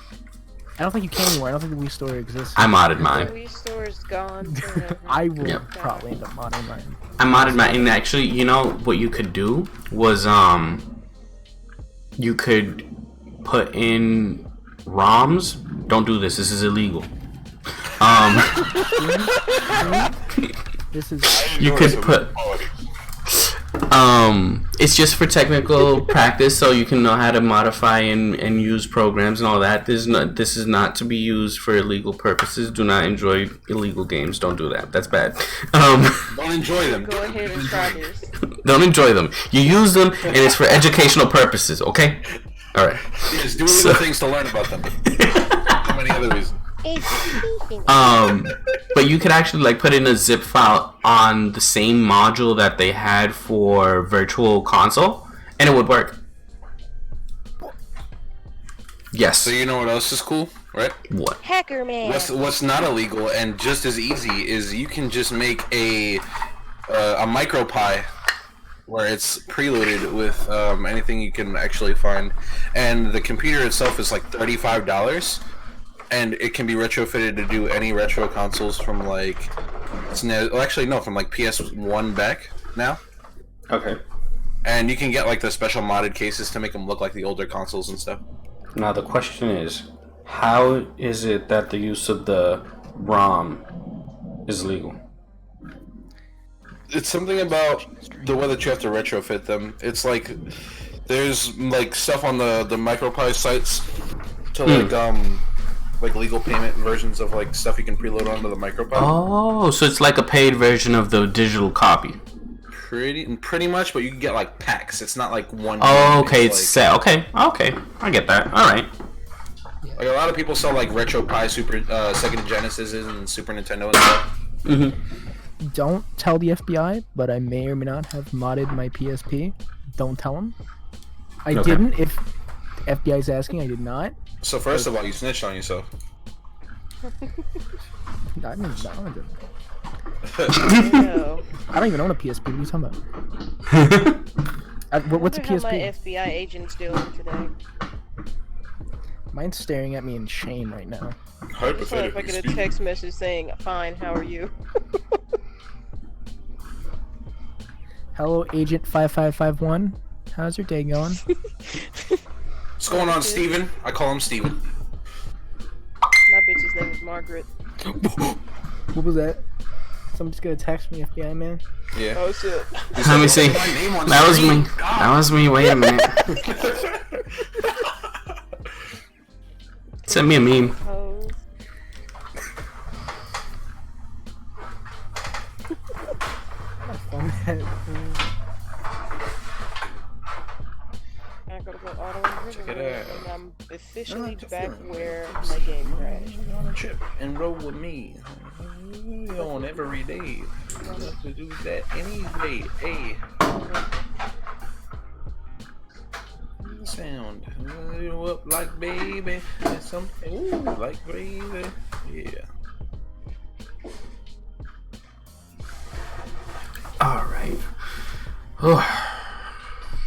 I don't think you can anymore. I don't think the Wii Store exists. I modded The mine. Wii store is gone forever. I will Yep. probably end up modding mine. I modded mine, and actually, you know what you could do was you could put in ROMs. Don't do this. This is illegal. This is You could put it's just for technical practice, so you can know how to modify and use programs and all that. This is not to be used for illegal purposes. Do not enjoy illegal games. Don't do that. That's bad. Don't enjoy them. Go ahead and try this. Don't enjoy them. You use them, and it's for educational purposes. Okay. All right. Just do illegal things to learn about them. So many other reasons. But you could actually like put in a zip file on the same module that they had for Virtual Console, and it would work. Yes. So you know what else is cool, right? What? Hacker man. What's not illegal and just as easy is you can just make a MicroPie where it's preloaded with anything you can actually find, and the computer itself is like $35. And it can be retrofitted to do any retro consoles from like, from like PS1 back now. Okay. And you can get like the special modded cases to make them look like the older consoles and stuff. Now the question is, how is it that the use of the ROM is legal? It's something about the way that you have to retrofit them. It's like there's like stuff on the MicroPie sites to like legal payment versions of like stuff you can preload onto the MicroPie. Oh, so it's like a paid version of the digital copy. Pretty much, but you can get like packs. It's not like one. Oh, okay, it's like, set. Okay, I get that. All right. Like a lot of people sell like RetroPie, Super Sega Genesis and Super Nintendo and stuff. Mm-hmm. Don't tell the FBI, but I may or may not have modded my PSP. Don't tell them. I Okay. didn't. If FBI's asking, I did not. So first of all, you snitched on yourself. I didn't. No. I don't even own a PSP. What are you talking about? What's a How my PSP? FBI agent's doing today. Mine's staring at me in shame right now. I just wonder if I get a text message saying, "Fine, how are you?" Hello, Agent 5551. How's your day going? What's going on, Steven? I call him Steven. My bitch's name is Margaret. What was that? Someone's gonna text me, FBI man. Yeah. Oh shit. Let me see. That was me. That was me. Wait a minute. Send me a meme. Pose. I gotta go auto Check it out. and I'm officially back where my game crashed. On a trip and roll with me. On every day. To do that any day. Hey. Sound. You up like baby. And some ooh like gravy. Yeah. All right. Oh.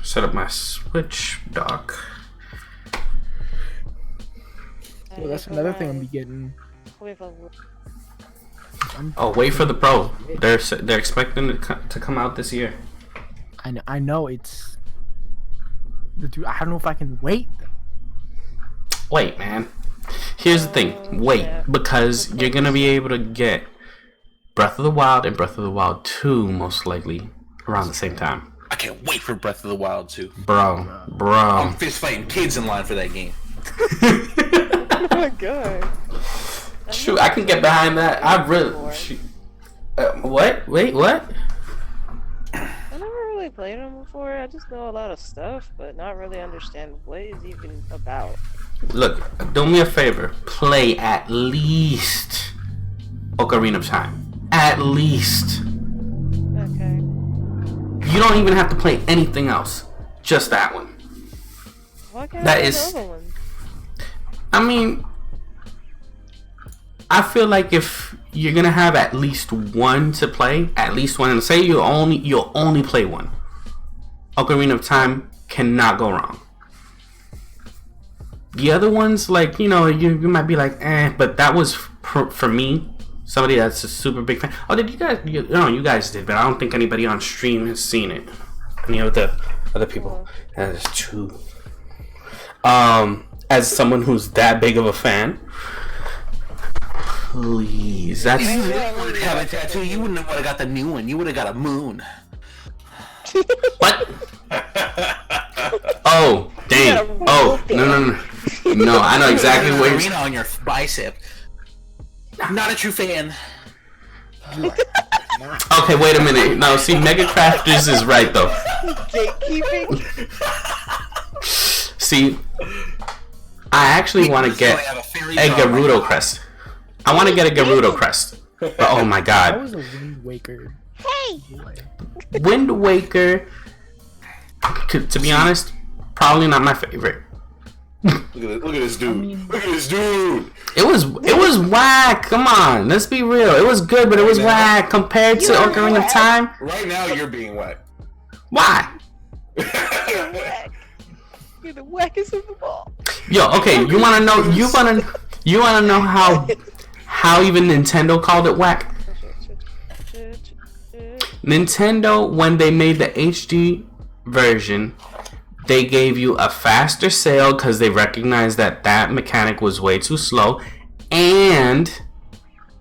Set up my Switch dock. Well, that's another thing I'm gonna be getting. With a Oh, wait for the Pro. They're expecting it to come out this year. I know it's Dude, I don't know if I can wait. Wait, man. Here's the thing. Wait, because you're gonna be able to get Breath of the Wild and Breath of the Wild 2 most likely around the same time. I can't wait for Breath of the Wild 2. Bro. I'm fist fighting kids in line for that game. Oh my god. Shoot, I can get behind that. I really. Shoot. What? Wait, what? I never really played them before. I just know a lot of stuff, but not really understand what it's even about. Look, do me a favor. Play at least Ocarina of Time. At least. Okay. You don't even have to play anything else. Just that one. Why can't That I is- another one? I mean, I feel like if you're gonna have at least one to play, at least one, and say you'll only play one, Ocarina of Time cannot go wrong. The other ones, like, you might be like, but that was for me, somebody that's a super big fan. Oh, did you guys? No, you guys did, but I don't think anybody on stream has seen it. Any of the other people? That's true. As someone who's that big of a fan, please, that's. If you really wanted to have a tattoo, you wouldn't have got the new one. You would have got a moon. What? Oh, dang. Oh, no. No, I know exactly what you're Arena on your bicep. Not a true fan. Okay, wait a minute. No, see, Mega Crafters is right, though. Gatekeeping? See, I actually want to get a Gerudo crest. I want to get a Gerudo crest. But, oh my That god. was a Wind Waker. Wind Waker, to be honest, probably not my favorite. Look at this dude. Look at this dude. It was whack. Come on, let's be real. It was good, but it was whack compared to Ocarina of Time. Right now, you're being wet. Why? You're whack. You're the wackest of them all. Yo, okay, you wanna know how even Nintendo called it whack? Nintendo, when they made the HD version, they gave you a faster sail because they recognized that mechanic was way too slow, and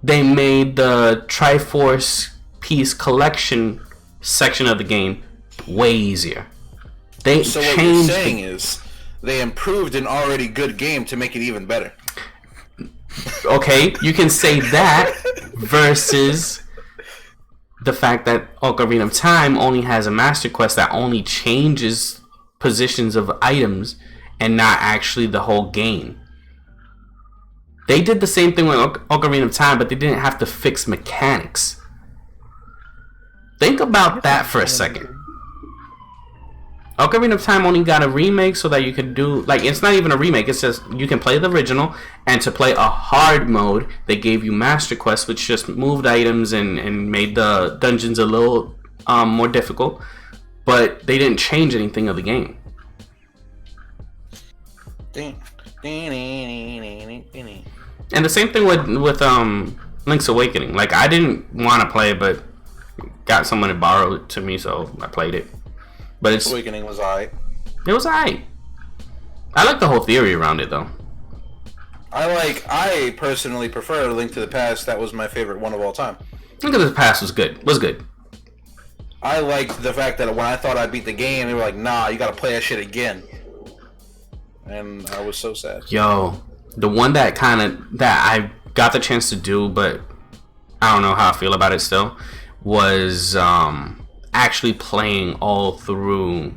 they made the Triforce piece collection section of the game way easier. They So what you're changed saying is they improved an already good game to make it even better. Okay, you can say that versus the fact that Ocarina of Time only has a Master Quest that only changes positions of items and not actually the whole game. They did the same thing with Ocarina of Time, but they didn't have to fix mechanics. Think about that for a second. Ocarina of Time only got a remake so that you could do, like, it's not even a remake, it's just you can play the original, and to play a hard mode, they gave you Master Quest, which just moved items and made the dungeons a little more difficult, but they didn't change anything of the game. And the same thing with Link's Awakening. Like, I didn't want to play it, but got someone to borrow it to me, so I played it. But it's Awakening was alright. It was alright. I like the whole theory around it, though. I personally prefer Link to the Past. That was my favorite one of all time. Link to the Past was good. I liked the fact that when I thought I beat the game, they were like, nah, you gotta play that shit again. And I was so sad. Yo, the one that I got the chance to do, but I don't know how I feel about it still, was actually playing all through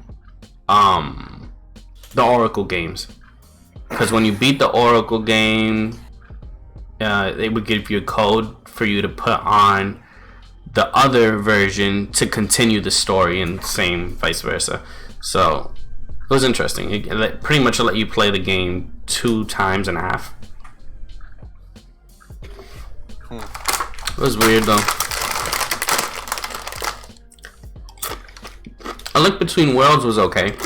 the Oracle games. Because when you beat the Oracle game, they would give you a code for you to put on the other version to continue the story, and same vice versa. So it was interesting. It pretty much let you play the game 2.5 times. It was weird though. A Link Between Worlds was okay.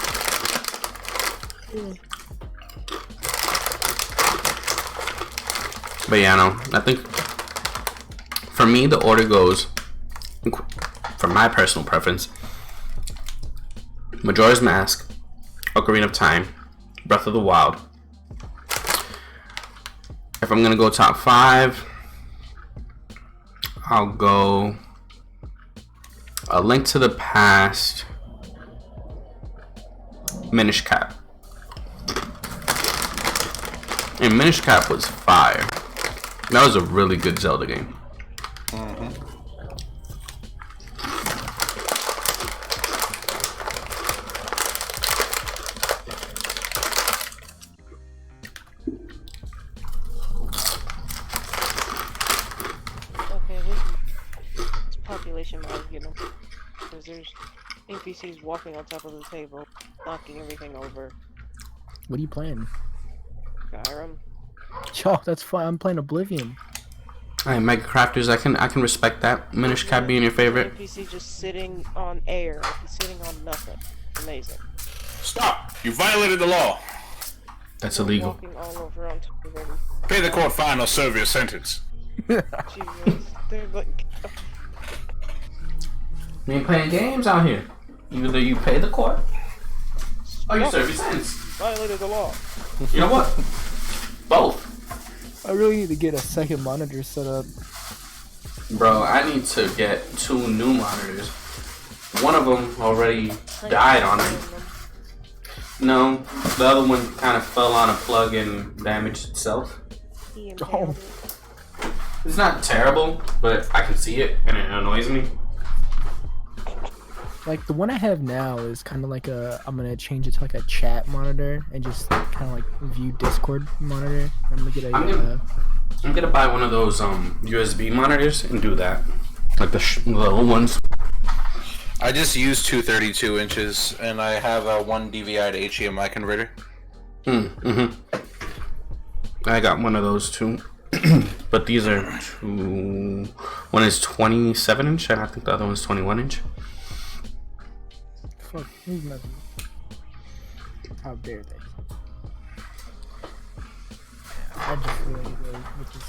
But yeah, no, I think for me the order goes, for my personal preference, Majora's Mask, Ocarina of Time, Breath of the Wild. If I'm gonna go top 5, I'll go A Link to the Past, Minish Cap. And Minish Cap was fire. That was a really good Zelda game. Okay, this population might get them. Because there's NPCs walking on top of the table, knocking everything over. What are you playing? Skyrim. Yo, that's fine. I'm playing Oblivion. Alright, Mega Crafters, I can respect that. Minish Cap being your favorite. NPC just sitting on air. He's sitting on nothing. Amazing. Stop! You violated the law. That's They're illegal. Walking all over on top of everything. Pay the court fine or serve your sentence. Jesus. They're like... We ain't playing games out here. Either you pay the court, or you serve your sentence. Violated the law. You know what? Both. I really need to get a second monitor set up. Bro, I need to get 2 new monitors. One of them already died on me. No, the other one kind of fell on a plug and damaged itself. He impaled it. It's not terrible, but I can see it and it annoys me. Like the one I have now is kind of like I'm gonna change it to like a chat monitor and just kind of like view Discord monitor. I'm gonna get a. I'm gonna buy one of those USB monitors and do that, like the little ones. I just use 232 inches, and I have a 1 DVI to HDMI converter. I got one of those too, but these are two. One is 27 inch, and I think the other one's 21 inch. Fuck, who's nothing? How dare they? I just really with this.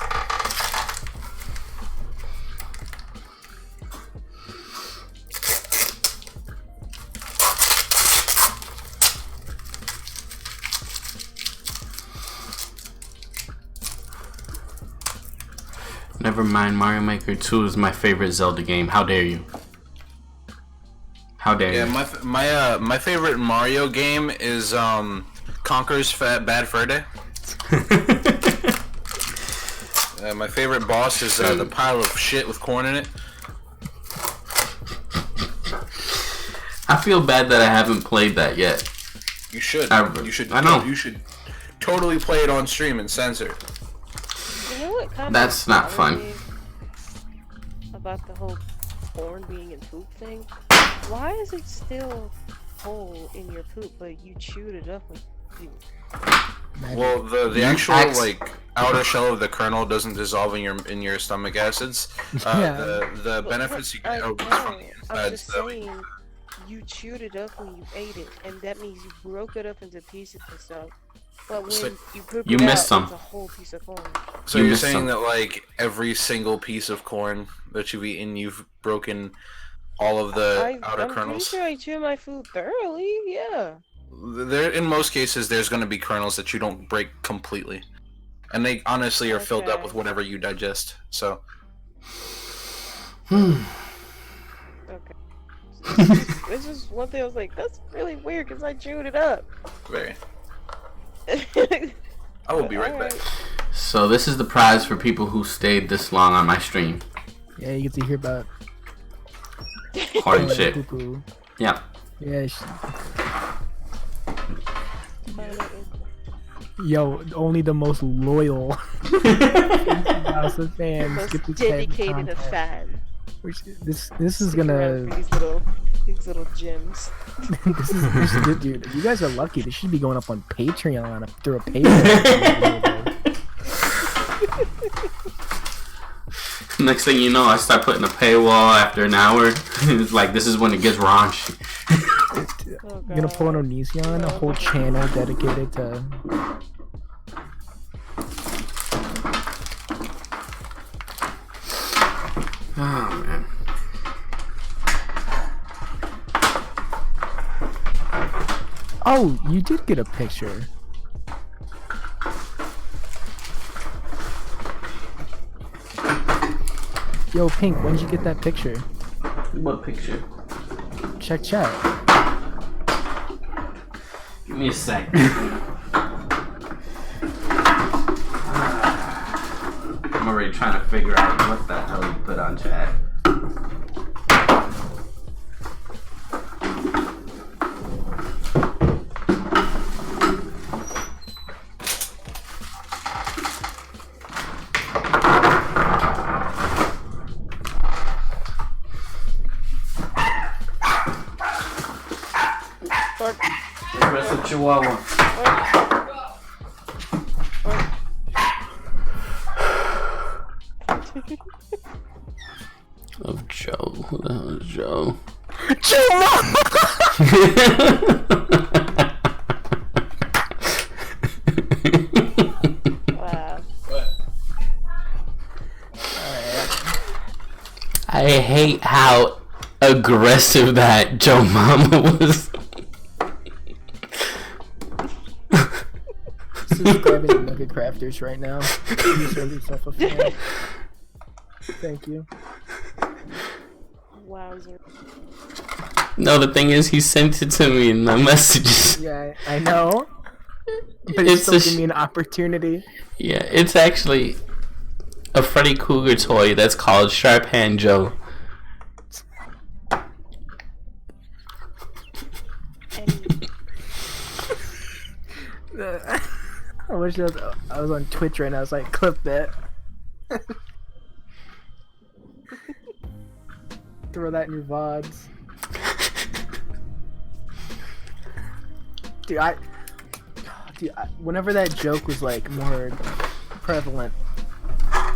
Never mind, Mario Maker 2 is my favorite Zelda game. How dare you? How dare you? Yeah, my favorite Mario game is Conker's Bad Fur Day. My favorite boss is the pile of shit with corn in it. I feel bad that I haven't played that yet. You should. I know. You should totally play it on stream and censor it. You know what kind That's of not fun. About the whole corn being in poop thing? Why is it still whole in your poop, but you chewed it up with you? Well, the actual like outer shell of the kernel doesn't dissolve in your stomach acids. The benefits you get from the I'm insides just though. saying, you chewed it up when you ate it, and that means you broke it up into pieces and stuff. But when So you poop you it missed out, some. it's a whole piece of corn. So You you're missed saying some. that like every single piece of corn that you've eaten, you've broken all of the outer I'm pretty kernels? sure I chew my food thoroughly, yeah. There, in most cases, there's going to be kernels that you don't break completely, and they honestly are filled up Okay. with whatever you digest. So Okay. It's just one thing I was like, that's really weird because I chewed it up. very. I will be right back. So this is the prize for people who stayed this long on my stream. Yeah, you get to hear about Hard shit. poo-poo. Yeah. Yeah. Yo, only the most loyal Tsubasa fans Most get to check dedicated of content. fan. This is Stick around gonna for these little gems. this is good, dude. You guys are lucky. This should be going up on Patreon through a Patreon. Next thing you know, I start putting a paywall after an hour. It's like, this is when it gets raunchy. Oh, You're gonna pull an Onision, a whole channel dedicated to. Oh, man. Oh, you did get a picture. Yo, Pink, when did you get that picture? What picture? Check chat. Give me a sec. I'm already trying to figure out what the hell you put on chat. Aggressive Chihuahua. Of Joe. Who the hell is Joe? Joe Mama! Wow. I hate how aggressive that Joe Mama was. Subscribing to Nugget Crafters right now. You serve yourself a fan. Thank you. Wowzer. No, the thing is, he sent it to me in the messages. Yeah, I know. But it It's still a give me an opportunity. Yeah, it's actually a Freddy Krueger toy that's called Sharp Hand Joe. I wish I was on Twitch right now. I was like, clip that. Throw that in your VODs. Dude, whenever that joke was like more prevalent,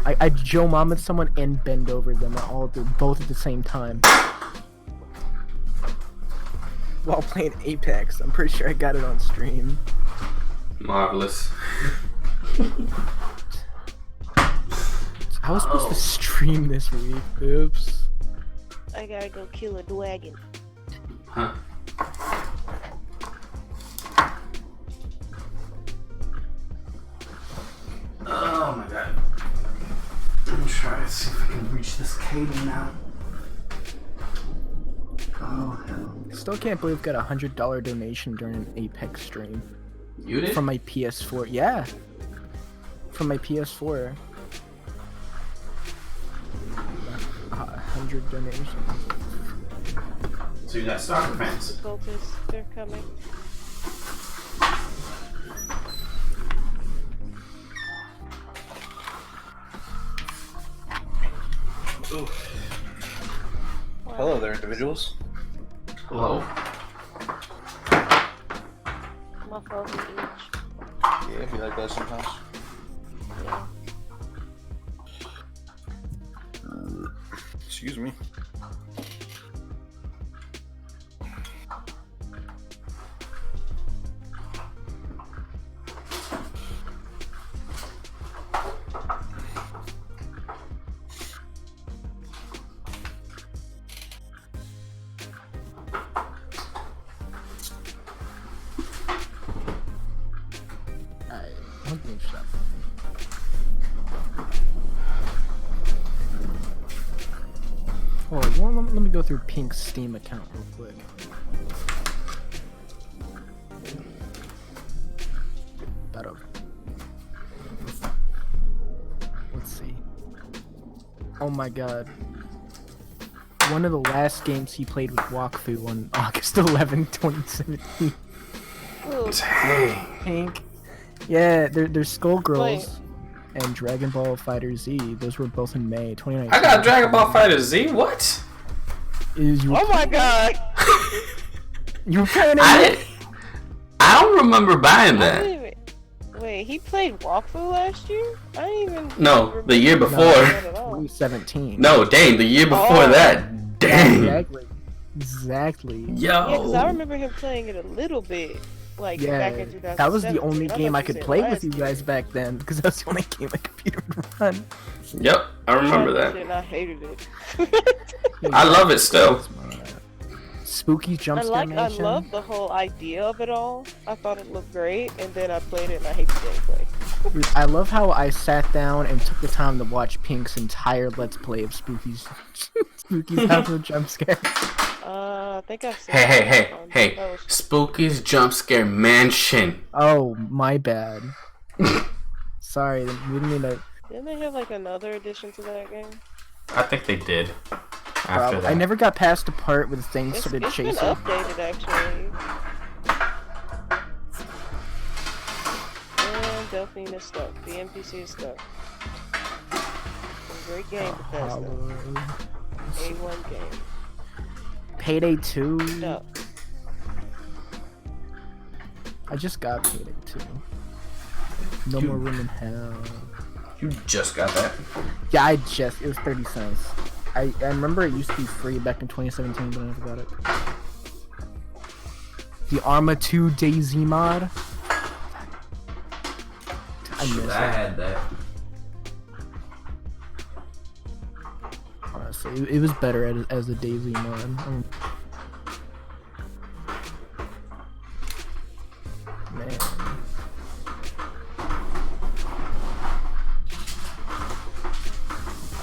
I Joe Mama someone and bend over them both at the same time. While playing Apex. I'm pretty sure I got it on stream. Marvelous. I was supposed to stream this week. Oops. I gotta go kill a dragon. Huh. Oh my god. I'm trying to see if I can reach this cable now. Oh hell. Still can't believe I got a $100 donation during an Apex stream. You did? From my PS4. Yeah. From my PS4. 100 donations. So you got soccer fans. Cultists, they're coming. Ooh. Hello there, individuals. Hello. My fault for each. Yeah, it'd be like that sometimes. Yeah. Excuse me. Let me go through Pink's Steam account real quick. Better. Let's see. Oh my god. One of the last games he played with Wakfu on August 11, 2017. Dang. Pink. Yeah, there's Skullgirls Wait. and Dragon Ball Fighter Z. Those were both in May 2019. I got Dragon Ball Fighter Z? What? Oh my god! You were playing it? I don't remember buying that. Wait, he played Walkthrough last year? I didn't even. No, the year before. That at all. 2017. No, dang, the year before that. Dang. Exactly. Yo. Yeah, because I remember him playing it a little bit. Like, back in 2017. That was the only I game thought I you could said play with last you year. guys back then, because that was the only game my computer would run. Yep, I remember that. And I hated it. I love it still. Spooky jump scare I mansion. love the whole idea of it all. I thought it looked great, and then I played it and I hate the gameplay. Dude, I love how I sat down and took the time to watch Pink's entire Let's Play of Spooky's house of jump scare. I think I've seen Hey, that one. Spooky's Jump Scare Mansion. Oh, my bad. Sorry, we didn't mean to. Didn't they have like another addition to that game? I think they did. After that. I never got past the part where the thing It's started been chasing. updated actually. And Delphine is stuck. The NPC is stuck. Great game, Bethesda. A1 game. Payday 2. Stuck. I just got Payday 2. No more room in hell. You just got that. Yeah, it was 30 cents. I remember it used to be free back in 2017, but I never got it. The Arma 2 DayZ mod. I miss I it. had that. Honestly, it was better as a DayZ mod. Man.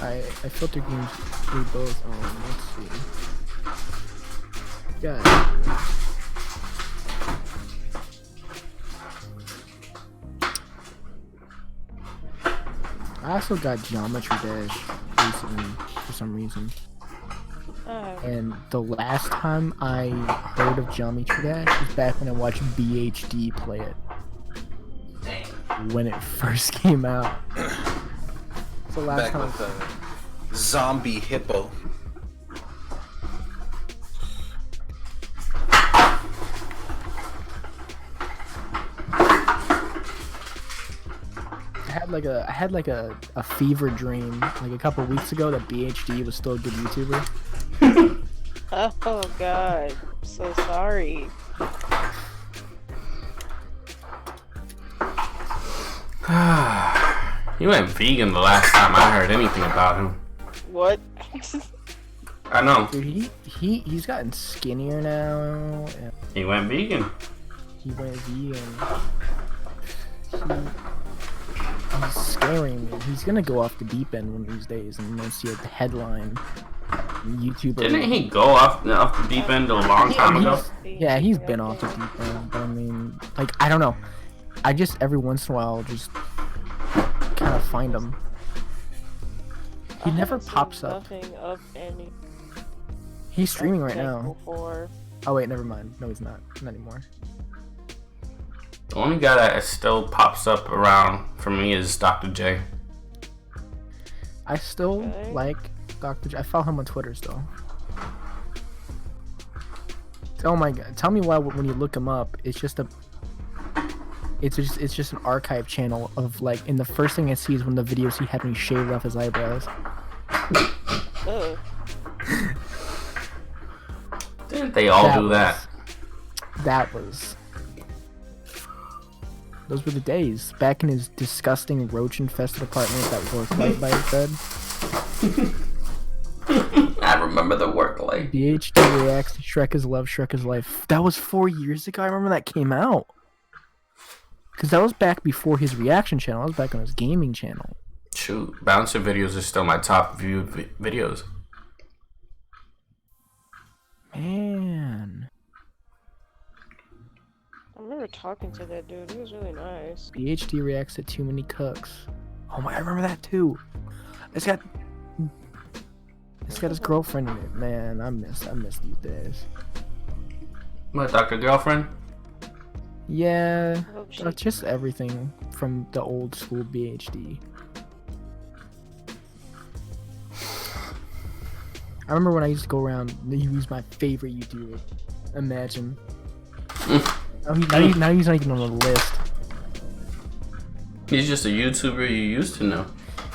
I filter games through both. Let's see. Yeah. I also got Geometry Dash recently for some reason. And the last time I heard of Geometry Dash was back when I watched BHD play it. When it first came out. The last Back time. with the zombie hippo. I had like a fever dream like a couple weeks ago that BHD was still a good YouTuber. Oh god, I'm so sorry. He went vegan the last time I heard anything about him. What? I know. Dude, he's gotten skinnier now. And He went vegan. he went vegan. He's scaring me. He's gonna go off the deep end one of these days, and you're gonna see a headline. YouTuber. Didn't he go off the deep end a long time ago? Yeah, he's been off the deep end. But I mean, like, I don't know. I just every once in a while just kind of find him. He never pops up. Nothing of any. He's streaming right now. For... Oh wait, never mind. No, he's not. Not anymore. The only guy that still pops up around for me is Dr. J. I still Okay. like Dr. J. I follow him on Twitter still. Oh my god! Tell me why when you look him up, it's just an archive channel of like, and the first thing I see is one of the videos he had when he shaved off his eyebrows. Ugh. Didn't they all do that? Those were the days back in his disgusting roach-infested apartment that worked right by his bed. I remember the work like. BHD reacts to Shrek is Love, Shrek is Life. That was 4 years ago. I remember that came out. Because that was back before his reaction channel. That was back on his gaming channel. Shoot, Bouncer videos are still my top viewed videos. Man. I remember talking to that dude. He was really nice. BHD reacts to Too Many Cooks. Oh my, I remember that too. It's got his girlfriend in it. Man, I miss these days. What, Dr. Girlfriend? Yeah, I hope she- just everything from the old school BHD. I remember when I used to go around, he was my favorite YouTuber. Imagine. Now he's not even on the list. He's just a YouTuber you used to know.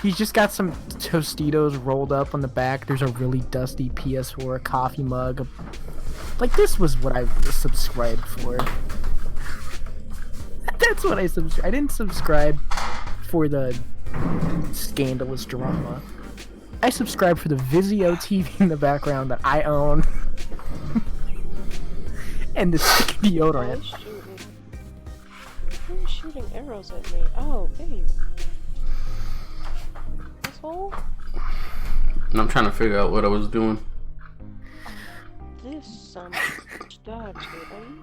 He's just got some Tostitos rolled up on the back. There's a really dusty PS4 coffee mug. Like, this was what I subscribed for. That's what I subscribed. I didn't subscribe for the scandalous drama. I subscribed for the Vizio TV in the background that I own. And the stick of deodorant. Who's shooting arrows at me? Oh, babe. Asshole? I'm trying to figure out what I was doing. This son of a bitch dodged it, buddy.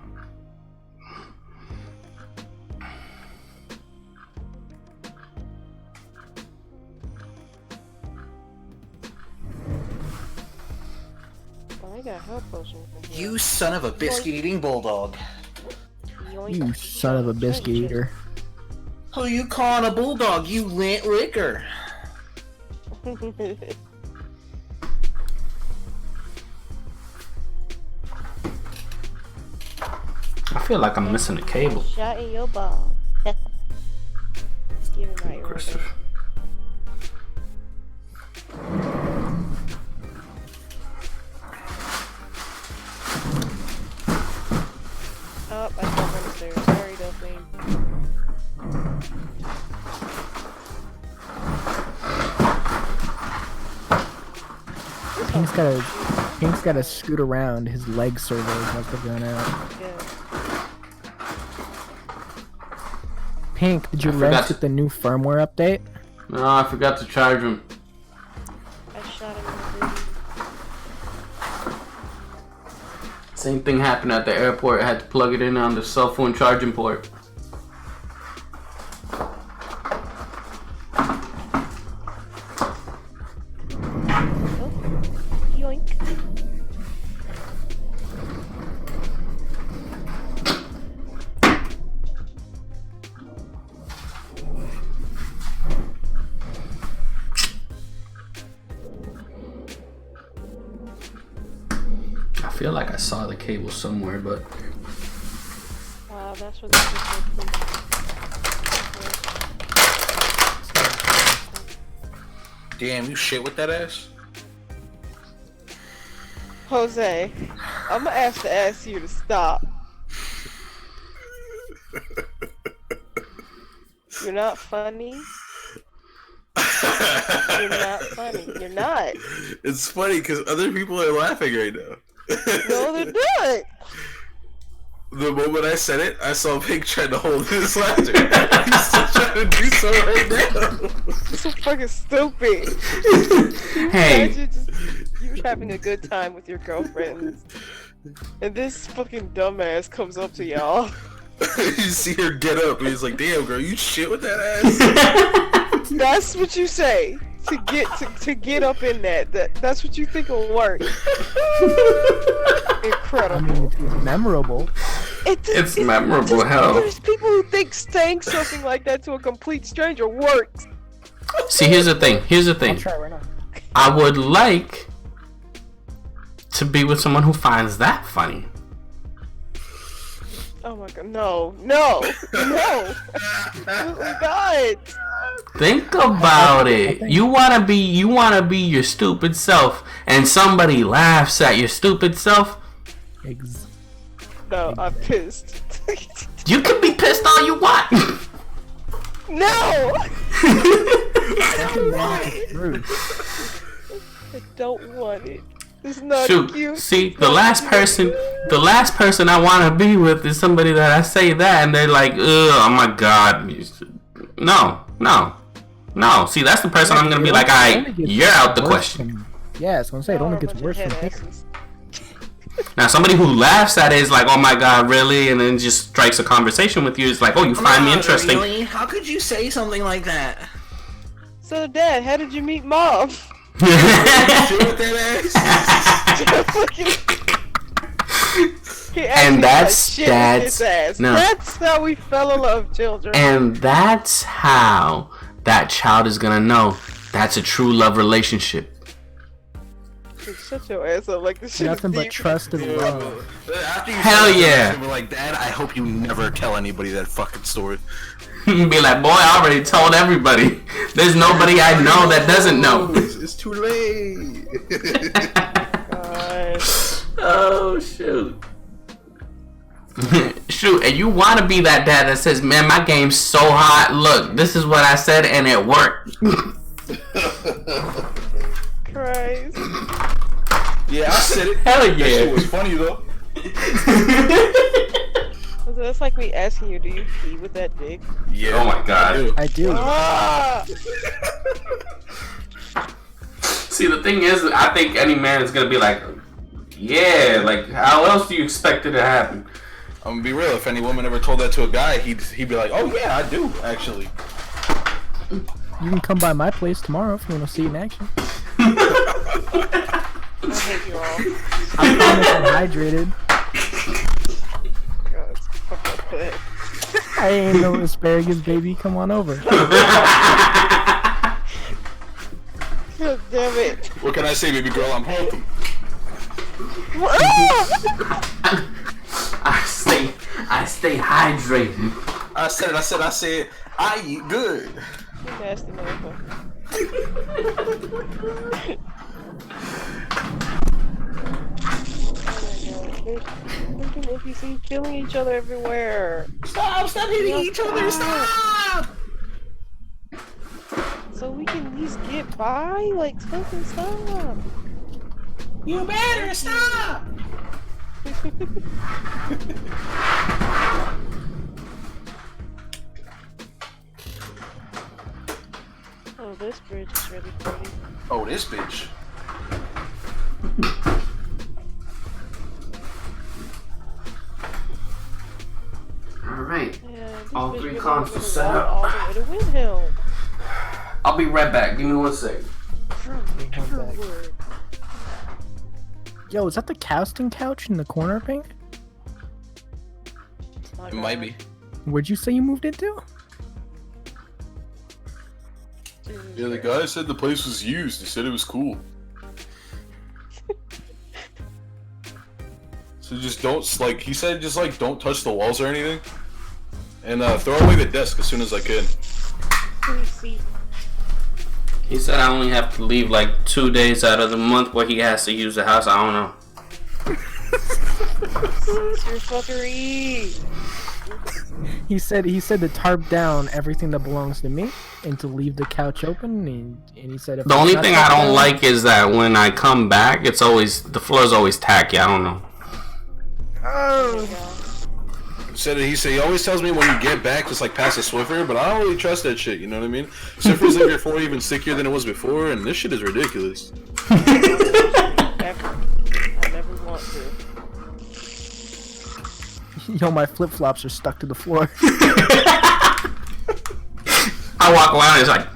I got health potion from here. You son of a biscuit-eating bulldog. Yoink. You son of a biscuit eater. Who you calling a bulldog, you lint licker? I feel like I'm missing a cable. Shot in your ball. Give it right, Aggressive. Oh, I fell down the stairs. Sorry, Delphine. Pink's gotta scoot around. His leg servos must have gone out. Yeah. Pink, did your I forgot legs to- get the new firmware update? No, I forgot to charge him. I shot him in the booty. Same thing happened at the airport. I had to plug it in on the cell phone charging port. Oh, yoink. I feel like I saw the cable somewhere, but Wow, that's what this is like. Damn, you shit with that ass? Jose, I'm gonna have to ask you to stop. You're not funny. You're not funny. You're not. It's funny because other people are laughing right now. No, they're not. The moment I said it, I saw Pink trying to hold his laughter. He's still trying to do so right now. It's so fucking stupid. hey, Imagine you having a good time with your girlfriends, and this fucking dumbass comes up to y'all. You see her get up, and he's like, "Damn, girl, you shit with that ass." That's what you say to get up in that. That's what you think will work. I Incredible. mean, it's memorable. it's memorable, hell. There's people who think saying something like that to a complete stranger works. See, here's the thing. I'll try right now. I would like to be with someone who finds that funny. Oh my god, no, absolutely not. Think about it. You wanna be your stupid self, and somebody laughs at your stupid self. No, I'm pissed. You can be pissed all you want. No, Doesn't matter, it's true. I don't want it. It's not Shoot. cute. See, the last person I wanna be with is somebody that I say that, and they're like, ugh, oh my god. No. See, that's the person I'm gonna be like, alright, you're out the question. Yeah, I was gonna say it only gets worse from here. Now, somebody who laughs at it is like, oh my god, really? And then just strikes a conversation with you. It's like, oh, you find me interesting. Really? How could you say something like that? So, Dad, how did you meet Mom? Shit with that ass. And that's no. That's how we fell in love, children. And that's how that child is gonna know that's a true love relationship. Shut your ass up, like this shit Nothing is but deep. trust and love. After you Hell said that, yeah. you were like, Dad, I hope you never tell anybody that fucking story. Be like, boy, I already told everybody. There's nobody I know that doesn't know. It's too late. God. Oh, shoot. Shoot, and you want to be that dad that says, man, my game's so hot. Look, this is what I said, and it worked. Christ. Yeah, I said it. Hell That shit yeah. was funny though. That's like me asking you, do you pee with that dick? Yeah. Oh my god. I do. Ah! See, the thing is, I think any man is gonna be like, yeah, like, how else do you expect it to happen? I'm gonna be real. If any woman ever told that to a guy, he'd be like, "Oh yeah, I do actually." You can come by my place tomorrow if you want to see it in action. I hate you all. I promise I'm hydrated. God, it's fucking quick. I ain't no asparagus, baby. Come on over. God damn it. What can I say, baby girl? I'm healthy. I stay hydrated. I said, I eat good. You nasty motherfucker. There's freaking NPCs killing each other everywhere. Stop hitting each other, stop! So we can at least get by? Like, fucking stop. You better stop! Oh, this bridge is really pretty. Oh, this bitch. Alright. Yeah, this All bitch three really consoles went set all up. the way to Windhelm. I'll be right back. Give me 1 second. From Everwood. Yo, is that the casting couch in the corner, Pink? My It might God. be. Where'd you say you moved into? Yeah, the guy said the place was used. He said it was cool. So just don't, like, he said just, like, don't touch the walls or anything. And throw away the desk as soon as I can. See, He said I only have to leave like 2 days out of the month where he has to use the house. I don't know. it's your fuckery. He said to tarp down everything that belongs to me and to leave the couch open. And he said if The it's only not thing I tarped don't down- like is that when I come back, it's always, the floor's always tacky. I don't know. He said he always tells me when you get back, just like pass a Swiffer, but I don't really trust that shit. You know what I mean? Swiffer's like before even stickier than it was before, and this shit is ridiculous. Ever. I never want to. Yo, my flip flops are stuck to the floor. I walk around and it's like,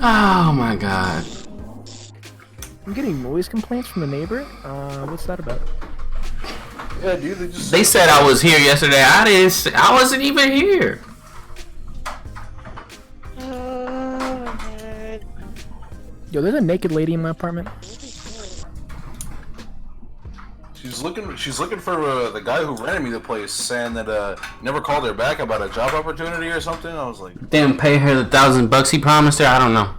oh my god. I'm getting noise complaints from the neighbor. What's that about? Yeah, dude, they just. They said I was here yesterday. I wasn't even here. Oh, man. Yo, there's a naked lady in my apartment. She's looking for the guy who rented me the place, saying that never called her back about a job opportunity or something. I was like, Didn't pay her the $1,000 he promised her. I don't know.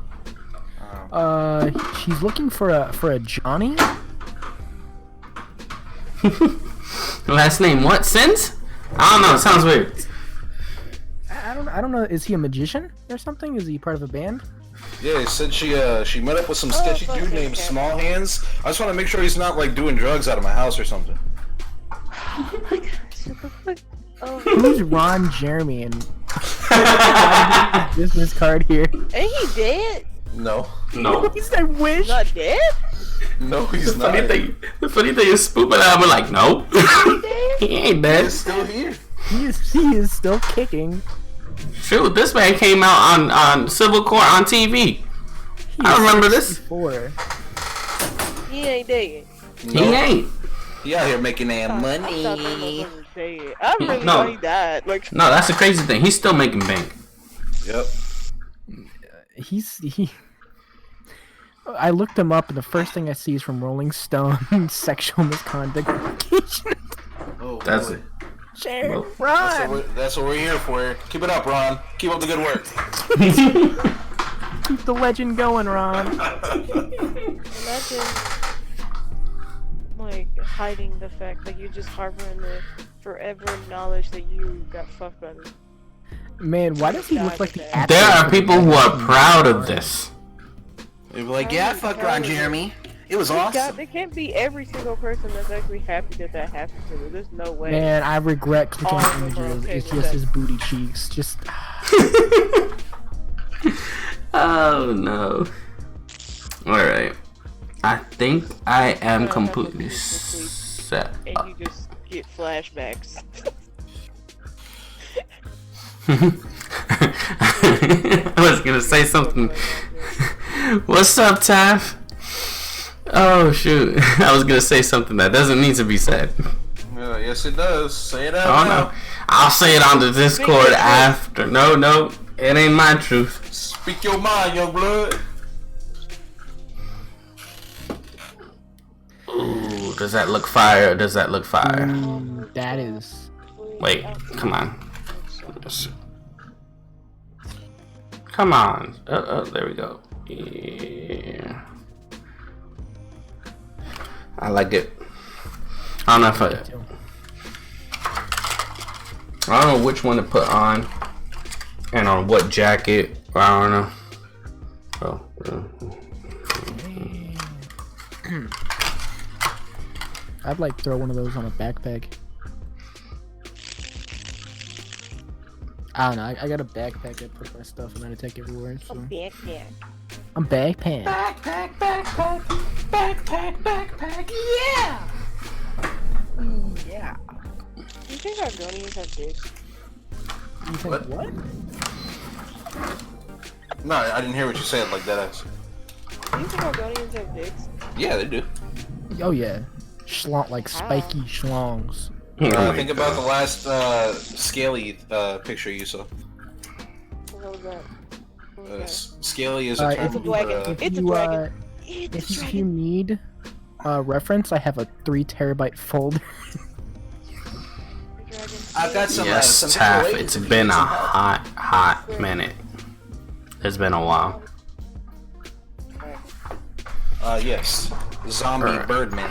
She's looking for a Johnny. Last name what? Sins? I don't know. It sounds weird. I don't know. Is he a magician or something? Is he part of a band? yeah, he said she met up with some sketchy fuck dude him, named Cat. Small Hands. I just want to make sure he's not like doing drugs out of my house or something. Oh my gosh, what the fuck? Oh, Who's Ron Jeremy and his business card here? ain't he dead? No, No. He said wish. Not dead? no, he's not. The funny thing is, Spoop and I'm like, no. He ain't dead. He's still here. He is still kicking. Shoot, this man came out on Civil Court on TV. I remember this. Before. He ain't dead. He ain't. He out here making that I thought that money. motherfucker was dead. I really No. thought he died. Like, No, that's the crazy thing. He's still making bank. Yep. He. I looked him up, and the first thing I see is from Rolling Stone: sexual misconduct allegation. Oh, That's boy. it. Share, Well, Ron. That's what we're here for. Keep it up, Ron. Keep up the good work. Keep the legend going, Ron. imagine, like, hiding the fact that you're just harboring the forever knowledge that you got fucked by this. Man, why does he look like the actor? There are people who are proud of this. They'd be like, yeah, I fucked Ron Jeremy. It was awesome. God, it can't be every single person that's actually happy that happened to them. There's no way. Man, I regret clicking All on of them are images. okay It's with just that. his booty cheeks. Just Oh no. Alright. I think I am Have completely a peaceful sleep. set And up. you just get flashbacks. I was gonna say something. What's up, Taff? Oh shoot. I was gonna say something that doesn't need to be said. Yes, it does. Say it out Oh loud. no. I'll say it on the Discord after. No, it ain't my truth. Speak your mind, young blood. Ooh, does that look fire? Does that look fire? that is. Wait, come on. Come on. There we go. Yeah. I like it. I don't know if I don't know which one to put on and on what jacket. I don't know. Oh. I'd like throw one of those on a backpack. I don't know. I got a backpack. I put my stuff and then I take everywhere. So. Backpack. I'm backpack. Backpack, yeah! Yeah. Do you think Argonians have dicks? You think what? No, I didn't hear what you said like that. Do you think Argonians have dicks? Yeah, they do. Oh yeah. Schlong, like spiky schlongs. Think about the last scaly picture you saw. What was that? What was Scaly is a Alright, term. It's a dragon. It's a dragon. If you need a reference, I have a 3 terabyte folder. I've got some. Yes, some Taff. decorations It's if you been need a some help. hot minute. It's been a while. Yes. Zombie Alright. Birdman.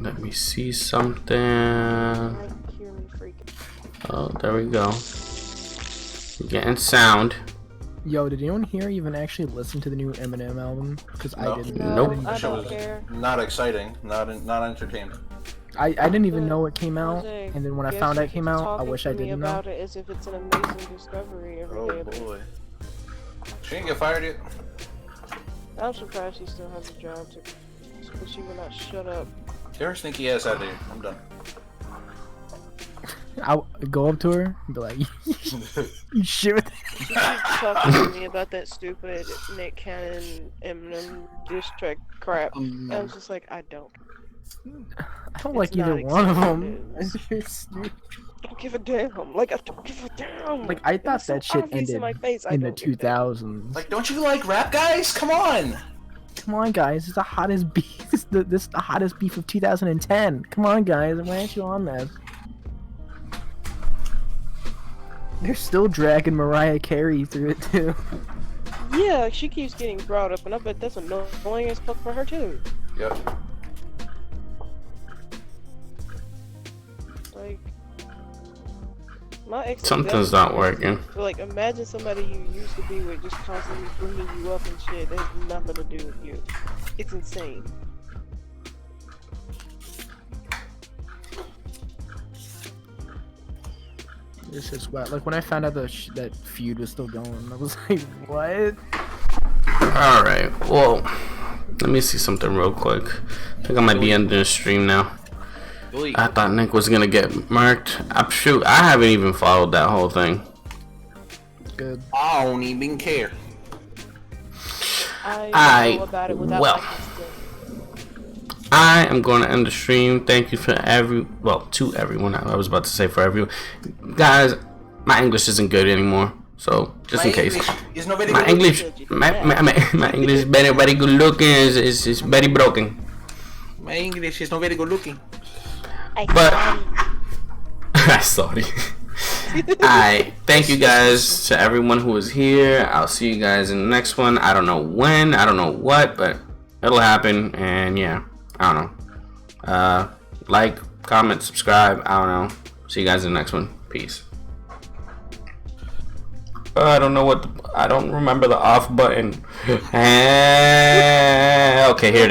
Let me see something. Hear me freaking. Oh, there we go. We're getting sound. Yo, did anyone here even actually listen to the new Eminem album? Because No. I didn't. Nope. I Show don't us. care. Not exciting. Not entertained. I didn't even know it came out, Jose, and then when I guess found you out it came keep out, I talking wish to I me didn't know. about it as if it's an amazing discovery every Oh day. boy. She didn't get fired yet. I'm surprised she still has a job but she will not shut up. Get her sneaky ass out of here. I'm done. I'll go up to her and be like, "You shit with She keeps talking to me about that stupid Nick Cannon Eminem diss track crap. I was just like, I don't. I don't like It's either not one of them." exciting. It's stupid. I don't give a damn. Like, I don't give a damn. Like I It thought was so that shit obvious ended in my face. I in the don't give a damn. 2000s. Like, don't you like rap, guys? Come on! Come on, guys, it's the hottest beef. This the hottest beef of 2010. Come on, guys, why aren't you on that? They're still dragging Mariah Carey through it too. Yeah, she keeps getting brought up, and I bet that's annoying as fuck for her too. Yep. Like, my ex. Something's not working. Like, imagine somebody you used to be with just constantly bringing you up and shit. That has nothing to do with you. It's insane. It's just wet. Like when I found out that feud was still going, I was like, what? Alright, well, let me see something real quick. I think I might be ending the stream now. I thought Nick was gonna get murked. Shoot, I haven't even followed that whole thing. Good. I don't even care. I know about it without well, my consent. I am going to end the stream. Thank you for to everyone. I was about to say for everyone. Guys, my English isn't good anymore. So, just in case. Is nobody My gonna- English, my English is very good looking. It's very broken. My English is not very good looking. But sorry. I thank you guys to everyone who was here. I'll see you guys in the next one. I don't know when, I don't know what, but it'll happen. And yeah, I don't know. Like, comment, subscribe. I don't know. See you guys in the next one. Peace. I don't know what. I don't remember the off button. Okay, here it is.